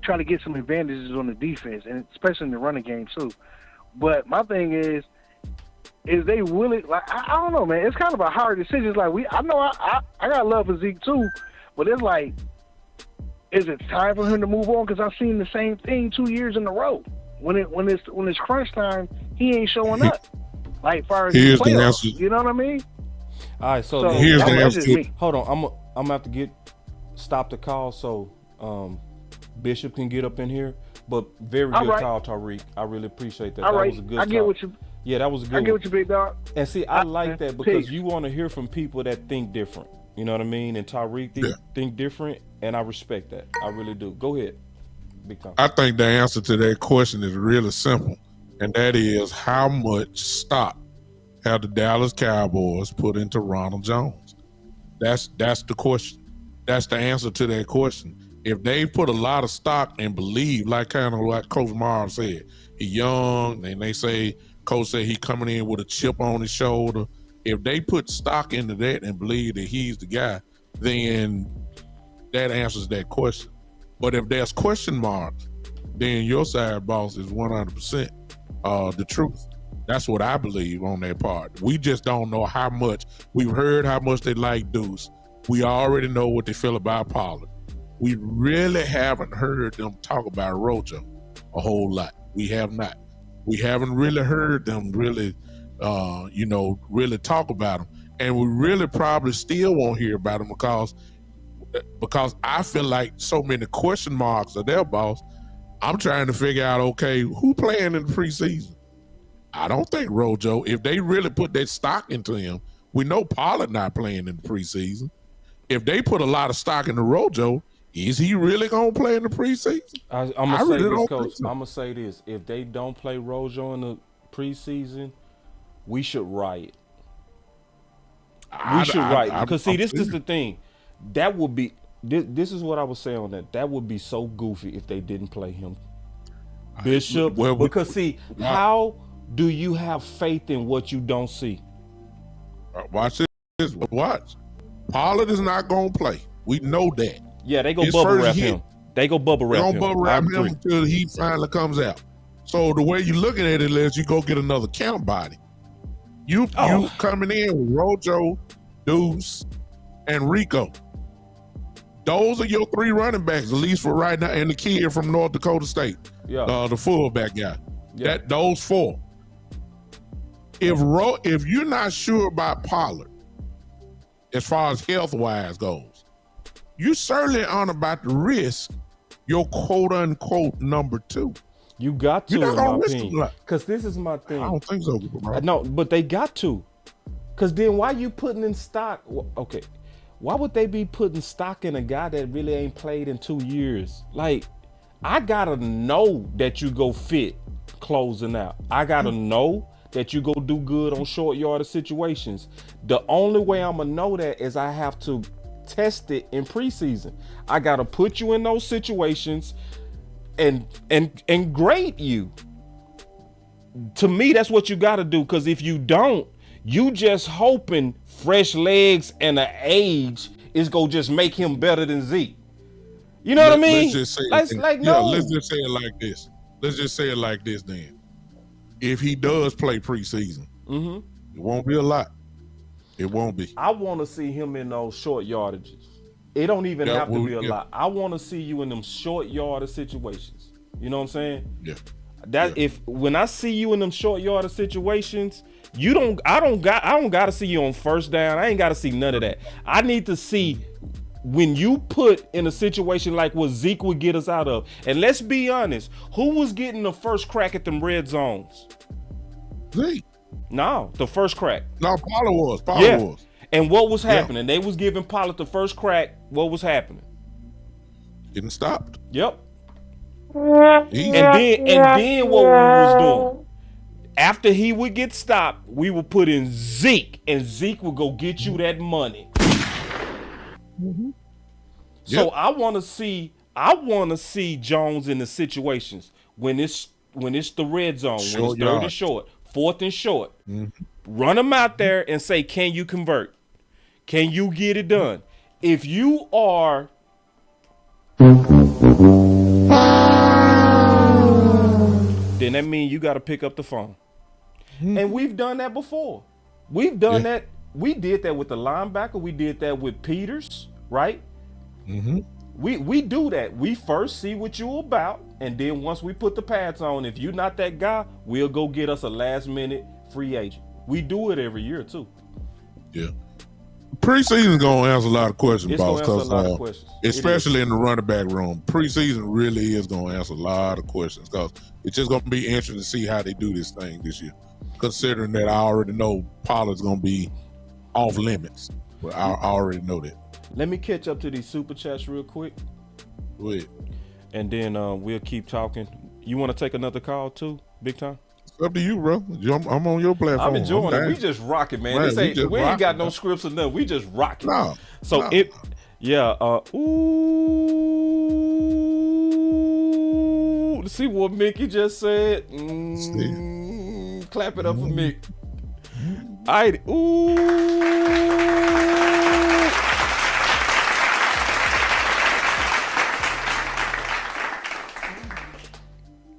try to get some advantages on the defense, and especially in the running game too. But my thing is they really, like, I don't know, man. It's kind of a hard decision. It's like I know I got love for Zeke too, but it's like, is it time for him to move on? Because I've seen the same thing 2 years in a row. When it's crunch time, he ain't showing up. Like far as Here's the playoffs, answer. you know what I mean? All right, so here's the that's just answer. me. hold on, I'm gonna have to stop the call so Bishop can get up in here. But very All good right. call, Tariq. I really appreciate that. All that right, was a good I get call. what you. Yeah, that was a good I one. get what you, big dog. And see, I like that because Peace. you want to hear from people that think different. You know what I mean? And Tariq think different, and I respect that. I really do. Go ahead, Big Tom. I think the answer to that question is really simple, and that is how much stock have the Dallas Cowboys put into Ronald Jones? That's the question. That's the answer to that question. If they put a lot of stock and believe, like kind of like Coach Marv said, he young, and they say Coach said he coming in with a chip on his shoulder. If they put stock into that and believe that he's the guy, then that answers that question. But if there's question marks, then your side, boss, is 100% the truth. That's what I believe on that part. We just don't know how much. We've heard how much they like Deuce. We already know what they feel about Pollard. We really haven't heard them talk about Rojo a whole lot. We have not. We haven't really heard them really, really talk about them. And we really probably still won't hear about them because I feel like so many question marks are there, boss. I'm trying to figure out, okay, who playing in the preseason? I don't think Rojo, if they really put that stock into him, we know Pollard not playing in the preseason. If they put a lot of stock into Rojo, is he really going to play in the preseason? I'm going to say really this, don't Coach. think so. I'm going to say this. If they don't play Rojo in the preseason, we should riot. We should riot. Because, see, this is the thing. That would be, this is what I was saying on that. That would be so goofy if they didn't play him. Bishop. Because, see, how do you have faith in what you don't see? Watch this. Watch. Pollard is not going to play. We know that. Yeah, they go His bubble first wrap hit. him. They go bubble wrap him. They don't bubble wrap him until he finally comes out. So the way you're looking at it is you go get another count body. You coming in with Rojo, Deuce, and Rico. Those are your three running backs, at least for right now, and the kid from North Dakota State, the fullback guy. Yeah. Those four. If you're not sure about Pollard, as far as health-wise goes, you certainly aren't about to risk your quote-unquote number two. You got to, You're not in gonna my risk opinion. it. Because this is my thing. I don't think so, bro. No, but they got to. Because then why you putting in stock? Okay, why would they be putting stock in a guy that really ain't played in 2 years? Like, I gotta know that you go fit closing out. I gotta know that you go do good on short yardage situations. The only way I'm gonna know that is I have to test it in preseason. I gotta put you in those situations and grade you. To me, that's what you gotta do. Because if you don't, you just hoping fresh legs and an age is gonna just make him better than Zeke. You know what I mean? Let's just say let's just say it like this. Let's just say it like this then. If he does play preseason, it won't be a lot. It won't be. I want to see him in those short yardages. It don't even have to be a lot. I want to see you in them short yardage situations. You know what I'm saying? Yeah. When I see you in them short yardage situations, I don't got to see you on first down. I ain't got to see none of that. I need to see when you put in a situation like what Zeke would get us out of. And let's be honest, who was getting the first crack at them red zones? Zeke. No, the first crack. No, Pollard was. And what was happening? They was giving Pollard the first crack. What was happening? Getting stopped. Yep. Easy. And then what we was doing, after he would get stopped, we would put in Zeke, and Zeke would go get you that money. So Yep. I want to see Jones in the situations when it's the red zone, when Short it's third and yard. short, fourth and short. Run them out there and say, can you convert? Can you get it done? If you are then that means you got to pick up the phone. And we've done that before. We've done that. We did that with the linebacker. We did that with Peters, right? We do that. We first see what you about, and then once we put the pads on, if you're not that guy, we'll go get us a last minute free agent. We do it every year too. Yeah. Preseason gonna answer a lot of questions, It's boss. gonna answer a lot of Because questions. especially in the running back room, preseason really is gonna answer a lot of questions. Because it's just gonna be interesting to see how they do this thing this year. Considering that I already know Pollard's gonna be off limits. Well, I already know that. Let me catch up to these super chats real quick, Go ahead. and then we'll keep talking. You want to take another call too, big time? It's up to you, bro. I'm on your platform. I'm enjoying it. down. We just rocking, man. Man, This ain't, we we just ain't got rocking, no man. scripts or nothing. We just rocking. No. So no. Ooh. Let's see what Mickey just said. Clap it up for Mick. All right. Ooh.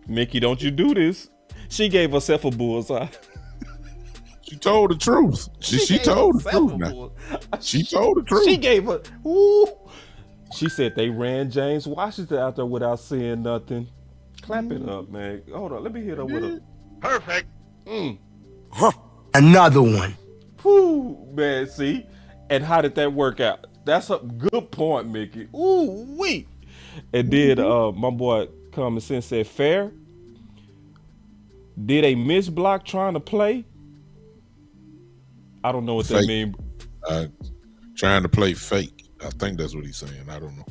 Mickey, don't you do this. She gave herself a bullseye. She told the truth. She told the truth now. She told the truth. She gave her. Ooh. She said they ran James Washington out there without saying nothing. Clap it up, man. Hold on. Let me hit her with a. Perfect. Another one. Whew, man, see? And how did that work out? That's a good point, Mickey. Ooh, wee. And then my boy Common Sense said, fair. Did a miss block trying to play? I don't know what that Fake. means. Trying to play fake. I think that's what he's saying. I don't know.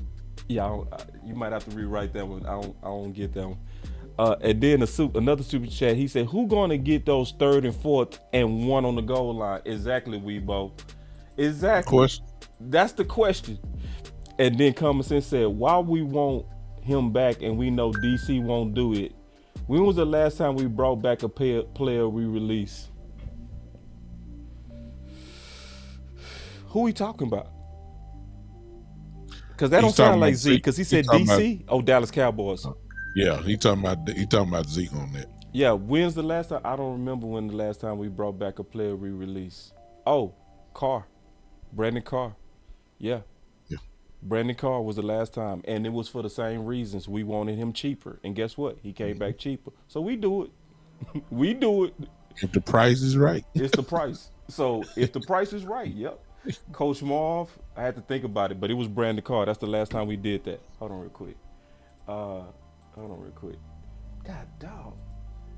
Yeah, you might have to rewrite that one. I don't get that one. And then another super chat. He said, "Who going to get those third and fourth and one on the goal line?" Exactly, Weebo. Exactly. Question. That's the question. And then Common Sense said, "Why we want him back and we know DC won't do it? When was the last time we brought back a player we released?" Who we talking about? Because that don't He's talking sound like about Zeke. Because he said talking DC. Oh, Dallas Cowboys. Yeah, he talking about Zeke on that. Yeah, when's the last time? I don't remember when the last time we brought back a player we released. Oh, Carr. Brandon Carr. Yeah. Yeah. Brandon Carr was the last time. And it was for the same reasons. We wanted him cheaper. And guess what? He came back cheaper. So we do it. We do it. If the price is right. It's the price. So if the price is right, yep. Coach Marv, I had to think about it, but it was Brandon Carr. That's the last time we did that. Hold on real quick. God dog.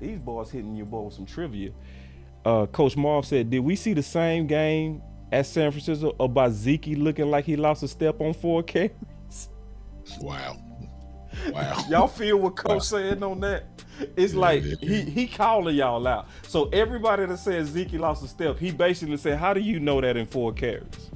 These boys hitting you boy with some trivia. Coach Marv said, did we see the same game at San Francisco about Zeke looking like he lost a step on 4 carries? Wow. Y'all feel what Coach saying on that? It's like he calling y'all out. So everybody that says Zeke lost a step, he basically said, how do you know that in 4 carries?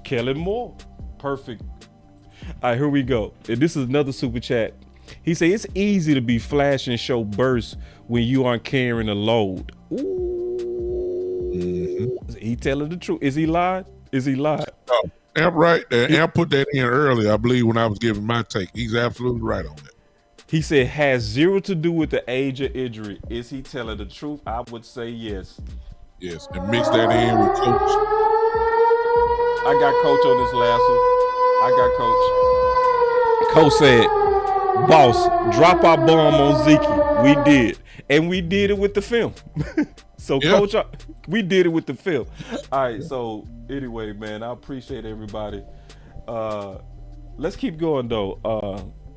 Kellen Moore. Perfect. All right, here we go. And this is another super chat. He said, it's easy to be flash and show bursts when you aren't carrying a load. Ooh. Mm-hmm. He telling the truth. Is he lying? Oh, Amp right there. Amp put that in earlier, I believe, when I was giving my take. He's absolutely right on that. He said, has zero to do with the age or injury. Is he telling the truth? I would say yes. Yes, and mix that in with Coach. I got Coach on this last one. Coach said, boss, drop our bomb on Zeke. We did. And we did it with the film. So, yeah. Coach, we did it with the film. All right, so anyway, man, I appreciate everybody. Let's keep going, though.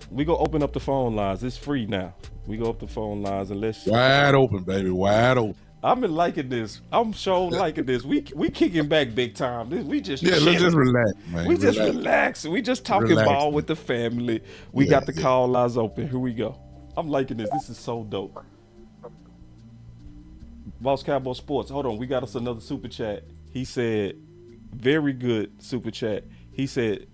We go open up the phone lines. It's free now. We go up the phone lines and let's wide open, baby, wide open. I've been liking this. I'm sure liking this. We kicking back big time. We just let's chilling. just relax, man. We just relax. We just talking ball man. with the family. We got the call lines open. Here we go. I'm liking this. This is so dope. Boss Cowboy Sports. Hold on. We got us another super chat. He said, very good super chat. He said,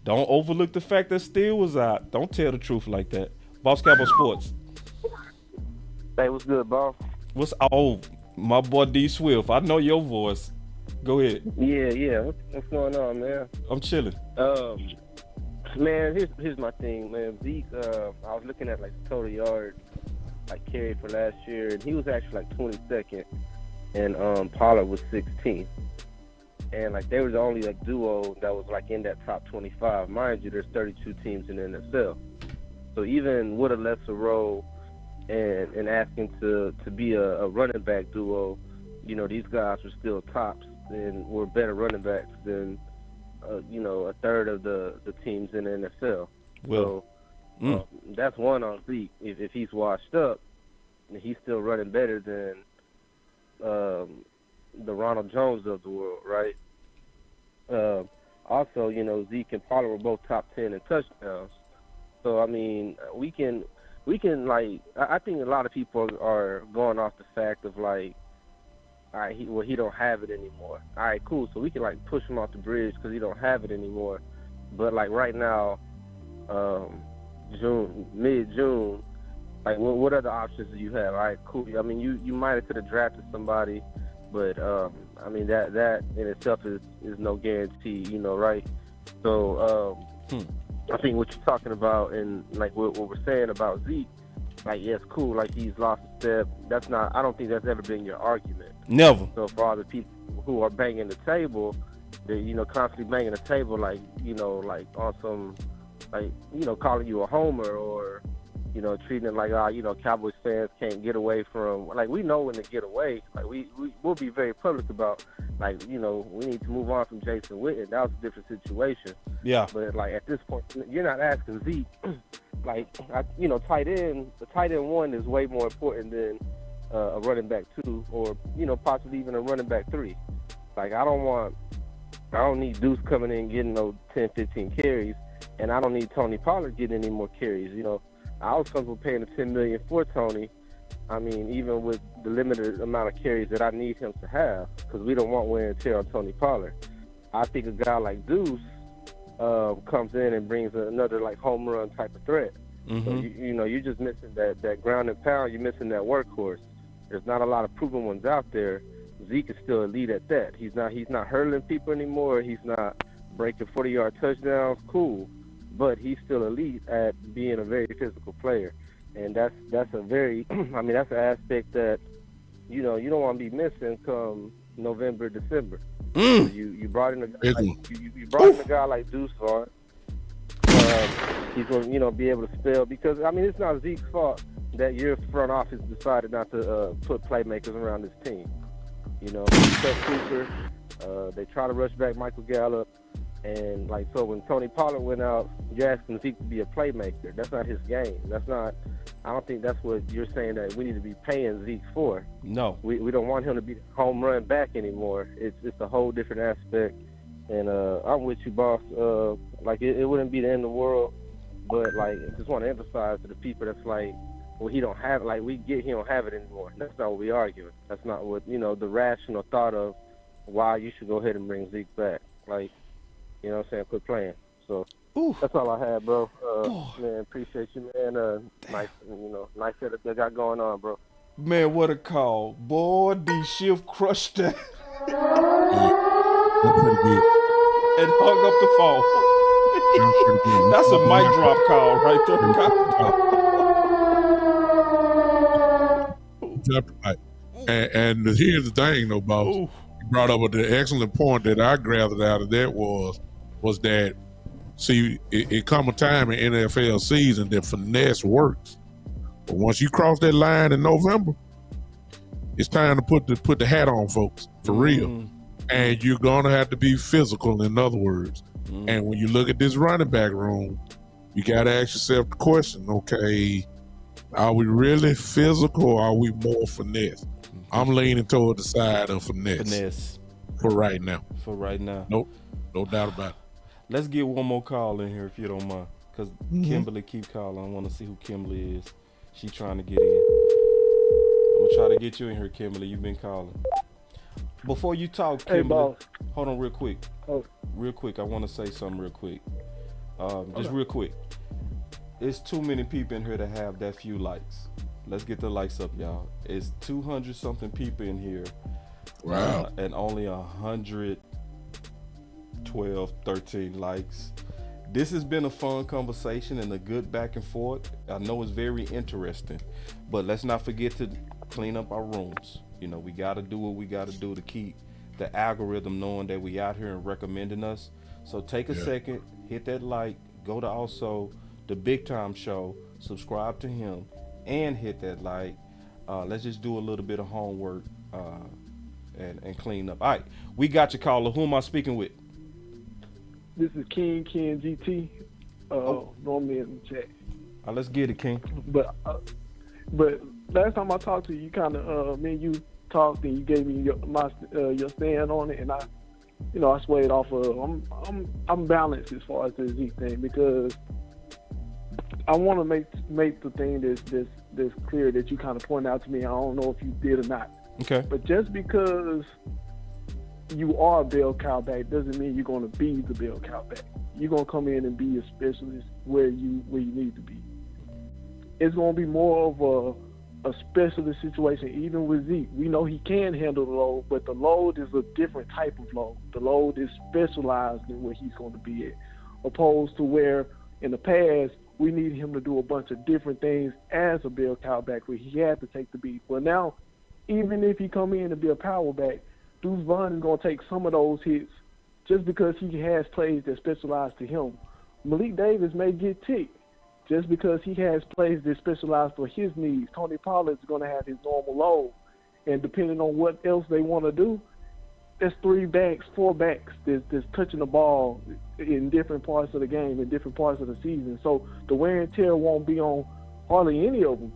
don't overlook the fact that Steele was out. Don't tell the truth like that. Boss Cowboy Sports. Hey, what's good, boss? My boy D Swift. I know your voice. Go ahead. Yeah. What's going on, man? I'm chilling. Man, here's my thing, man. Zeke, I was looking at like the total yards like carried for last year, and he was actually like 22nd, and Pollard was 16th. And like they were the only like duo that was like in that top 25. Mind you, there's 32 teams in the NFL. So even with a lesser role and asking to be a running back duo, you know, these guys were still tops and were better running backs than you know, a third of the teams in the NFL. Well, so that's one on Zeke. If he's washed up, he's still running better than the Ronald Jones of the world, right? Also, you know, Zeke and Pollard were both top 10 in touchdowns. So I mean, we can like, I think a lot of people are going off the fact of like, all right, he don't have it anymore. All right, cool. So we can like push him off the bridge because he don't have it anymore. But like right now, mid-June, like what other options do you have? All right, cool. I mean, you might have could have drafted somebody, but I mean that in itself is no guarantee, you know, right? So I think what you're talking about and like what we're saying about Zeke, like, yeah, it's cool, like he's lost a step. That's not, I don't think that's ever been your argument. Never. So for all the people who are banging the table, they, you know, constantly banging the table, like, you know, like on some, like, you know, calling you a homer or, you know, treating it like, you know, Cowboys fans can't get away from, like, we know when to get away. Like, we'll be very public about, like, you know, we need to move on from Jason Witten. That was a different situation. Yeah. But, like, at this point, you're not asking Zeke, like, you know, the tight end one is way more important than a running back 2 or, you know, possibly even a running back 3. Like, I don't need Deuce coming in getting no 10, 15 carries, and I don't need Tony Pollard getting any more carries, you know. I was comfortable paying the $10 million for Tony. I mean, even with the limited amount of carries that I need him to have, because we don't want wear and tear on Tony Pollard. I think a guy like Deuce comes in and brings another like home run type of threat. Mm-hmm. So you know, you're just missing that ground and pound. You're missing that workhorse. There's not a lot of proven ones out there. Zeke is still elite at that. He's not hurdling people anymore. He's not breaking 40-yard touchdowns. Cool. But he's still elite at being a very physical player, and that's a very, I mean, that's an aspect that, you know, you don't want to be missing come November, December. So you brought in a guy like, you brought in a guy like Deuce Vaughn. He's going to, you know, be able to spell, because I mean, it's not Zeke's fault that your front office decided not to put playmakers around this team. You know, Chuck Cooper, they try to rush back Michael Gallup. And, like, so when Tony Pollard went out, you're asking Zeke to be a playmaker. That's not his game. That's not – I don't think that's what you're saying that we need to be paying Zeke for. No. We don't want him to be home run back anymore. It's a whole different aspect. And I'm with you, boss. Like, it wouldn't be the end of the world. But, like, I just want to emphasize to the people that's like, well, he don't have – like, we get he don't have it anymore. That's not what we arguing. That's not what, you know, the rational thought of why you should go ahead and bring Zeke back. Like – you know what I'm saying? Quit playing. So that's all I had, bro. Man, appreciate you, man. Nice, you know, nice setup they got going on, bro. Man, what a call. Boy, D Shift crushed that. And hung up the phone. That's a mic drop call right there. And here's the thing, though, boss. You brought up the excellent point that I gathered out of that was that, see, it come a time in NFL season that finesse works. But once you cross that line in November, it's time to put the hat on, folks, for real. And you're gonna have to be physical, in other words. And when you look at this running back room, you gotta ask yourself the question, okay, are we really physical or are we more finesse? I'm leaning toward the side of finesse for right now. Nope, no doubt about it. Let's get one more call in here if you don't mind, because Kimberly keep calling. I want to see who Kimberly is. She trying to get in. I'm gonna try to get you in here, Kimberly. You've been calling. Before you talk, Kimberly, hold on real quick. Real quick, I want to say something real quick. Just real quick. It's too many people in here to have that few likes. Let's get the likes up, y'all. It's 200 something people in here. Wow. And only 112, 13 likes. This has been a fun conversation and a good back and forth. I know it's very interesting, but let's not forget to clean up our rooms. You know, we got to do what we got to do to keep the algorithm knowing that we out here and recommending us. So take a second, hit that like, go to also the Big Time Show, subscribe to him, and hit that like. Let's just do a little bit of homework and clean up. All right, we got your caller. Who am I speaking with? This is Ken GT. Normally in the chat. Let's get it, King. But last time I talked to you, you kind of me and you talked and you gave me your stand on it, and I swayed off of. I'm balanced as far as the Zeke thing, because I want to make the thing that's clear that you kind of pointed out to me. I don't know if you did or not. Okay. But just because you are a bell cow back doesn't mean you're going to be the bell cow back. You're going to come in and be a specialist where you need to be. It's going to be more of a specialist situation. Even with Zeke, we know he can handle the load, but the load is a different type of load. The load is specialized in where he's going to be at, opposed to where in the past we needed him to do a bunch of different things as a bell cow back where he had to take the beat. Well, now, even if he come in and be a power back, Deuce Vaughn is going to take some of those hits just because he has plays that specialize to him. Malik Davis may get ticked just because he has plays that specialize for his needs. Tony Pollard is going to have his normal load. And depending on what else they want to do, there's 3 backs, 4 backs that's touching the ball in different parts of the game, in different parts of the season. So the wear and tear won't be on hardly any of them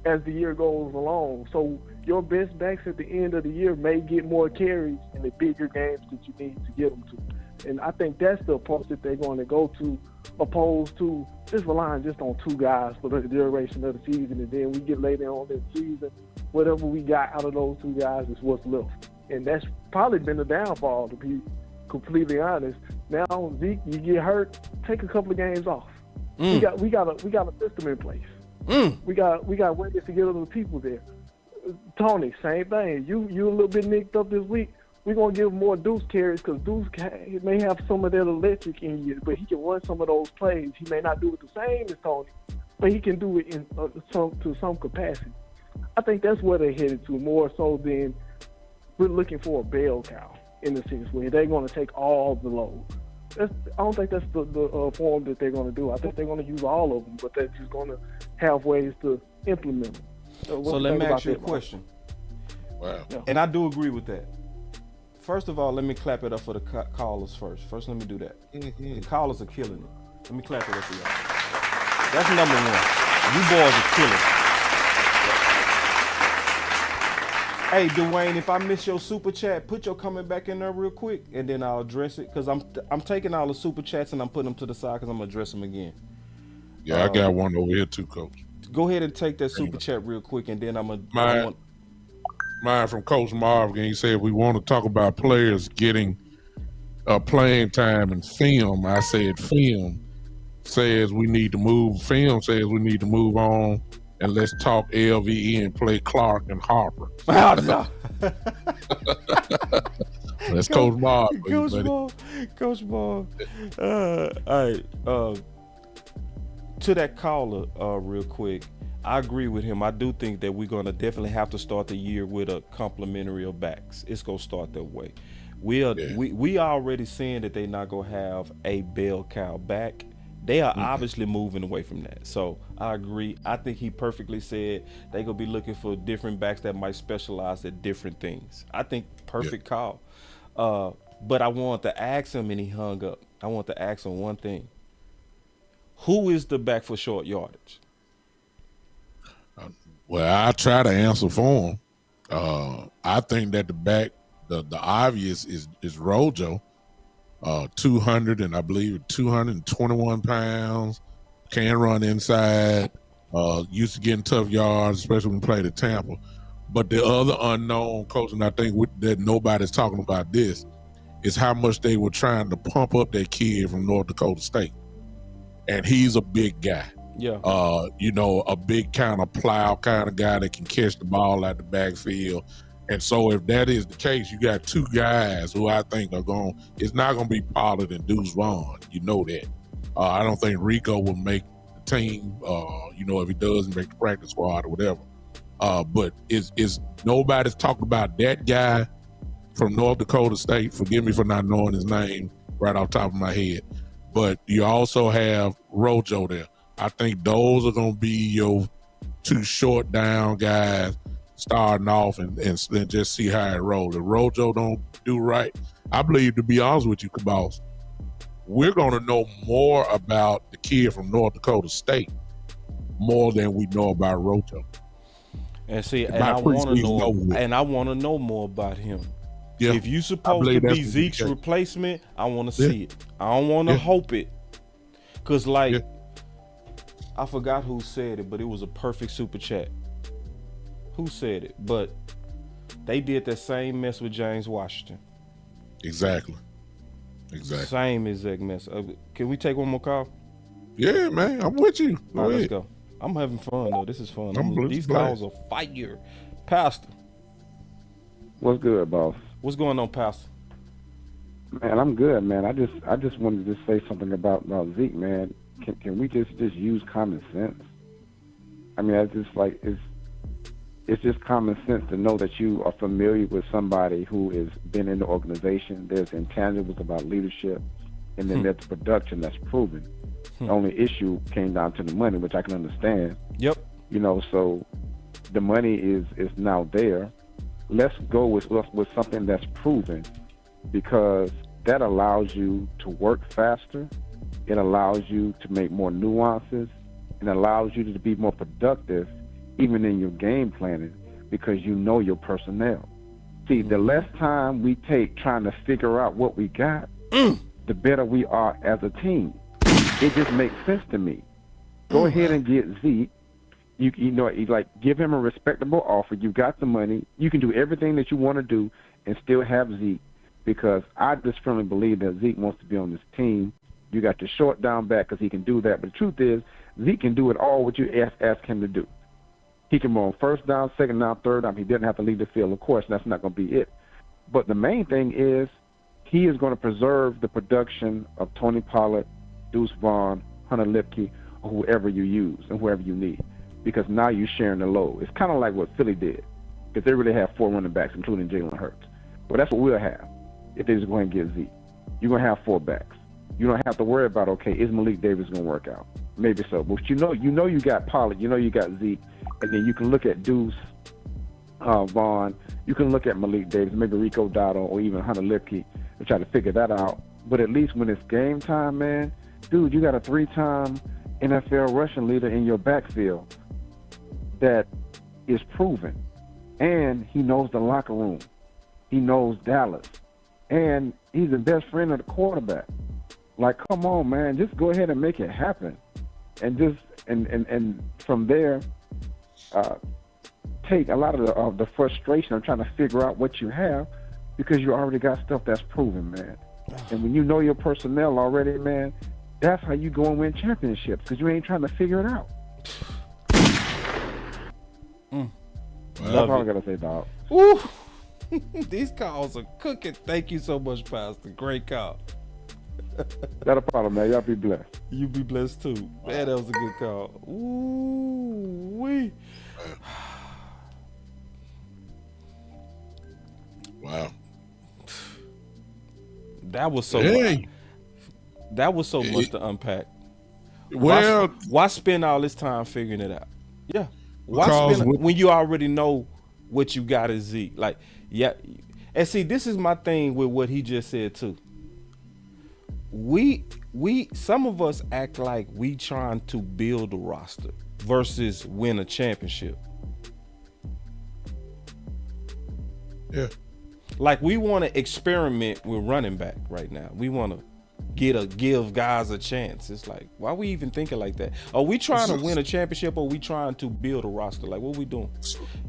as the year goes along. So your best backs at the end of the year may get more carries in the bigger games that you need to get them to. And I think that's the approach that they're going to go to, opposed to just relying just on 2 guys for the duration of the season. And then we get later on in the season, whatever we got out of those 2 guys is what's left. And that's probably been the downfall, to be completely honest. Now, Zeke, you get hurt, take a couple of games off. We got a system in place. We got ways to get other people there. Tony, same thing. You a little bit nicked up this week. We're going to give more Deuce carries because Deuce may have some of that electric in you, but he can run some of those plays. He may not do it the same as Tony, but he can do it in to some capacity. I think that's where they're headed to, more so than we're looking for a bell cow in the sense where they're going to take all the load. I don't think that's the form that they're going to do. I think they're going to use all of them, but they're just going to have ways to implement them. So let me ask you a question. Wow. Yeah. And I do agree with that. First of all, let me clap it up for the callers first. First, let me do that. The callers are killing it. Let me clap it up for y'all. That's number 1. You boys are killing it. Hey, Dwayne, if I miss your super chat, put your comment back in there real quick, and then I'll address it. Because I'm taking all the super chats and I'm putting them to the side because I'm going to address them again. Yeah, I got one over here too, Coach. Go ahead and take that super chat real quick, and then I'm going to... Mine from Coach Marvin. He said we want to talk about players getting playing time and film. I said film says we need to move. Film says we need to move on, and let's talk LVE and play Clark and Harper. Oh, no. That's Coach Marvin. Coach Ball. All right. To that caller, real quick. I agree with him. I do think that we're going to definitely have to start the year with a complementary of backs. It's going to start that way. We already seeing that they're not going to have a bell cow back. They are obviously moving away from that. So I agree. I think he perfectly said they're going to be looking for different backs that might specialize at different things. I think perfect call. But I want to ask him, and he hung up. I want to ask him one thing. Who is the back for short yardage? Well, I try to answer for him. I think that the obvious is Rojo, 200 and I believe 221 pounds, can run inside, used to getting tough yards, especially when he played at Tampa. But the other unknown coach, and I think that nobody's talking about this, is how much they were trying to pump up that kid from North Dakota State. And he's a big guy. Yeah. A big kind of plow kind of guy that can catch the ball out the backfield. And so if that is the case, you got two guys who I think it's not going to be Pollard and Deuce Vaughn. You know that. I don't think Rico will make the team, if he doesn't make the practice squad or whatever. But is nobody's talking about that guy from North Dakota State. Forgive me for not knowing his name right off the top of my head. But you also have Rojo there. I think those are going to be your two short down guys starting off and just see how it rolls. If Rojo don't do right, I believe, to be honest with you, Cabals, we're going to know more about the kid from North Dakota State more than we know about Rojo. And see, I want to know more about him. Yeah. If you supposed to be Zeke's replacement, I want to see it. I don't want to hope it. Because, I forgot who said it, but it was a perfect super chat. Who said it? But they did that same mess with James Washington. Exactly. Same exact mess. Can we take one more call? Yeah, man. I'm with you. All right, let's go. I'm having fun, though. This is fun. These calls are fire. Pastor. What's good, boss? What's going on, Pastor? Man, I'm good, man. I just wanted to say something about Zeke, man. Can we just use common sense? I mean, it's just common sense to know that you are familiar with somebody who has been in the organization. There's intangibles about leadership, and then there's production that's proven. The only issue came down to the money, which I can understand. Yep. So the money is now there. Let's go with something that's proven, because that allows you to work faster. It allows you to make more nuances, and allows you to be more productive even in your game planning, because you know your personnel. See, the less time we take trying to figure out what we got, the better we are as a team. It just makes sense to me. Go ahead and get Zeke. You give him a respectable offer. You got the money. You can do everything that you want to do and still have Zeke, because I just firmly believe that Zeke wants to be on this team. You got the short down back because he can do that. But the truth is, Zeke can do it all what you ask him to do. He can run first down, second down, third down. He doesn't have to leave the field. Of course, that's not going to be it. But the main thing is he is going to preserve the production of Tony Pollard, Deuce Vaughn, Hunter Lipke, or whoever you use and whoever you need, because now you're sharing the load. It's kind of like what Philly did, because they really have 4 running backs, including Jalen Hurts. Well, that's what we'll have if they just go ahead and get Zeke. You're going to have 4 backs. You don't have to worry about, okay, is Malik Davis going to work out? Maybe so. But you know you got Pollard, you got Zeke, and then you can look at Deuce Vaughn. You can look at Malik Davis, maybe Rico Dotto, or even Hunter Lipke, and try to figure that out. But at least when it's game time, man, dude, you got a 3-time NFL rushing leader in your backfield that is proven. And he knows the locker room. He knows Dallas. And he's the best friend of the quarterback. Like, come on, man, just go ahead and make it happen. And just and from there, take a lot of the frustration of trying to figure out what you have, because you already got stuff that's proven, man. And when you know your personnel already, man, that's how you go and win championships, because you ain't trying to figure it out. That's all I got to say, dog. Ooh. These calls are cooking. Thank you so much, Pastor. Great call. Not a problem, man. Y'all be blessed. You be blessed, too. Man, that was a good call. Ooh-wee. Wow. That was so much. That was so much to unpack. Well, why spend all this time figuring it out? Yeah. Why spend when you already know what you got is Zeke? Like, yeah. And see, this is my thing with what he just said too. We some of us act like we trying to build a roster versus win a championship. Yeah. Like we want to experiment with running back right now. We want to give guys a chance. It's like, why are we even thinking like that? Are we trying to win a championship, or are we trying to build a roster? Like, what are we doing?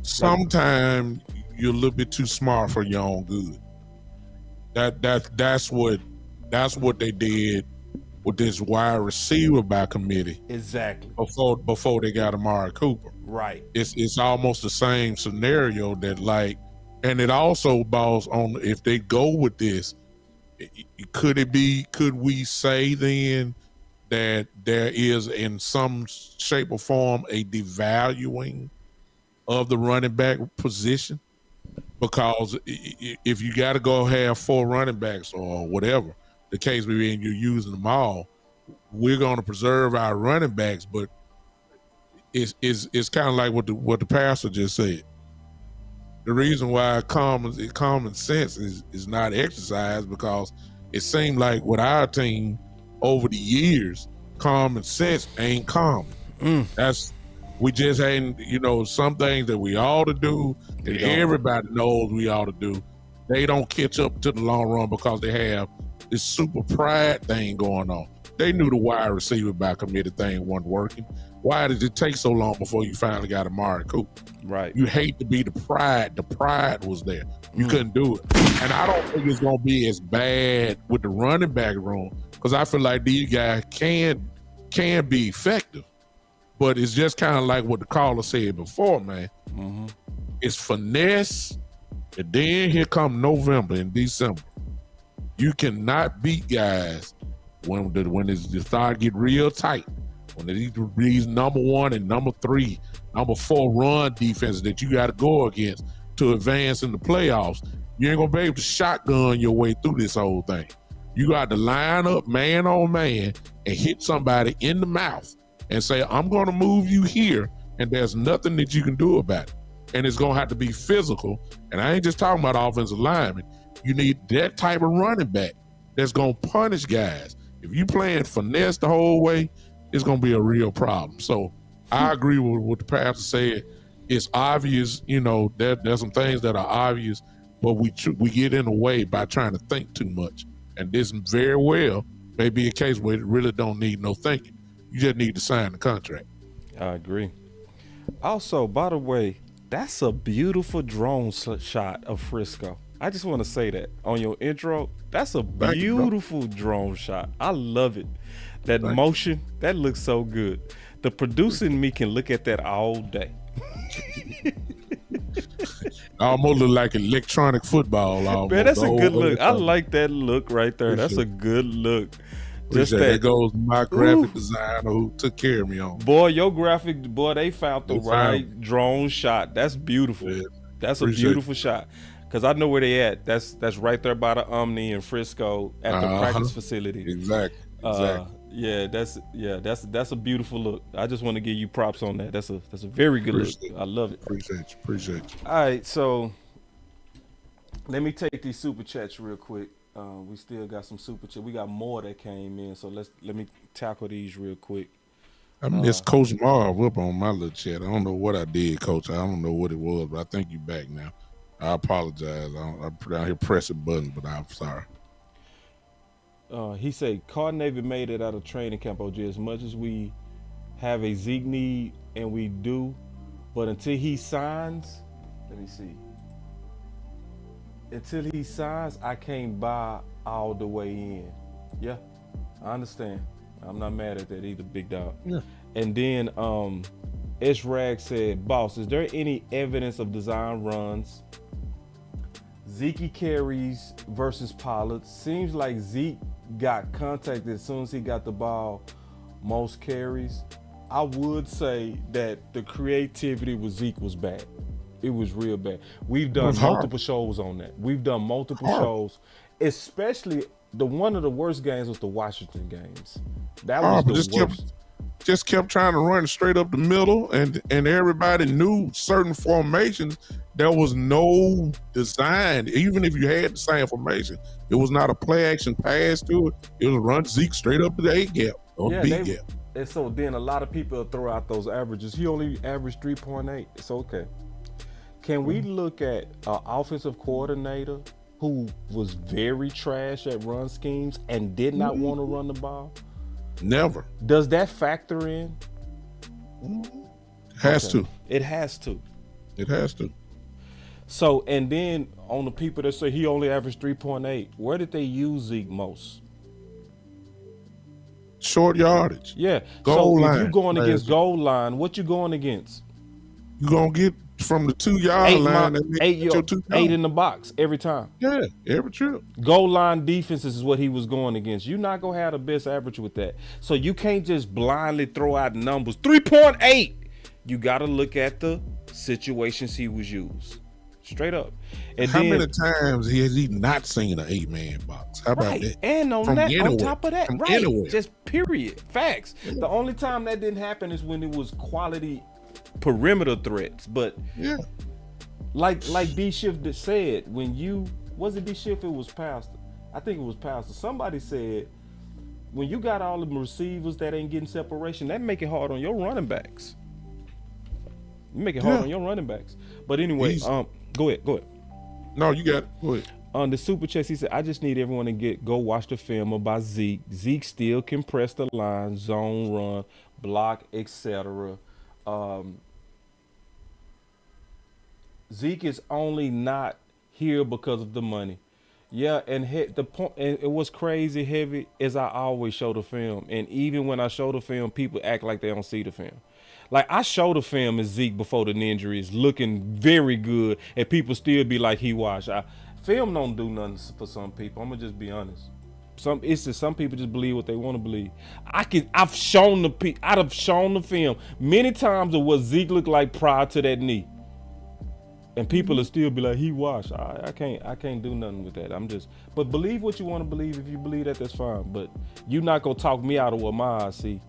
Sometimes you're a little bit too smart for your own good. That's what they did with this wide receiver by committee. Exactly. Before they got Amari Cooper. Right. It's almost the same scenario that like, and it also balls on if they go with this. Could we say then that there is in some shape or form a devaluing of the running back position? Because if you got to go have 4 running backs or whatever the case may be, and you're using them all, we're going to preserve our running backs, but it's kind of like what the pastor just said. The reason why common sense is not exercised because it seemed like with our team over the years, common sense ain't common. We just ain't, some things that we ought to do that everybody knows we ought to do. They don't catch up to the long run because they have this super pride thing going on. They knew the wide receiver by committee thing wasn't working. Why did it take so long before you finally got Amari Cooper? Right. You hate to be the pride. The pride was there. You couldn't do it. And I don't think it's going to be as bad with the running back room because I feel like these guys can be effective. But it's just kind of like what the caller said before, man. Mm-hmm. It's finesse, and then here come November and December. You cannot beat guys when the start get real tight. When these number 1 and number 3, number 4 run defenses that you got to go against to advance in the playoffs, you ain't gonna be able to shotgun your way through this whole thing. You got to line up man on man and hit somebody in the mouth and say, I'm going to move you here, and there's nothing that you can do about it. And it's going to have to be physical. And I ain't just talking about offensive linemen. You need that type of running back that's going to punish guys. If you playing finesse the whole way, it's going to be a real problem. So I agree with what the pastor said. It's obvious, there's some things that are obvious, but we get in the way by trying to think too much. And this very well may be a case where it really don't need no thinking. You just need to sign the contract. I agree. Also, by the way, that's a beautiful drone shot of Frisco. I just want to say that on your intro, that's a beautiful drone shot. I love it. That motion, that looks so good. The producer in me can look at that all day. Almost look like electronic football. Man, that's a good look. I like that look right there. That's a good look. Just that goes my graphic designer who took care of me on. Boy, your graphic, they found the right drone shot. That's beautiful. Yeah, that's a beautiful shot. Because I know where they at. That's right there by the Omni in Frisco at the practice facility. Exactly. Yeah, that's a beautiful look. I just want to give you props on that. That's a very good look. I love it. Appreciate you. All right, so let me take these super chats real quick. We still got some super chat. We got more that came in, so let me tackle these real quick. I missed Coach Marv up on my little chat. I don't know what I did, Coach. I don't know what it was, but I think you back now. I apologize. I'm out here pressing buttons, but I'm sorry. He said, Car Navy made it out of training camp, OG. As much as we have a Zeke need, and we do, but until he signs, let me see. Until he signs, I can't buy all the way in. Yeah, I understand. I'm not mad at that either, big dog. Yeah. And then S-Rag said, boss, is there any evidence of design runs? Zeke carries versus Pollard. Seems like Zeke got contacted as soon as he got the ball, most carries. I would say that the creativity with Zeke was bad. It was real bad. We've done multiple shows on that. We've done multiple shows, especially one of the worst games was the Washington games. That was the worst. Just kept trying to run straight up the middle, and everybody knew certain formations. There was no design. Even if you had the same formation, it was not a play action pass to it. It was run Zeke straight up to the A gap or B gap. And so then a lot of people throw out those averages. He only averaged 3.8. It's okay. Can we look at an offensive coordinator who was very trash at run schemes and did not want to run the ball? Never. Does that factor in? Has to. It has to. It has to. So, and then on the people that say he only averaged 3.8, where did they use Zeke most? Short yardage. Yeah. Goal so line. if you're going against goal line, what you going against? You're going to get from the 2-yard line and eight in the box every time. Yeah, every trip. Goal line defenses is what he was going against. You're not going to have the best average with that. So you can't just blindly throw out numbers. 3.8. You got to look at the situations he was used. Straight up. And how many times has he not seen an 8-man box? How about that? And on top of that, just period. Facts. Yeah. The only time that didn't happen is when it was quality perimeter threats. But yeah, like B Shift said, when you was it B Shift, it was Pastor. I think it was Pastor. Somebody said when you got all the receivers that ain't getting separation, that make it hard on your running backs. You make it hard on your running backs. But anyway, go ahead. No, you got it. Go ahead. On the super chest, he said, I just need everyone to go watch the film about Zeke. Zeke still can press the line, zone run, block, etc. Zeke is only not here because of the money. Yeah, and the point, and it was crazy heavy as I always show the film. And even when I show the film, people act like they don't see the film. Like, I show the film as Zeke before the injury is looking very good, and people still be like, he washed. Film don't do nothing for some people. I'm gonna just be honest. Some people just believe what they want to believe. I've shown the film many times of what Zeke looked like prior to that knee, and people will still be like, he washed. I can't do nothing with that. But believe what you want to believe. If you believe that, that's fine. But you're not gonna talk me out of what my eyes see.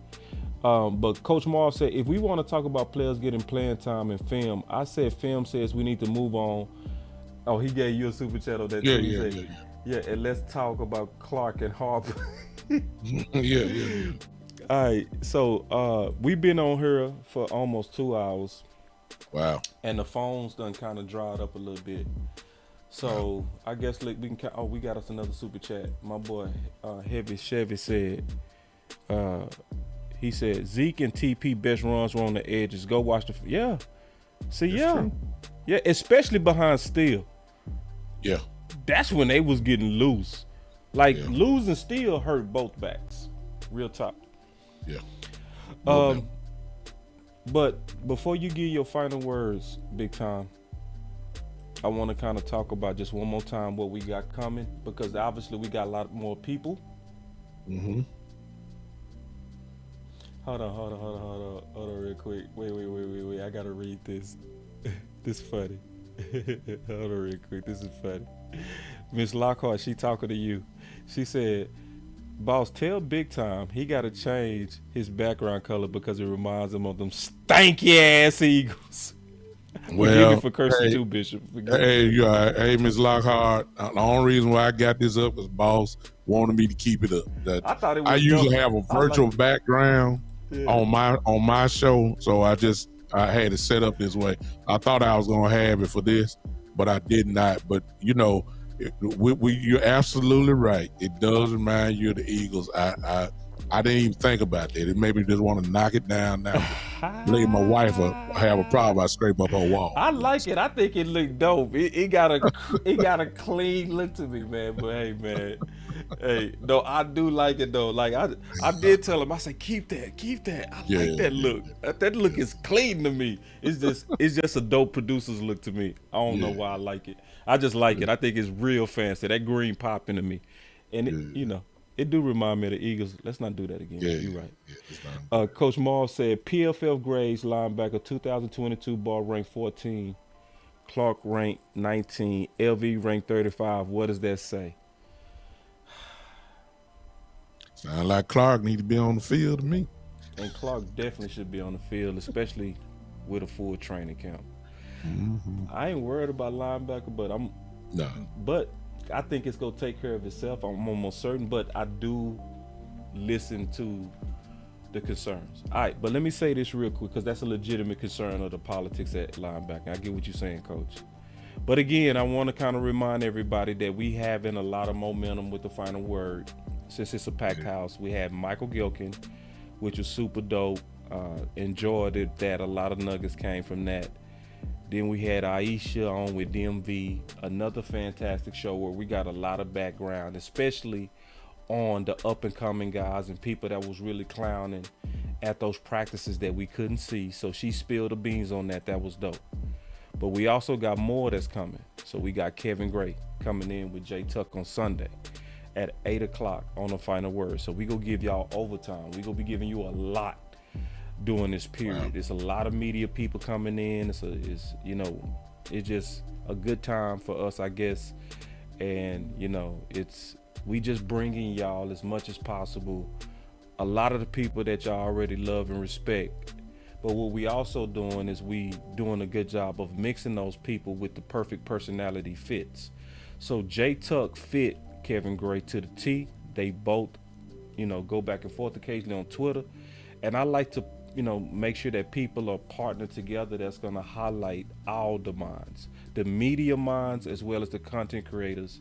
But Coach Marv said, if we want to talk about players getting playing time in film, I said film says we need to move on. Oh, he gave you a super chat on that too. Yeah, and let's talk about Clark and Harper. Yeah. All right, so we've been on here for almost 2 hours. Wow. And the phones done kind of dried up a little bit. So I guess we can. We got us another super chat. My boy Heavy Chevy said. He said Zeke and TP best runs were on the edges. Go watch the. Yeah. See, true. Yeah, especially behind Steele. Yeah. That's when they was getting loose. Like losing Steele hurt both backs. Real talk. Yeah. But before you give your final words, Big Time, I want to kind of talk about just one more time what we got coming, because obviously we got a lot more people. Mm-hmm. Hold on real quick. Wait. I gotta read this. This funny. Hold on real quick. This is funny. Miss Lockhart, she talking to you. She said, boss, tell Big Time he gotta change his background color because it reminds him of them stanky ass Eagles. Forgive me for cursing too, Bishop. Hey, you all right. Hey, Miss Lockhart. The only reason why I got this up is boss wanted me to keep it up. I thought it was I usually have a virtual background on my show, so I had it set up this way. I thought I was gonna have it for this, but I did not. But you're absolutely right. It does remind you of the Eagles. I didn't even think about that. It made me just want to knock it down now. Leave my wife have a problem. I scrape up her wall. I like it. I think it looked dope. It got a clean look to me, man. But hey, man. Hey, no, I do like it though. Like I did tell him, I said, keep that. I like that look. That look is clean to me. It's just a dope producer's look to me. I don't know why I like it. I just like it. I think it's real fancy. That green pop into me. And it do remind me of the Eagles. Let's not do that again. You're right. Yeah, Coach Marv said PFF grades linebacker 2022 ball ranked 14, Clark ranked 19, LV ranked 35. What does that say? Sound like Clark need to be on the field to me. And Clark definitely should be on the field, especially with a full training camp. Mm-hmm. I ain't worried about linebacker, but I think it's gonna take care of itself. I'm almost certain, but I do listen to the concerns. All right, but let me say this real quick because that's a legitimate concern of the politics at linebacker. I get what you're saying, Coach. But again, I want to kind of remind everybody that we having a lot of momentum with the final word. Since it's a packed house, we have Michael Gilkin, which was super dope. Enjoyed it that a lot of nuggets came from that. Then we had Aisha on with DMV, another fantastic show where we got a lot of background, especially on the up and coming guys and people that was really clowning at those practices that we couldn't see. So she spilled the beans on that. That was dope. But we also got more that's coming. So we got Kevin Gray coming in with Jay Tuck on Sunday at 8 o'clock on the final word. So we gonna give y'all overtime. We gonna be giving you a lot during this period. Wow. It's a lot of media people coming in. It's just a good time for us, I guess. And we just bringing y'all as much as possible. A lot of the people that y'all already love and respect. But what we also doing is we doing a good job of mixing those people with the perfect personality fits. So Jay Tuck fit Kevin Gray to the T. They both, go back and forth occasionally on Twitter. And I like to, make sure that people are partnered together that's going to highlight all the minds, the media minds as well as the content creators.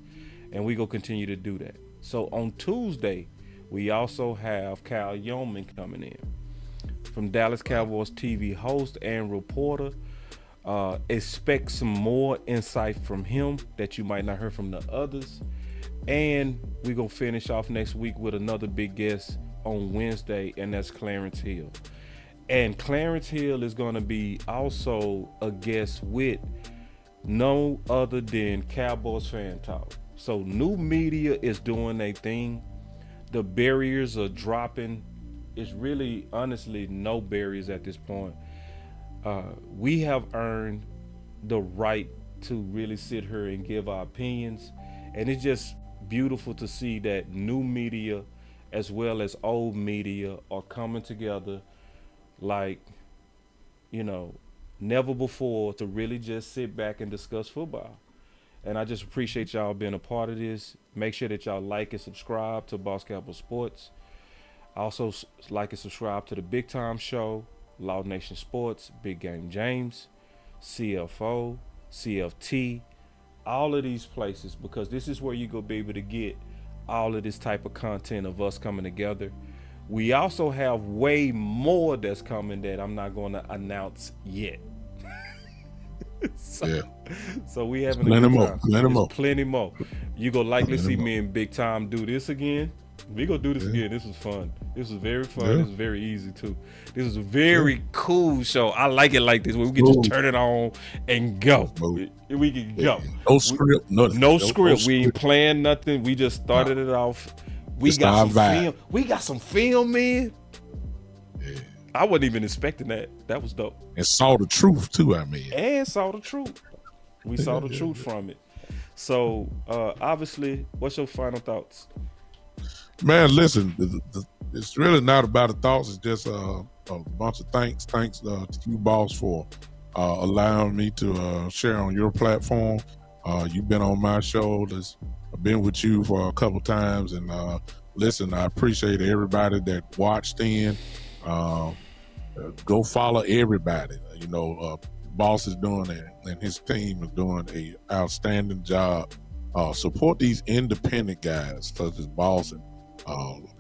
And we going to continue to do that. So on Tuesday, we also have Kyle Yeoman coming in from Dallas Cowboys TV, host and reporter. Expect some more insight from him that you might not hear from the others. And we're going to finish off next week with another big guest on Wednesday, and that's Clarence Hill. And Clarence Hill is going to be also a guest with no other than Cowboys Fan Talk. So new media is doing their thing. The barriers are dropping. It's really, honestly, no barriers at this point. We have earned the right to really sit here and give our opinions. And it's just beautiful to see that new media as well as old media are coming together like, never before to really just sit back and discuss football. And I just appreciate y'all being a part of this. Make sure that y'all like and subscribe to Boss Cowboy Sports. Also like and subscribe to the Big Time Show, Law Nation Sports, Big Game James, CFO, CFT, all of these places, because this is where you go be able to get all of this type of content of us coming together. We also have way more that's coming that I'm not going to announce yet. So we having plenty a good more, time. Plenty more. You gonna likely see me and Big Time do this again. We gonna do this again. This was fun. This was very fun. This was very easy too. This is a very cool show. I like it like this where we can just turn it on and go. We can go. No script, nothing. No script. We ain't playing nothing. We just started it off. We got some film. We got some film, man. Yeah. I wasn't even expecting that. That was dope. And saw the truth too, I mean. And saw the truth. We saw the truth from it. So, obviously, what's your final thoughts? Man, listen, it's really not about the thoughts. It's just a bunch of thanks. Thanks to you, boss, for allowing me to share on your platform. You've been on my show. I've been with you for a couple times. And listen, I appreciate everybody that watched in. Go follow everybody. Boss is doing it, and his team is doing an outstanding job. Support these independent guys such as Boss and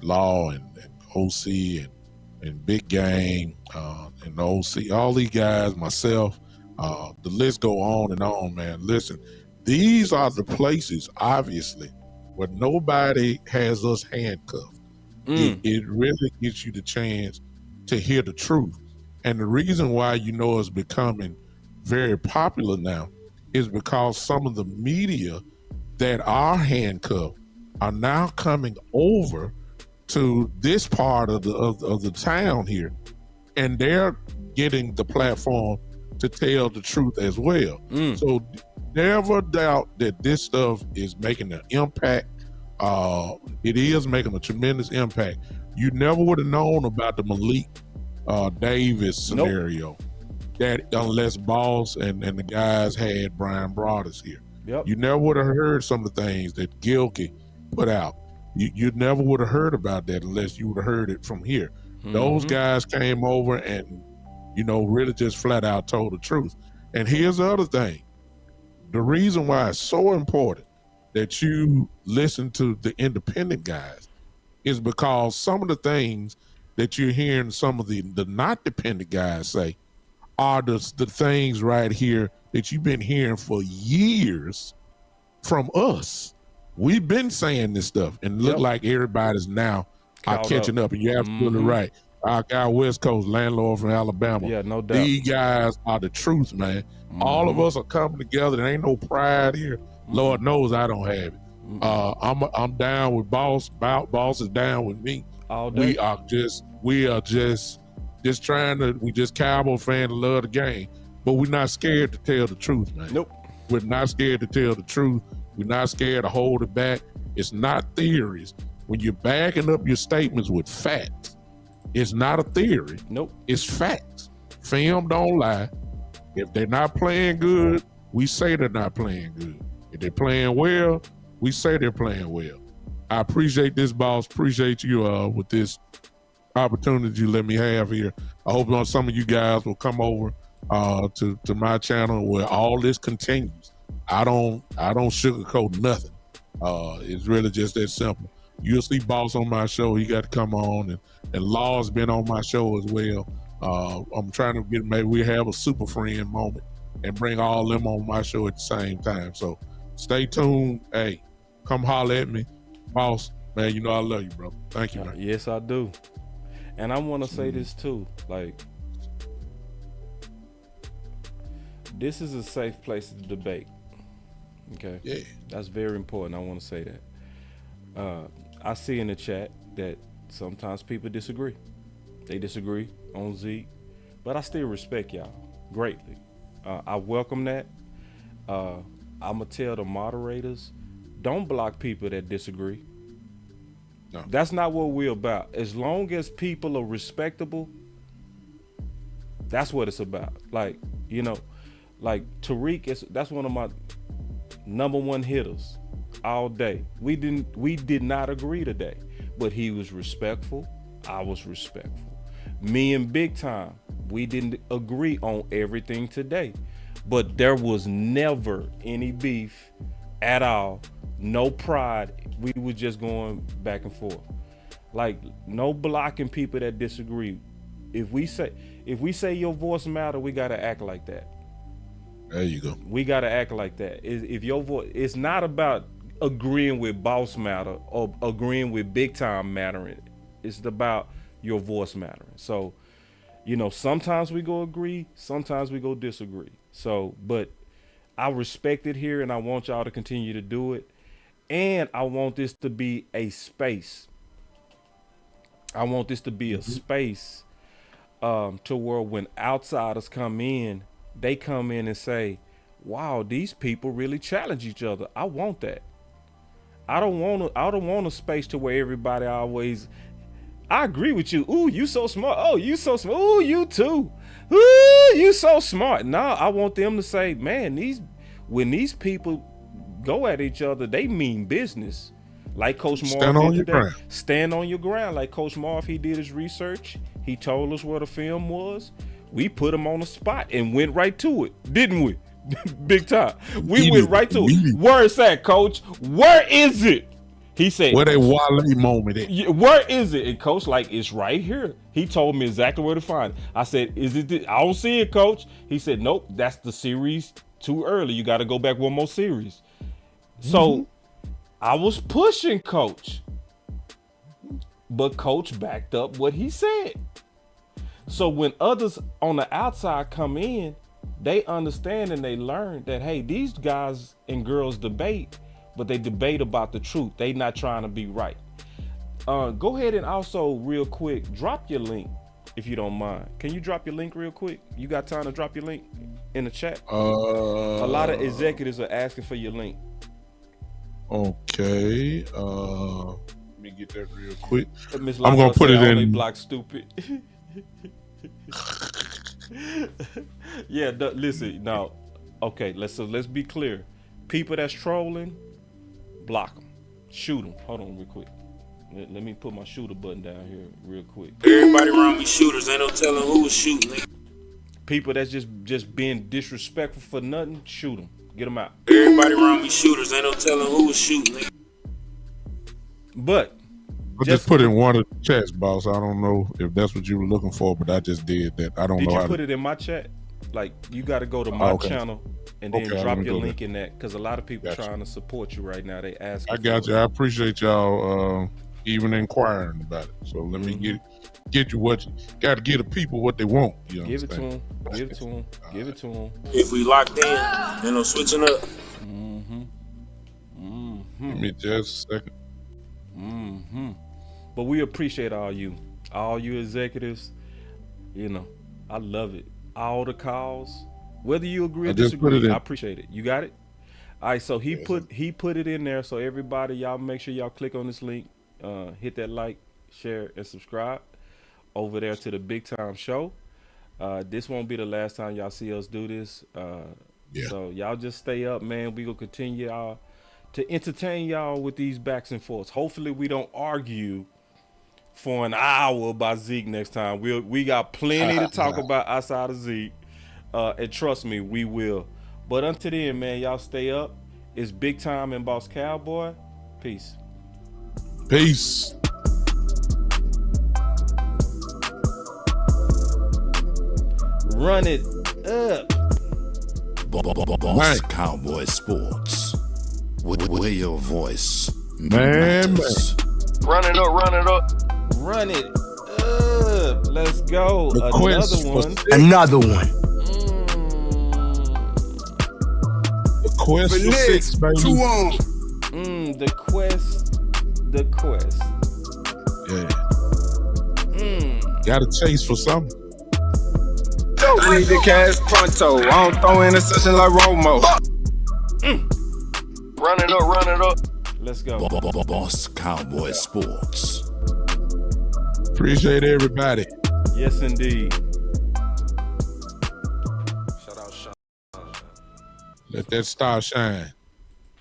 Law and OC and Big Game and OC. All these guys, myself, the list go on and on, man. Listen, these are the places, obviously, where nobody has us handcuffed. It really gives you the chance to hear the truth. And the reason why it's becoming very popular now is because some of the media that are handcuffed are now coming over to this part of the town here, and they're getting the platform to tell the truth as well. So never doubt that this stuff is making an impact. It is making a tremendous impact. You never would have known about the Malik Davis scenario that unless Boss and the guys had Brian Broadus here. You never would have heard some of the things that Gilkey put out. You never would have heard about that unless you would have heard it from here. Those guys came over and, really just flat out told the truth. And here's the other thing. The reason why it's so important that you listen to the independent guys is because some of the things that you're hearing some of the not dependent guys say are the things right here that you've been hearing for years from us. We've been saying this stuff and look like everybody's now catching up. And you're absolutely right. Our guy West Coast landlord from Alabama. Yeah, no doubt. These guys are the truth, man. All of us are coming together. There ain't no pride here. Lord knows I don't have it. I'm down with Boss. Boss is down with me. All day. We are just trying to. We just Cowboy fan to love the game, but we're not scared to tell the truth, man. Nope. We're not scared to tell the truth. We're not scared to hold it back. It's not theories. When you're backing up your statements with facts, it's not a theory. Nope. It's facts. Film don't lie. If they're not playing good, we say they're not playing good. If they're playing well, we say they're playing well. I appreciate this, boss. Appreciate you with this opportunity you let me have here. I hope some of you guys will come over to my channel where all this continues. I don't sugarcoat nothing. It's really just that simple. You'll see Boss on my show. He got to come on, and Law's been on my show as well. I'm trying to maybe we have a super friend moment and bring all them on my show at the same time. So stay tuned. Hey, come holler at me. Boss, man, I love you, bro. Thank you, man. Yes, I do. And I want to say this too. Like, this is a safe place to debate. Okay? Yeah. That's very important. I want to say that. I see in the chat that sometimes people disagree. They disagree on Zeke, but I still respect y'all greatly. I welcome that. I'm going to tell the moderators, don't block people that disagree. No. That's not what we're about. As long as people are respectable, that's what it's about. Like, like Tariq, that's one of my number one hitters all day. We did not agree today, but he was respectful. I was respectful. Me and Big Time, we didn't agree on everything today, but there was never any beef at all. No pride. We were just going back and forth. Like, no blocking people that disagree. If we say your voice matter, we gotta act like that. There you go. We gotta act like that. If your voice, it's not about agreeing with Boss matter or agreeing with Big Time mattering. It's about your voice mattering. So, sometimes we go agree, sometimes we go disagree. So, but I respect it here, and I want y'all to continue to do it. And I want this to be a space. I want this to be a space to where when outsiders come in, they come in and say, wow, these people really challenge each other. I want that. I don't want a space to where everybody always, I agree with you. Ooh, you so smart. Oh, you so smart. Ooh, you too. Ooh, you so smart. Nah, I want them to say, man, when these people go at each other, they mean business. Like Coach Marv Stand on your today. ground. Stand on your ground. Like Coach Marv, he did his research. He told us where the film was. We put him on the spot and went right to it, didn't we? Big Time. We went right to it. Where is that, Coach? Where is it? He said, where that Wale moment at? Where is it? And Coach, like, it's right here. He told me exactly where to find it. I said, is it? I don't see it, Coach. He said, nope, that's the series too early. You got to go back one more series. So I was pushing Coach, but Coach backed up what he said. So when others on the outside come in, they understand and they learn that, hey, these guys and girls debate, but they debate about the truth. They not trying to be right. Go ahead and also real quick, drop your link if you don't mind. Can you drop your link real quick? You got time to drop your link in the chat? A lot of executives are asking for your link. Okay. Let me get that real quick. I'm gonna put it in. Block stupid. Yeah, listen now. Okay, let's be clear. People that's trolling, block them, shoot them. Hold on, real quick. Let me put my shooter button down here real quick. Everybody around me shooters, ain't no telling who was shooting. Nigga. People that's just being disrespectful for nothing, shoot them. Get them out. Everybody around me shooters, ain't no telling who was shooting. Nigga. But I just put in one of the chats, boss. I don't know if that's what you were looking for, but I just did that. I don't know did how you put to... it in my chat? Like, you got to go to my channel and then drop your link in that, because a lot of people trying to support you right now. They ask. I got you. I appreciate y'all even inquiring about it. So let me get you what you got to give the people what they want. You give it to understand? them. Give it to them. Give it to them. If we locked in, ain't no switching up. Give me just a second. But we appreciate all you executives. You know, I love it. All the calls, whether you agree or disagree, I appreciate it. You got it? All right, so he put it in there. So everybody, y'all make sure y'all click on this link, hit that like, share, and subscribe over there to the Big Time Show. This won't be the last time y'all see us do this. So y'all just stay up, man. We gonna continue to entertain y'all with these backs and forths. Hopefully we don't argue for an hour about Zeke next time. We got plenty to talk about outside of Zeke. And trust me, we will. But until then, man, y'all stay up. It's Big Time and Boss Cowboy. Peace. Peace. Run it up. Boss Cowboy Sports. Where your voice matters. Run it up, run it up. Run it up. Let's go. Another one. The quest for 6, baby. 2 on. The quest. Yeah. Got a chase for something. I need the cash pronto. I don't throw in a session like Romo. Run it up, run it up. Let's go. Boss Cowboy Sports. Appreciate everybody. Yes, indeed. Let that star shine.